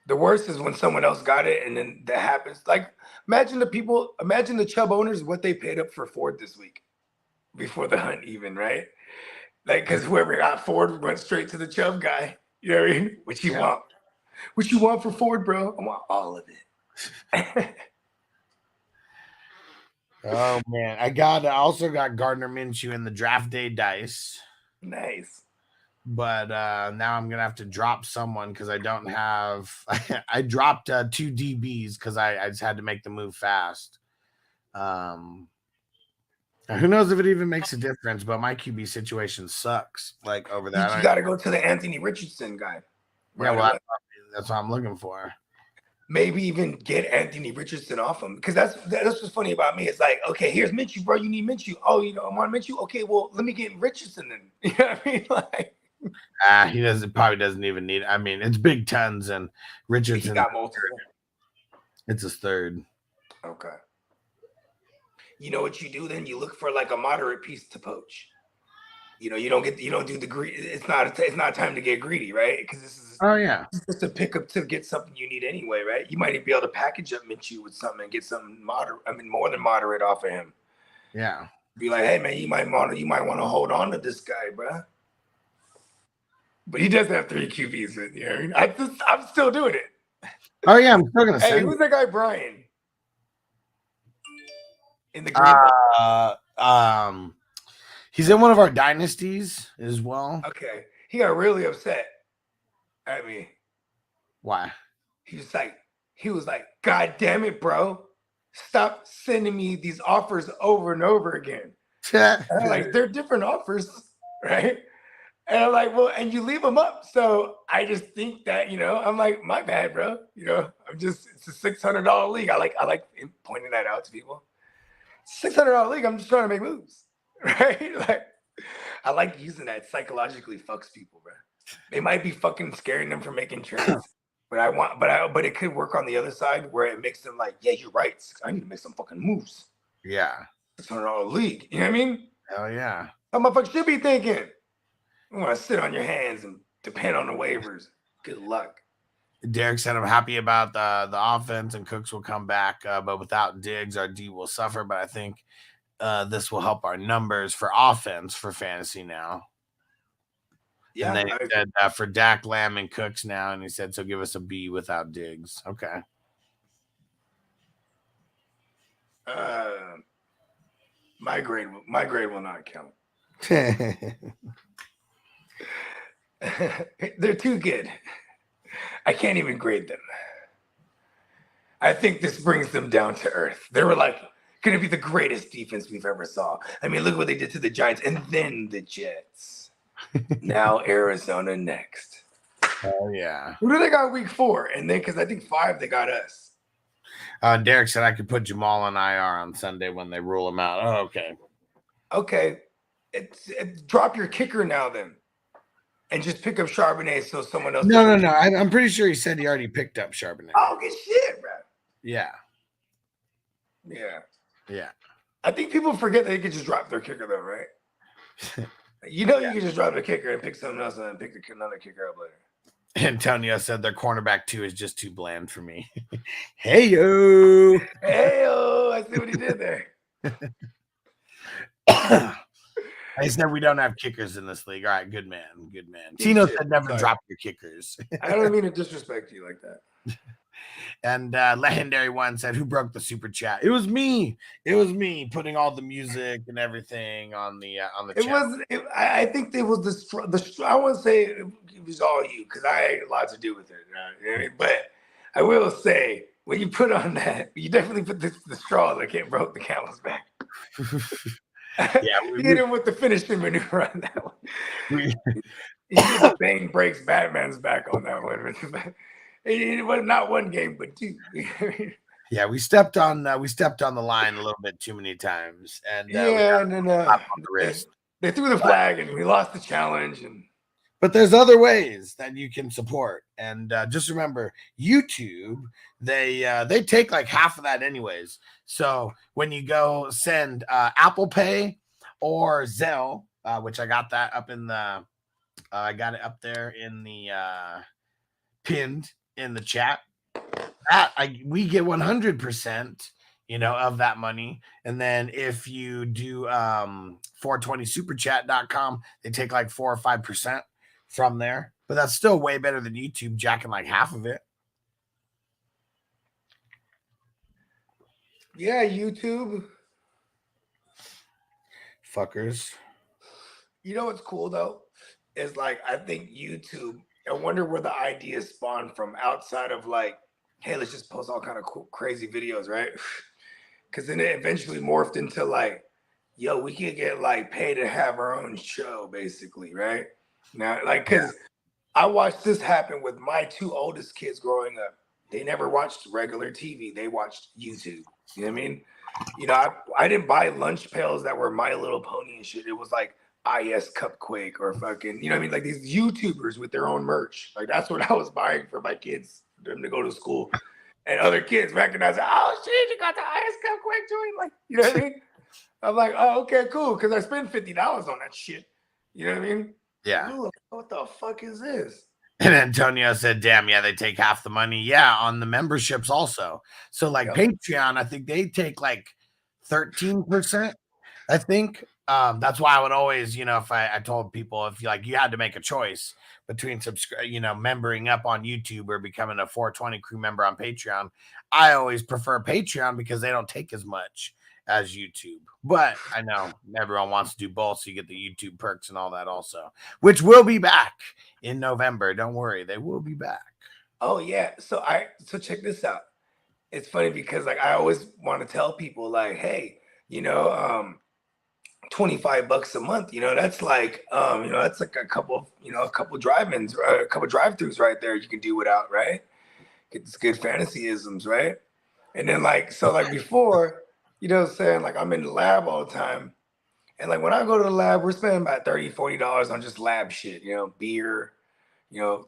The worst is when someone else got it and then that happens. Like, imagine the Chubb owners, what they paid up for Ford this week before the hunt even, right? Like, because whoever got Ford went straight to the Chubb guy. You know what I mean? What you want? What you want for Ford, bro? I want all of it. Oh man, I also got Gardner Minshew in the draft day dice. Nice. But now I'm gonna have to drop someone because I don't have. I dropped 2 DBs because I just had to make the move fast. Who knows if it even makes a difference? But my QB situation sucks. Like over there, You got to go to the Anthony Richardson guy. Yeah, well, that's what I'm looking for. Maybe even get Anthony Richardson off him, because that's what's funny about me. It's like, okay, here's Minshew, bro. You need Minshew. Oh, you know, I want Minshew. Okay, well, let me get Richardson then. You know what I mean? Like, he probably doesn't even need. I mean, it's big tons and Richardson. He got multiple. It's his third. Okay. You know what you do then? You look for like a moderate piece to poach. You know, you don't do the greedy. It's not time to get greedy, right? Because this is just a pickup to get something you need anyway, right? You might be able to package up Minshew with something and get something moderate. I mean, more than moderate off of him. Yeah. Be like, hey man, you might want to hold on to this guy, bro. But he does have 3 QBs with you. I'm still doing it. Oh yeah, I'm still gonna say. Hey, who's that guy, Brian? In the green. He's in one of our dynasties as well. Okay. He got really upset at me. Why? He was like, God damn it, bro. Stop sending me these offers over and over again. And I'm like, they're different offers, right? And I'm like, well, and you leave them up. So I just think that, you know, I'm like, my bad, bro. You know, it's a $600 league. I like pointing that out to people. $600 league. I'm just trying to make moves. Right? Like, I like using that. Psychologically fucks people, bro. They might be fucking scaring them from making trades, but it could work on the other side where it makes them like, yeah, you're right. I need to make some fucking moves. Yeah. $600 league. You know what I mean? Hell yeah. How motherfuckers should be thinking. You want to sit on your hands and depend on the waivers. Good luck. Derek said, I'm happy about the offense and Cooks will come back, but without Diggs, our D will suffer. But I think this will help our numbers for offense for fantasy now. Yeah. And then he said for Dak, Lamb, and Cooks now. And he said, so give us a B without Diggs. Okay. My grade will not count. They're too good. I can't even grade them. I think this brings them down to earth. They were like going to be the greatest defense we've ever saw. I mean, look what they did to the Giants and then the Jets. Now Arizona next. Oh yeah. Who do they got week 4? And then because I think 5 they got us. Derek said I could put Jamal on IR on Sunday when they rule him out. Oh, okay. Okay. Drop your kicker now then. And just pick up Charbonnet so someone else. No. I'm pretty sure he said he already picked up Charbonnet. Oh, good shit, bro. Yeah. Yeah. I think people forget that they could just drop their kicker though, right? You know, you can just drop the kicker and pick something else and then pick another kicker up later. Antonio said their cornerback 2 is just too bland for me. Hey yo. I see what he did there. I said we don't have kickers in this league. All right, good man. Good man. Tino said never drop your kickers. I don't mean to disrespect you like that. And Legendary One said, who broke the super chat? It was me. It was me putting all the music and everything on the It chat. wasn't. I think it was the. I wouldn't say it was all you because I had a lot to do with it. You know what I mean? But I will say when you put on that, you definitely put the straw that broke the camel's back. Yeah, we hit him with the finishing maneuver on that one. He did the Bane breaks Batman's back on that one. It was not one game, but 2. Yeah, we stepped on the line a little bit too many times, and and then on the wrist. They threw the flag, and we lost the challenge. But there's other ways that you can support, and just remember, YouTube they take like half of that anyways. So when you go send Apple Pay or Zelle, which I got that up in the, I got it up there in the pinned in the chat. We get 100%, of that money. And then if you do 420superchat.com, they take like 4 or 5% from there. But that's still way better than YouTube jacking like half of it. Yeah, YouTube. Fuckers. You know what's cool though? Is like I think YouTube, I wonder where the ideas spawn from outside of like, hey, let's just post all kind of cool, crazy videos, right? Because then it eventually morphed into like, yo, we could get like paid to have our own show, basically, right? Now, like, because I watched this happen with my 2 oldest kids growing up. They never watched regular TV. They watched YouTube. You know what I mean? I didn't buy lunch pails that were My Little Pony and shit. It was like IS Cupquake or fucking, you know what I mean? Like these YouTubers with their own merch. Like that's what I was buying for my kids, for them to go to school. And other kids recognize, oh shit, you got the IS Cupquake joint. Like, you know what I mean? I'm like, oh, okay, cool. Because I spent $50 on that shit. You know what I mean? Yeah. Ooh, what the fuck is this? And Antonio said, damn, yeah, they take half the money. Yeah, on the memberships also. So like Patreon, I think they take like 13%, I think. That's why I would always, if I told people, if you had to make a choice between membering up on YouTube or becoming a 420 crew member on Patreon, I always prefer Patreon because they don't take as much as YouTube. But I know everyone wants to do both, so you get the YouTube perks and all that also, which will be back in November. Don't worry, they will be back. Oh yeah. So check this out. It's funny because like I always want to tell people like, hey, $25 a month, that's like that's like a couple drive-ins, a couple drive-throughs right there you can do without, right? Get this good fantasyisms, right? And then like before, saying, like I'm in the lab all the time. And like when I go to the lab, we're spending about $30-$40 on just lab shit, beer,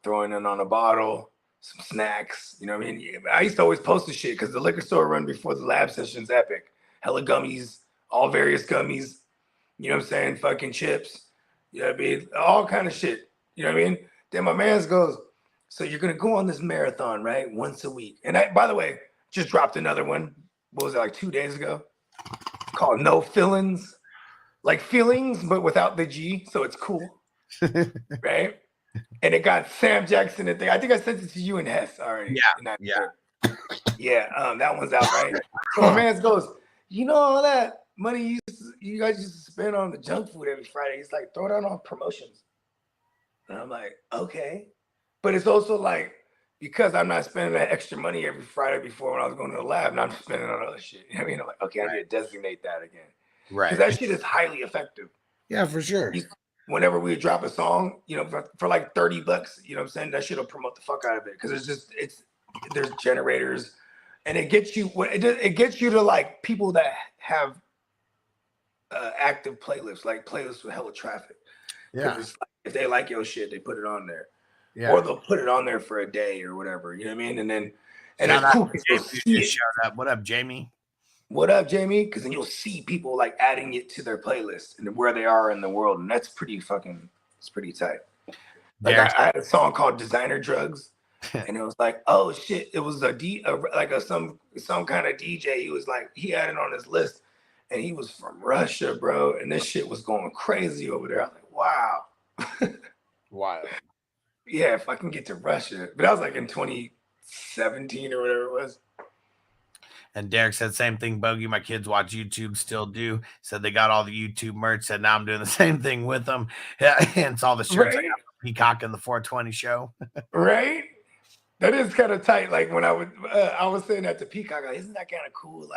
throwing in on a bottle, some snacks, you know what I mean? I used to always post the shit because the liquor store run before the lab session's epic. Hella gummies, all various gummies, you know what I'm saying? Fucking chips, you know what I mean? All kind of shit, you know what I mean? Then my man's goes, so you're going to go on this marathon, right? Once a week. And I, by the way, just dropped another one. What was it, like 2 days ago? Called No Fillings. Like feelings, but without the G, so it's cool. Right? And it got Sam Jackson and thing. I think I sent it to you and Hess already. Yeah, that one's out, right? So my man goes, all that money you guys used to spend on the junk food every Friday. He's like, throw it out on promotions. And I'm like, okay. But it's also like, because I'm not spending that extra money every Friday before when I was going to the lab, and I'm spending on other shit. You know what I mean? I'm like, okay, I need to designate that again. Right. Because that shit is highly effective. Yeah, for sure. Whenever we drop a song, for like $30, you know what I'm saying? That shit will promote the fuck out of it. Because there's generators, and it gets you to like people that have active playlists, like playlists with hella traffic. Yeah. It's like, if they like your shit, they put it on there. Yeah. Or they'll put it on there for a day or whatever. You know what I mean? And then it's cool. What up, Jamie? What up, Jamie? Because then you'll see people like adding it to their playlist and where they are in the world, and that's pretty tight. Like I had a song called Designer Drugs. And it was like, oh shit, it was some kind of DJ. He was like, he had it on his list, and he was from Russia, bro. And this shit was going crazy over there. I was like, wow. Wild. Yeah, if I can get to Russia. But that was like in 2017 or whatever it was. And Derek said, same thing, Bogey. My kids watch YouTube, still do. Said they got all the YouTube merch. Said now I'm doing the same thing with them. Yeah, and it's all the shirts I got from Peacock and the 420 show. Right? That is kind of tight. Like when I was saying that to Peacock, like, isn't that kind of cool?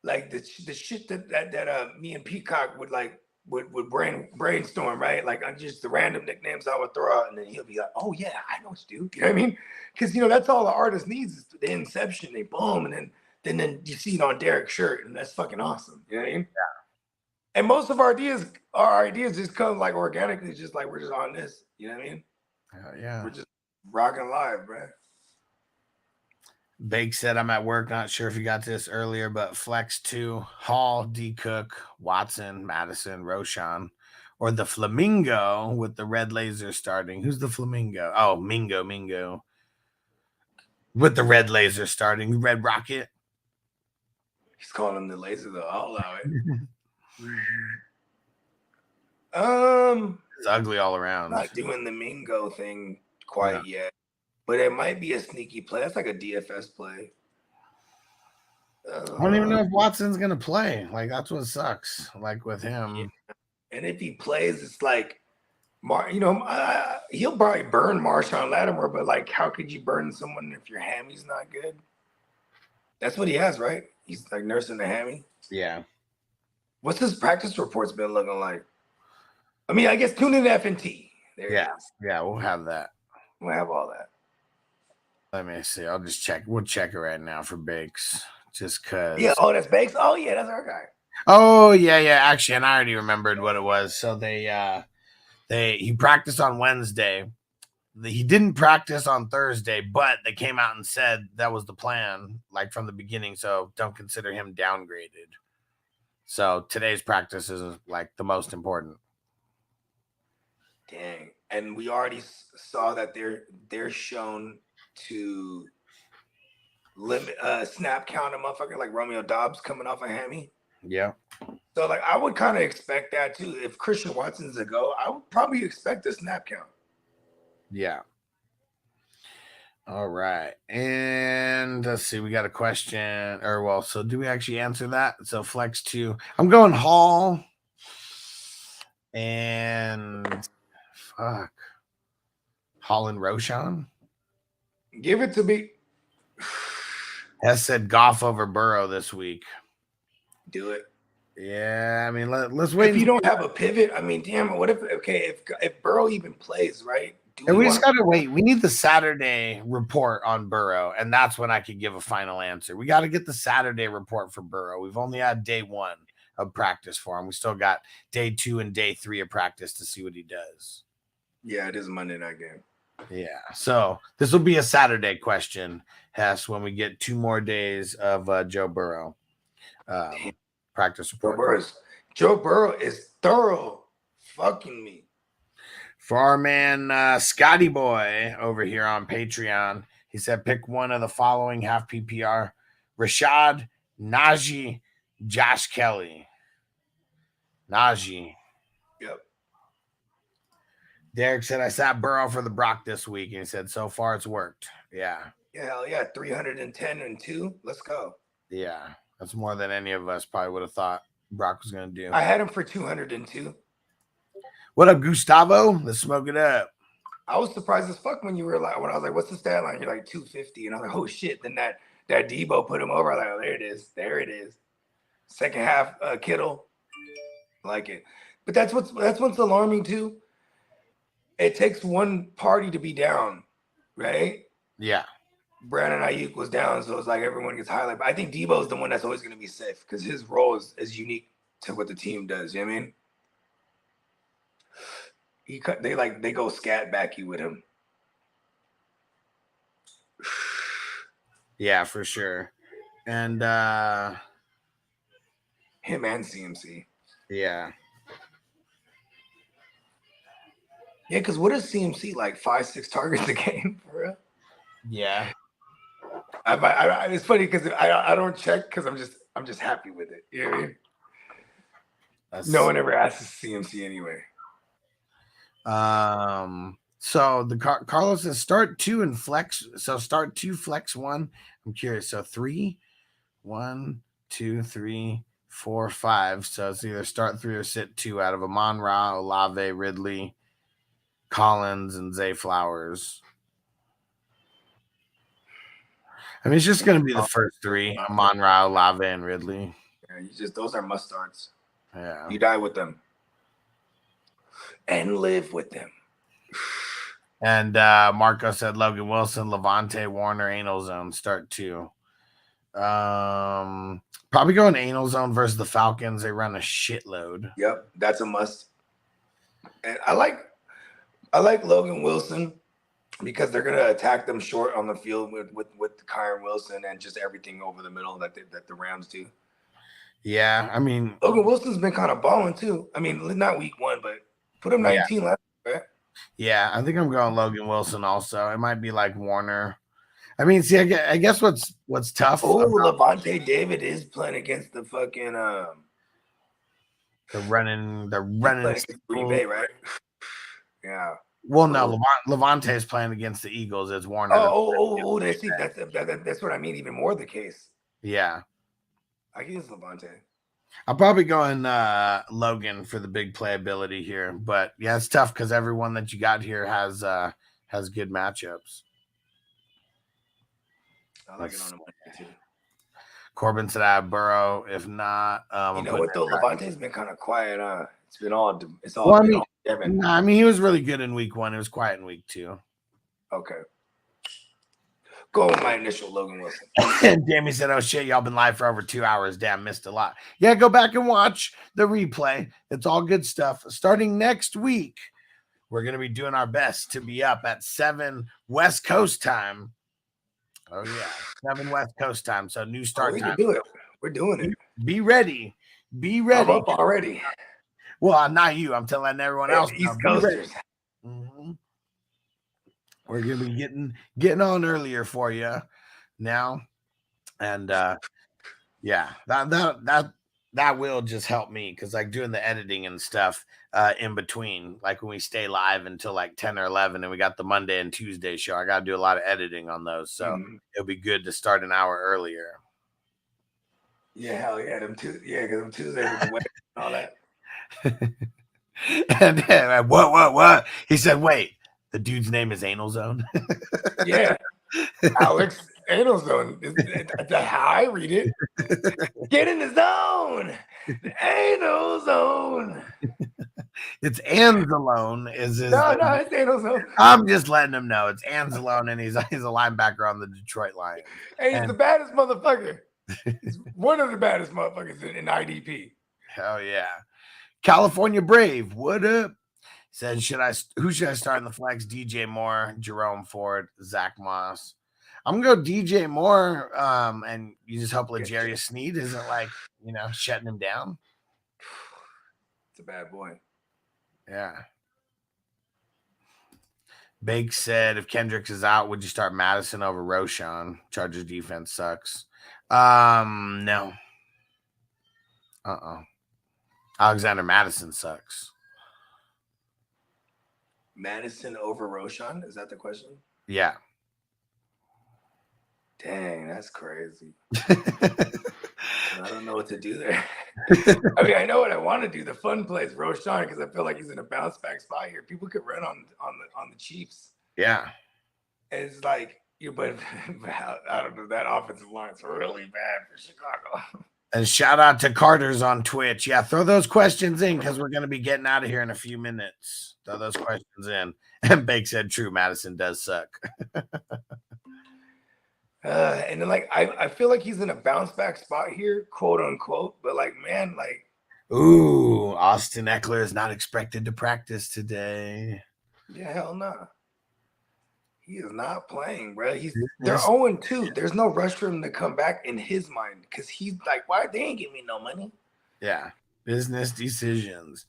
Like the shit that me and Peacock would brainstorm, right? Like just the random nicknames I would throw out, and then he'll be like, "Oh yeah, I know what you do." You know what I mean? Because that's all the artist needs is the inception. They boom, and then you see it on Derek's shirt, and that's fucking awesome. You know what I mean? Yeah. And most of our ideas just come like organically, just like we're just on this. You know what I mean? Yeah. We're just rocking live, bro. Bake said, I'm at work. Not sure if you got this earlier, but Flex 2, Hall, D. Cook, Watson, Madison, Roshan, or the Flamingo with the red laser starting. Who's the Flamingo? Oh, Mingo. With the red laser starting. Red Rocket. He's calling him the laser, though. I'll allow it. It's ugly all around. Not doing the Mingo thing quite yet. But it might be a sneaky play. That's like a DFS play. I don't even know if Watson's going to play. Like, that's what sucks. Like, with him. Yeah. And if he plays, it's like, he'll probably burn Marshawn Lattimore, but, like, how could you burn someone if your hammy's not good? That's what he has, right? He's, like, nursing the hammy. Yeah. What's his practice reports been looking like? I mean, I guess tune in to FNT. There it is. Yeah, we'll have that. We'll have all that. Let me see. I'll just check. We'll check it right now for Bakes. Just because. Yeah. Oh, that's Bakes? Oh, yeah. That's our guy. Oh, yeah. Actually, and I already remembered what it was. So he practiced on Wednesday. He didn't practice on Thursday, but they came out and said that was the plan, like from the beginning. So don't consider him downgraded. So today's practice is like the most important. Dang. And we already saw that they're shown to limit snap count a motherfucker like Romeo Dobbs coming off a hammy. Yeah. So like I would kind of expect that too. If Christian Watson's a go, I would probably expect a snap count. Yeah. All right. And let's see, we got a question. So do we actually answer that? So Flex 2. I'm going Hall. And fuck. Hall and Roshan. Give it to me. Hess said Goff over Burrow this week. Do it. Yeah, I mean, let's wait. If you don't have a pivot, I mean, damn, what if Burrow even plays, right? And we just gotta wait. We need the Saturday report on Burrow, and that's when I could give a final answer. We got to get the Saturday report for Burrow. We've only had day 1 of practice for him. We still got day 2 and day 3 of practice to see what he does. Yeah, it is a Monday night game. Yeah, so this will be a Saturday question, Hess, when we get 2 more days of Joe Burrow practice report. Joe Burrow is thorough fucking me. For our man Scotty Boy over here on Patreon, he said pick one of the following half PPR: Rashad, Najee, Josh Kelly. Najee. Yep. Derek said, I sat Burrow for the Brock this week, and he said, so far it's worked. Yeah. Yeah, hell yeah. 310 and 2. Let's go. Yeah. That's more than any of us probably would have thought Brock was going to do. I had him for 202. What up, Gustavo? Let's smoke it up. I was surprised as fuck when I was like, what's the stat line? You're like 250. And I was like, oh shit. Then that Debo put him over. I was like, oh, there it is. There it is. Second half, Kittle. Like it. But that's what's alarming too. It takes one party to be down, right? Yeah. Brandon Ayuk was down, so it's like everyone gets highlighted. But I think Debo is the one that's always going to be safe because his role is unique to what the team does. You know what I mean? They go scat back you with him. Yeah, for sure. And him and CMC. Yeah. Yeah, because what is CMC like 5-6 targets a game for real? Yeah. It's funny because I don't check because I'm just happy with it. You know what I mean? No one ever asks CMC anyway. So the Carlos says start 2 and flex. So start 2, flex 1. I'm curious. So 3, 1, 2, 3, 4, 5. So it's either start 3 or sit 2 out of Amon-Ra, Olave, Ridley, Collins, and Zay Flowers. I mean, it's just going to be the first 3: Amon-Ra, Olave, and Ridley. Yeah, those are must starts. Yeah, you die with them and live with them. And Marco said Logan Wilson, Levante, Warner, anal zone, start 2. Probably going anal zone versus the Falcons. They run a shitload. Yep, that's a must. And I like Logan Wilson because they're gonna attack them short on the field with Kyron Wilson and just everything over the middle that the Rams do. Yeah, I mean Logan Wilson's been kind of balling too. I mean, not week 1, but put him 19 last week, right? Yeah, I think I'm going Logan Wilson also. It might be like Warner. I mean, see, I guess what's tough. Oh, Levante David is playing against the fucking the running Green Bay, right? Yeah. Well, no, Levante is playing against the Eagles. It's Warner. That's what I mean. Even more the case. Yeah, I guess Levante. I'm probably going Logan for the big playability here, but yeah, it's tough because everyone that you got here has good matchups. I like it on the Monday too. Corbin said I have Burrow. If not, you know what though, Levante's been kind of quiet. It's all. Well, I mean, he was really good in week 1. He was quiet in week 2. Okay. Go with my initial Logan Wilson. And Damien said, oh shit, y'all been live for over 2 hours. Damn, missed a lot. Yeah, go back and watch the replay. It's all good stuff. Starting next week, we're going to be doing our best to be up at 7 West Coast time. Oh yeah, 7 West Coast time. So new start time. We can do it. We're doing it. Be ready. Be ready. I'm up already. Well, not you. I'm telling everyone else. East Coasters. Mm-hmm. We're gonna be getting on earlier for you now, and yeah, that will just help me because like doing the editing and stuff in between, like when we stay live until like 10 or 11, and we got the Monday and Tuesday show. I got to do a lot of editing on those, so it'll be good to start an hour earlier. Yeah, hell yeah, because them Tuesdays with the wedding and all that. And then, what? He said, wait, the dude's name is Anal Zone? Yeah. Alex Anal Zone. That's how I read it. Get in the zone. The Anal Zone. It's Anzalone. No, it's Anal Zone. I'm just letting him know. It's Anzalone, and he's a linebacker on the Detroit Lions. Hey, he's the baddest motherfucker. He's one of the baddest motherfuckers in IDP. Hell yeah. California Brave, what up? Said, who should I start in the flex? DJ Moore, Jerome Ford, Zach Moss. I'm gonna go DJ Moore, and you just hope L'Jarius Sneed isn't like, shutting him down. It's a bad boy. Yeah. Bake said, if Kendricks is out, would you start Madison over Roschon? Chargers defense sucks. No. Alexander Madison sucks. Madison over Roschon? Is that the question? Yeah. Dang, that's crazy. I don't know what to do there. I mean, I know what I want to do. The fun play is Roschon because I feel like he's in a bounce back spot here. People could run on the Chiefs. Yeah. And it's like, but I don't know. That offensive line's really bad for Chicago. And shout out to Carter's on Twitch. Yeah, throw those questions in because we're going to be getting out of here in a few minutes. Throw those questions in. And Bake said, true, Madison does suck. And then, like, I feel like he's in a bounce back spot here, quote unquote. But, like, man, like. Ooh, Austin Eckler is not expected to practice today. Yeah, hell no. He is not they're 0-2. There's no rush for him to come back in his mind because he's like, why they ain't giving me no money? Yeah, business decisions.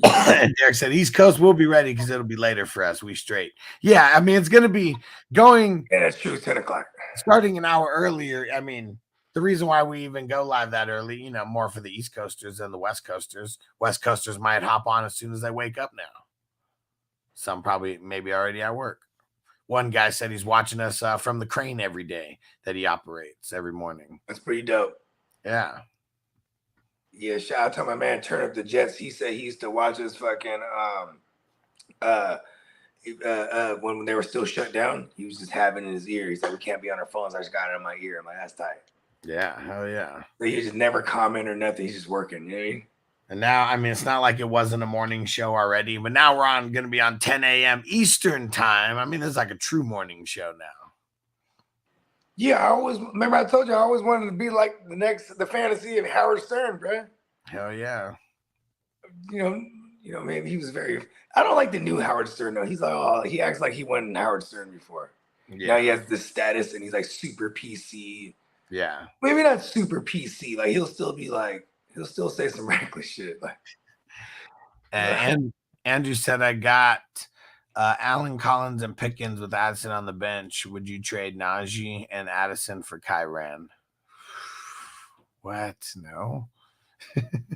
And Derek said East Coast will be ready because it'll be later for us. We straight. Yeah, I mean it's gonna be going. Yeah, that's true. 10 o'clock. Starting an hour earlier. I mean, the reason why we even go live that early, more for the East Coasters than the West Coasters. West Coasters might hop on as soon as they wake up now. Some probably maybe already at work. One guy said he's watching us from the crane every day that he operates every morning. That's pretty dope. Yeah. Yeah, shout out to my man Turn Up the Jets. He said he used to watch us fucking when they were still shut down. He was just having it in his ear. He's like, we can't be on our phones. I just got it in my ear. I'm like, that's tight. Yeah, hell yeah. So he just never comment or nothing. He's just working. You know what I mean? And now, I mean, it's not like it wasn't a morning show already, but now we're going to be on 10 a.m. Eastern time. I mean, it's like a true morning show now. Yeah, I told you I always wanted to be like the fantasy of Howard Stern, bro. Hell yeah. You know, maybe he was I don't like the new Howard Stern though. He's like, he acts like he wasn't Howard Stern before. Yeah. Now he has this status and he's like super PC. Yeah. Maybe not super PC. Like he'll still say some reckless shit. Like, and Andrew said, I got Allen Collins and Pickens with Addison on the bench. Would you trade Najee and Addison for Kyren? What? No.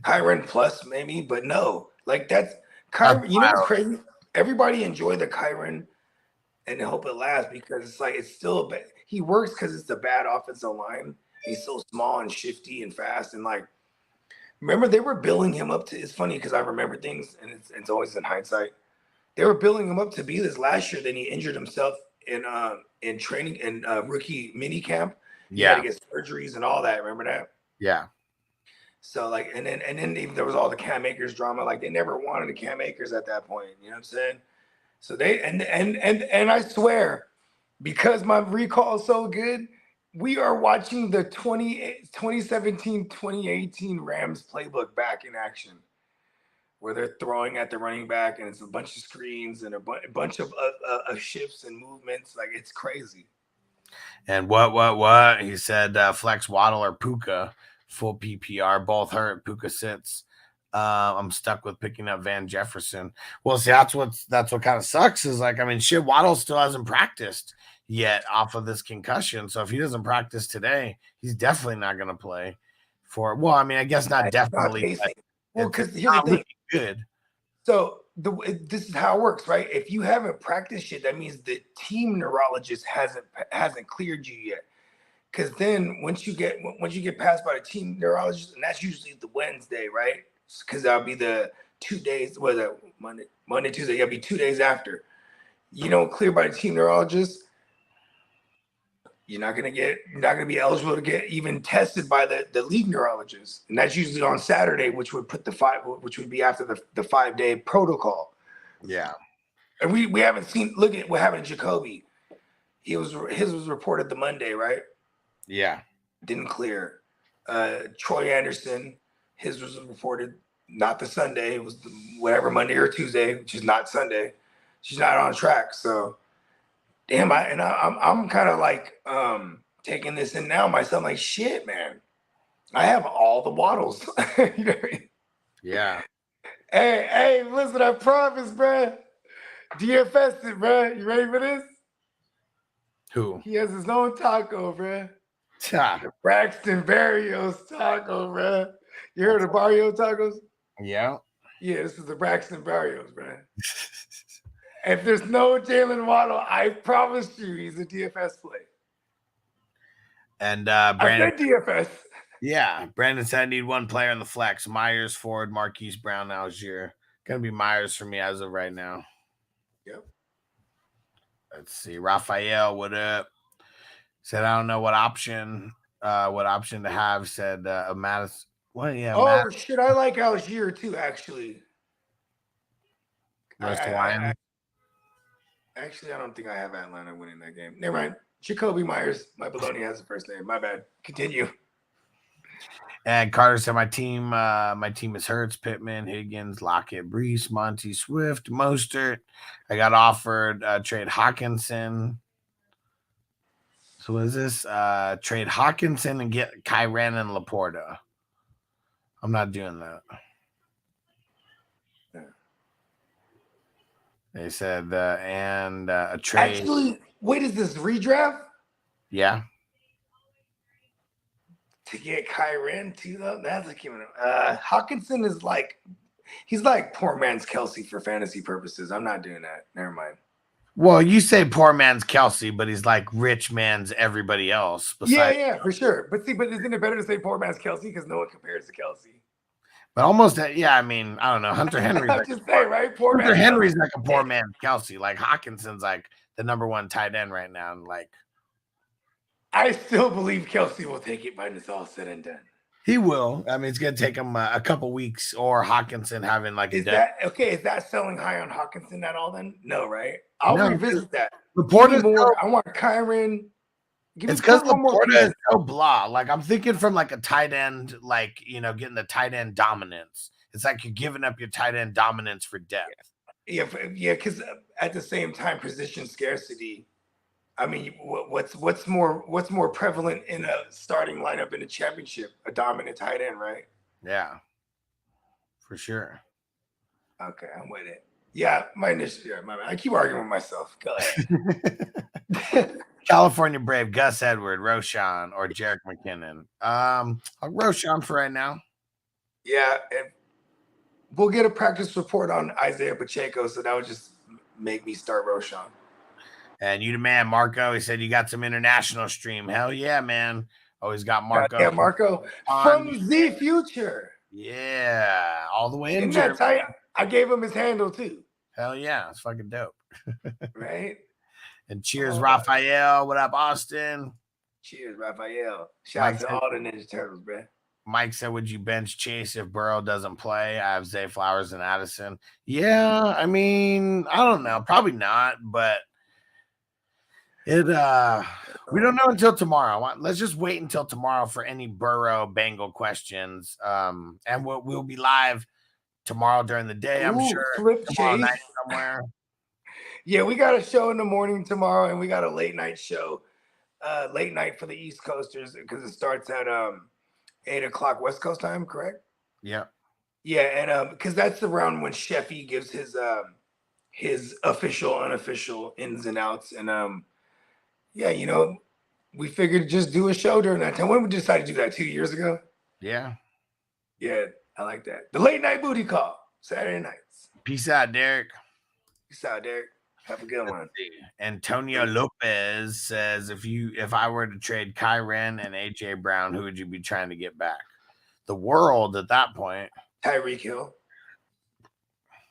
Kyren plus maybe, but no. Like that's Kyren. You know what's crazy? Everybody enjoy the Kyren and hope it lasts because it's like it's still he works because it's a bad offensive line. He's so small and shifty and fast and like. Remember, they were building him up to. It's funny because I remember things, and it's always in hindsight. They were building him up to be this last year. Then he injured himself in training in rookie mini camp. He had to get surgeries and all that. Remember that? Yeah. So like, and then even there was all the Cam Akers drama. Like they never wanted a Cam Akers at that point. You know what I'm saying? So they and I swear, because my recall is so good. We are watching the 2017-2018 Rams playbook back in action, where they're throwing at the running back, and it's a bunch of screens and a bunch of shifts and movements. Like, it's crazy. And what? He said Flex Waddle or Puka, full PPR, both hurt. Puka sits. I'm stuck with picking up Van Jefferson. Well, see, that's what kind of sucks is like, I mean, shit, Waddle still hasn't practiced yet off of this concussion. So if he doesn't practice today, he's definitely not going to play I mean, I guess not definitely. Well, because here's the thing. Good. So this is how it works, right? If you haven't practiced yet, that means the team neurologist hasn't cleared you yet. Because then once you get passed by the team neurologist, and that's usually the Wednesday, right? Because that'll be the 2 days. What is that? Monday, Tuesday. It'll be 2 days after. You don't clear by the team neurologist. You're not gonna be eligible to get even tested by the league neurologist, and that's usually on Saturday, which would be after the 5-day protocol. Yeah, and we haven't seen. Look at what happened to Jacoby. His was reported the Monday, right? Yeah, didn't clear. Troy Anderson, his was reported not the Sunday. It was whatever Monday or Tuesday, which is not Sunday. She's not on track, so. Damn, I'm kind of like taking this in now myself. Like shit, man. I have all the Waddles. You know what I mean? Yeah. Hey, listen, I promise, bro. DFS it, bro. You ready for this? Who? He has his own taco, bro. The Braxton Barrios taco, bro. You heard of Barrio tacos? Yeah. Yeah, this is the Braxton Barrios, bro. If there's no Jalen Waddle, I promise you he's a DFS play. And Brandon. I said DFS. Yeah. Brandon said I need one player in the flex. Myers, Ford, Marquise Brown, Algier. Gonna be Myers for me as of right now. Yep. Let's see. Raphael, what up? Said I don't know what option to have. Said Mattis. What? Yeah. Oh shit, I like Algier too, actually. Actually, I don't think I have Atlanta winning that game. Never mind. Jacoby Myers. My baloney has the first name. My bad. Continue. And Carter said my team is Hurts, Pittman, Higgins, Lockett, Brees, Monty, Swift, Mostert. I got offered trade Hawkinson. So what is this? Trade Hawkinson and get Kyren and Laporta. I'm not doing that. They said and a trade. Actually, wait, is this redraft? Yeah. To get Kyren too, though, that's like Hawkinson is like he's like poor man's Kelsey for fantasy purposes. I'm not doing that. Never mind. Well, you say poor man's Kelsey, but he's like rich man's everybody else. Yeah, for sure. But isn't it better to say poor man's Kelsey because no one compares to Kelsey? But almost, yeah. I mean, I don't know. Hunter Henry. I'm just saying, right? Poor Hunter man's Henry's Kelsey. like a poor man's Kelsey. Like Hawkinson's like the #1 tight end right now, and like I still believe Kelsey will take it when it's all said and done. he will. I mean, it's gonna take him a couple weeks, or Hawkinson having like Is that selling high on Hawkinson at all? Then no, right? I'll revisit that. Laporta's I want Kyren. It's because Laporta is so blah. Like I'm thinking from like a tight end, like getting the tight end dominance. It's like you're giving up your tight end dominance for depth. Yeah, because at the same time, position scarcity. I mean, what's more prevalent in a starting lineup in a championship? A dominant tight end, right? Yeah, for sure. Okay, I'm with it. Yeah, I keep arguing with myself. Go ahead. California Brave, Gus Edward, Roshan, or Jerick McKinnon. Roshan for right now. Yeah, and we'll get a practice report on Isaiah Pacheco, so that would just make me start Roshan. And you the man, Marco. He said you got some international stream. Hell yeah, man. Always got Marco. Yeah, Marco from Z Future. Yeah, all the way in Germany. I gave him his handle too. Hell yeah, it's fucking dope. Right? And cheers, Raphael. What up, Austin? Cheers, Raphael. Shout out to all the Ninja Turtles, bro. Mike said, would you bench Chase if Burrow doesn't play? I have Zay Flowers and Addison. Yeah, I mean, I don't know. Probably not, but we don't know until tomorrow. Let's just wait until tomorrow for any Burrow Bengal questions. And we'll be live tomorrow during the day, I'm sure. Tomorrow night somewhere. Yeah, we got a show in the morning tomorrow, and we got a late night show, late night for the East Coasters because it starts at 8 o'clock West Coast time, correct? Yeah. Yeah, and because that's around when Sheffy gives his official, unofficial ins and outs, and yeah, we figured just do a show during that time. When we decided to do that 2 years ago? Yeah. Yeah, I like that. The late night booty call, Saturday nights. Peace out, Derek. Peace out, Derek. Have a good one. Antonio Lopez says, if I were to trade Kyren and AJ Brown, who would you be trying to get back? The world at that point. Tyreek Hill.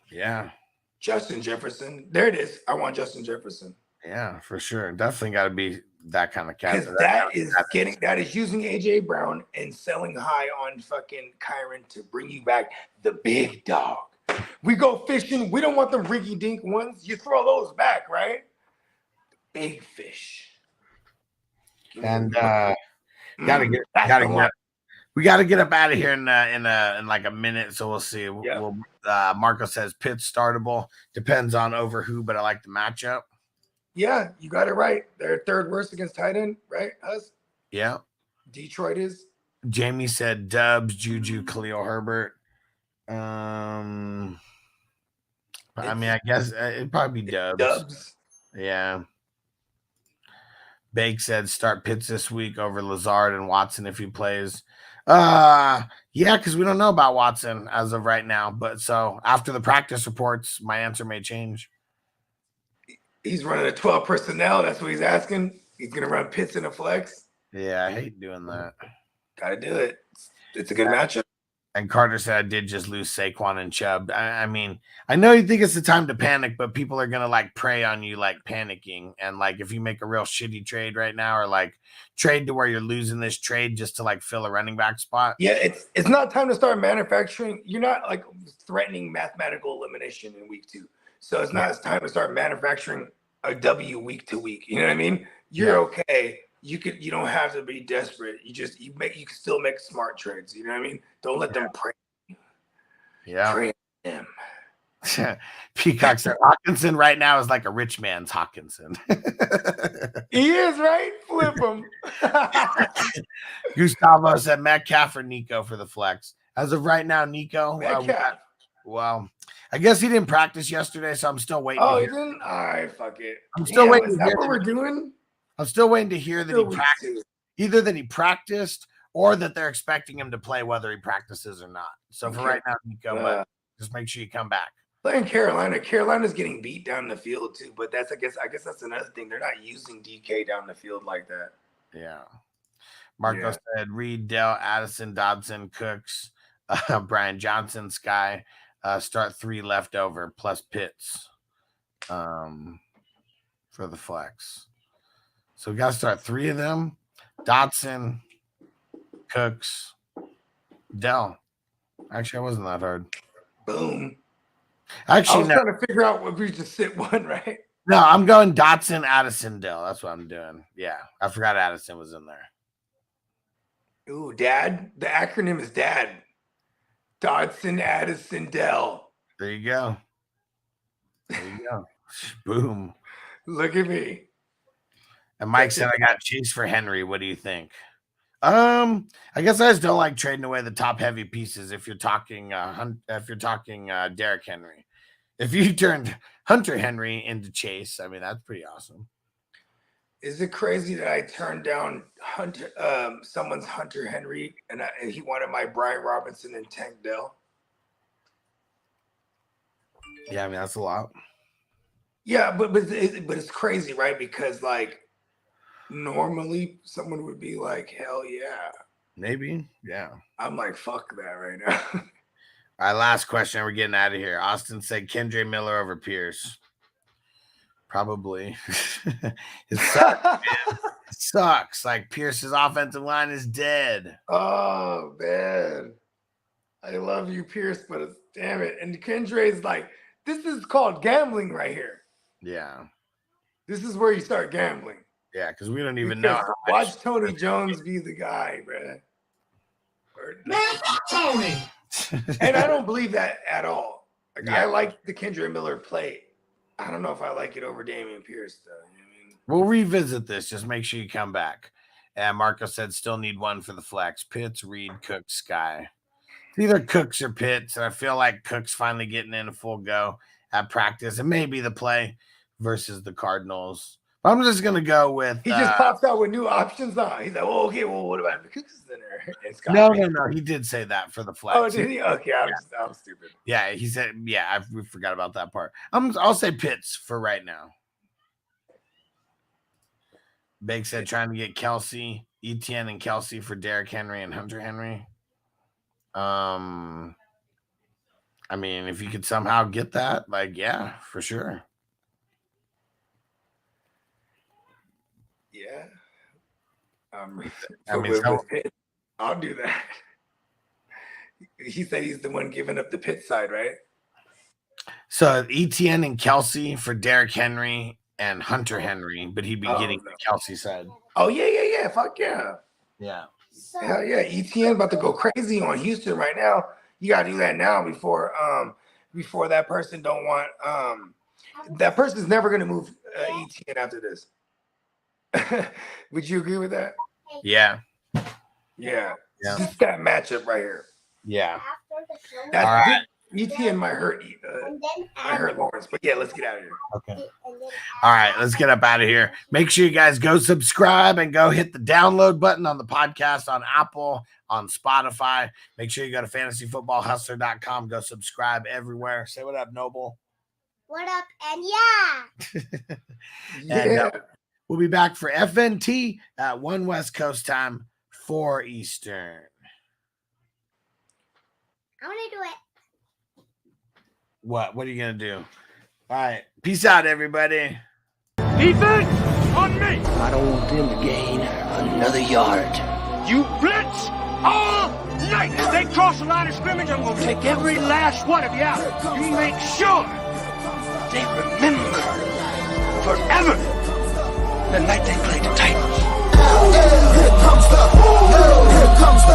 Yeah. Justin Jefferson. There it is. I want Justin Jefferson. Yeah, for sure. Definitely got to be that kind of cat. Because that is using AJ Brown and selling high on fucking Kyren to bring you back the big dog. We go fishing. We don't want them rinky dink ones. You throw those back, right? Big fish. And we got to get up out of here in like a minute. So we'll see. Yeah. Marco says Pitt's startable. Depends on over who, but I like the matchup. Yeah, you got it right. They're third worst against tight end, right? Us. Yeah. Detroit is. Jamie said Dubs, Juju, Khalil Herbert. I mean, I guess it'd probably be Dubs. Yeah. Bake said start Pitts this week over Lazard and Watson if he plays. Yeah, because we don't know about Watson as of right now. But so after the practice reports, my answer may change. He's running a 12 personnel. That's what he's asking. He's gonna run Pitts in a flex. Yeah, I hate doing that. Gotta do it. It's a good matchup. And Carter said I did just lose Saquon and Chubb. I mean, I know you think it's the time to panic, but people are gonna like prey on you like panicking. And like if you make a real shitty trade right now, or like trade to where you're losing this trade just to like fill a running back spot. Yeah, it's not time to start manufacturing. You're not like threatening mathematical elimination in week 2. So it's not time to start manufacturing a W week to week. You know what I mean? You're okay. You don't have to be desperate. You can still make smart trades. You know what I mean? Don't let them prey. Yeah. Prey them. Peacock said Hawkinson right now is like a rich man's Hawkinson. He is, right? Flip him. Gustavo said Metcalf or Nico for the flex. As of right now, Nico. Metcalf. Well, I guess he didn't practice yesterday, so I'm still waiting. Oh, he didn't? All right, fuck it. I'm still waiting. Is that what we're doing? I'm still waiting to hear that he practiced. Either that he practiced or that they're expecting him to play whether he practices or not. So for right now, Nico, but just make sure you come back. Playing Carolina. Carolina's getting beat down the field too, but that's I guess that's another thing. They're not using DK down the field like that. Yeah. Marco said Reed, Dell, Addison, Dodson, Cooks, Brian Johnson, Sky. Start 3 left over plus Pitts for the flex. So we got to start 3 of them. Dodson, Cooks, Dell. Actually, it wasn't that hard. Boom. Actually, I was trying to figure out what we just sit one, right? No, I'm going Dodson, Addison, Dell. That's what I'm doing. Yeah, I forgot Addison was in there. Ooh, Dad. The acronym is Dad. Dodson, Addison, Dell. There you go. There you go. Boom. Look at me. And Mike said I got Chase for Henry. What do you think? I guess I just don't like trading away the top heavy pieces. If you're talking, Derrick Henry, if you turned Hunter Henry into Chase, I mean that's pretty awesome. Is it crazy that I turned down someone's Hunter Henry and he wanted my Brian Robinson and Tank Dell? Yeah, I mean that's a lot. Yeah, but it's crazy, right? Because like normally someone would be like, hell yeah. Maybe, yeah. I'm like, fuck that right now. All right, last question. We're getting out of here. Austin said Kendre Miller over Pierce. Probably. It sucks, man. It sucks. Like Pierce's offensive line is dead. Oh, man. I love you, Pierce, but it's, damn it. And Kendre's like, this is called gambling right here. Yeah. This is where you start gambling. Yeah, because we don't even know. Watch Tony Jones be the guy, bro. Man, fuck Tony. And I don't believe that at all. Like, I like the Kendre Miller play. I don't know if I like it over Damian Pierce, though. You know what I mean? We'll revisit this. Just make sure you come back. And Marco said still need one for the flex. Pitts, Reed, Cooks, Sky. It's either Cooks or Pitts. And I feel like Cooks finally getting in a full go at practice. And maybe the play versus the Cardinals. I'm just going to go with... He just pops out with new options on. He's like, oh, okay, well, what about the Cooks in there? No. He did say that for the flex. Oh, did he? Okay, I'm stupid. Yeah, he said, we forgot about that part. I'll say Pitts for right now. Big said trying to get Kelsey, Etienne and Kelsey for Derrick Henry and Hunter Henry. I mean, if you could somehow get that, like, yeah, for sure. Yeah. I'll do that. He said he's the one giving up the Pitt side, right? So Etienne and Kelsey for Derrick Henry and Hunter Henry, but he'd be getting the Kelsey side. Oh, yeah. Fuck yeah. Yeah. Hell yeah. Etienne about to go crazy on Houston right now. You gotta do that now before that person don't want that person's never gonna move Etienne after this. Would you agree with that? Yeah. Yeah. Just that matchup right here. Yeah. All right. Etienne might hurt Lawrence, but yeah, let's get out of here. Okay. All right, let's get up out of here. Make sure you guys go subscribe and go hit the download button on the podcast on Apple, on Spotify. Make sure you go to fantasyfootballhustler.com. Go subscribe everywhere. Say what up, Noble. What up? And And, we'll be back for FNT at 1 West Coast time, 4 Eastern. I want to do it. What are you going to do? All right. Peace out, everybody. Defense on me. I don't want them to gain another yard. You blitz all night. If they cross the line of scrimmage, I'm going to take every last one of you out. You make sure they remember forever the night they played the Titans. Here comes the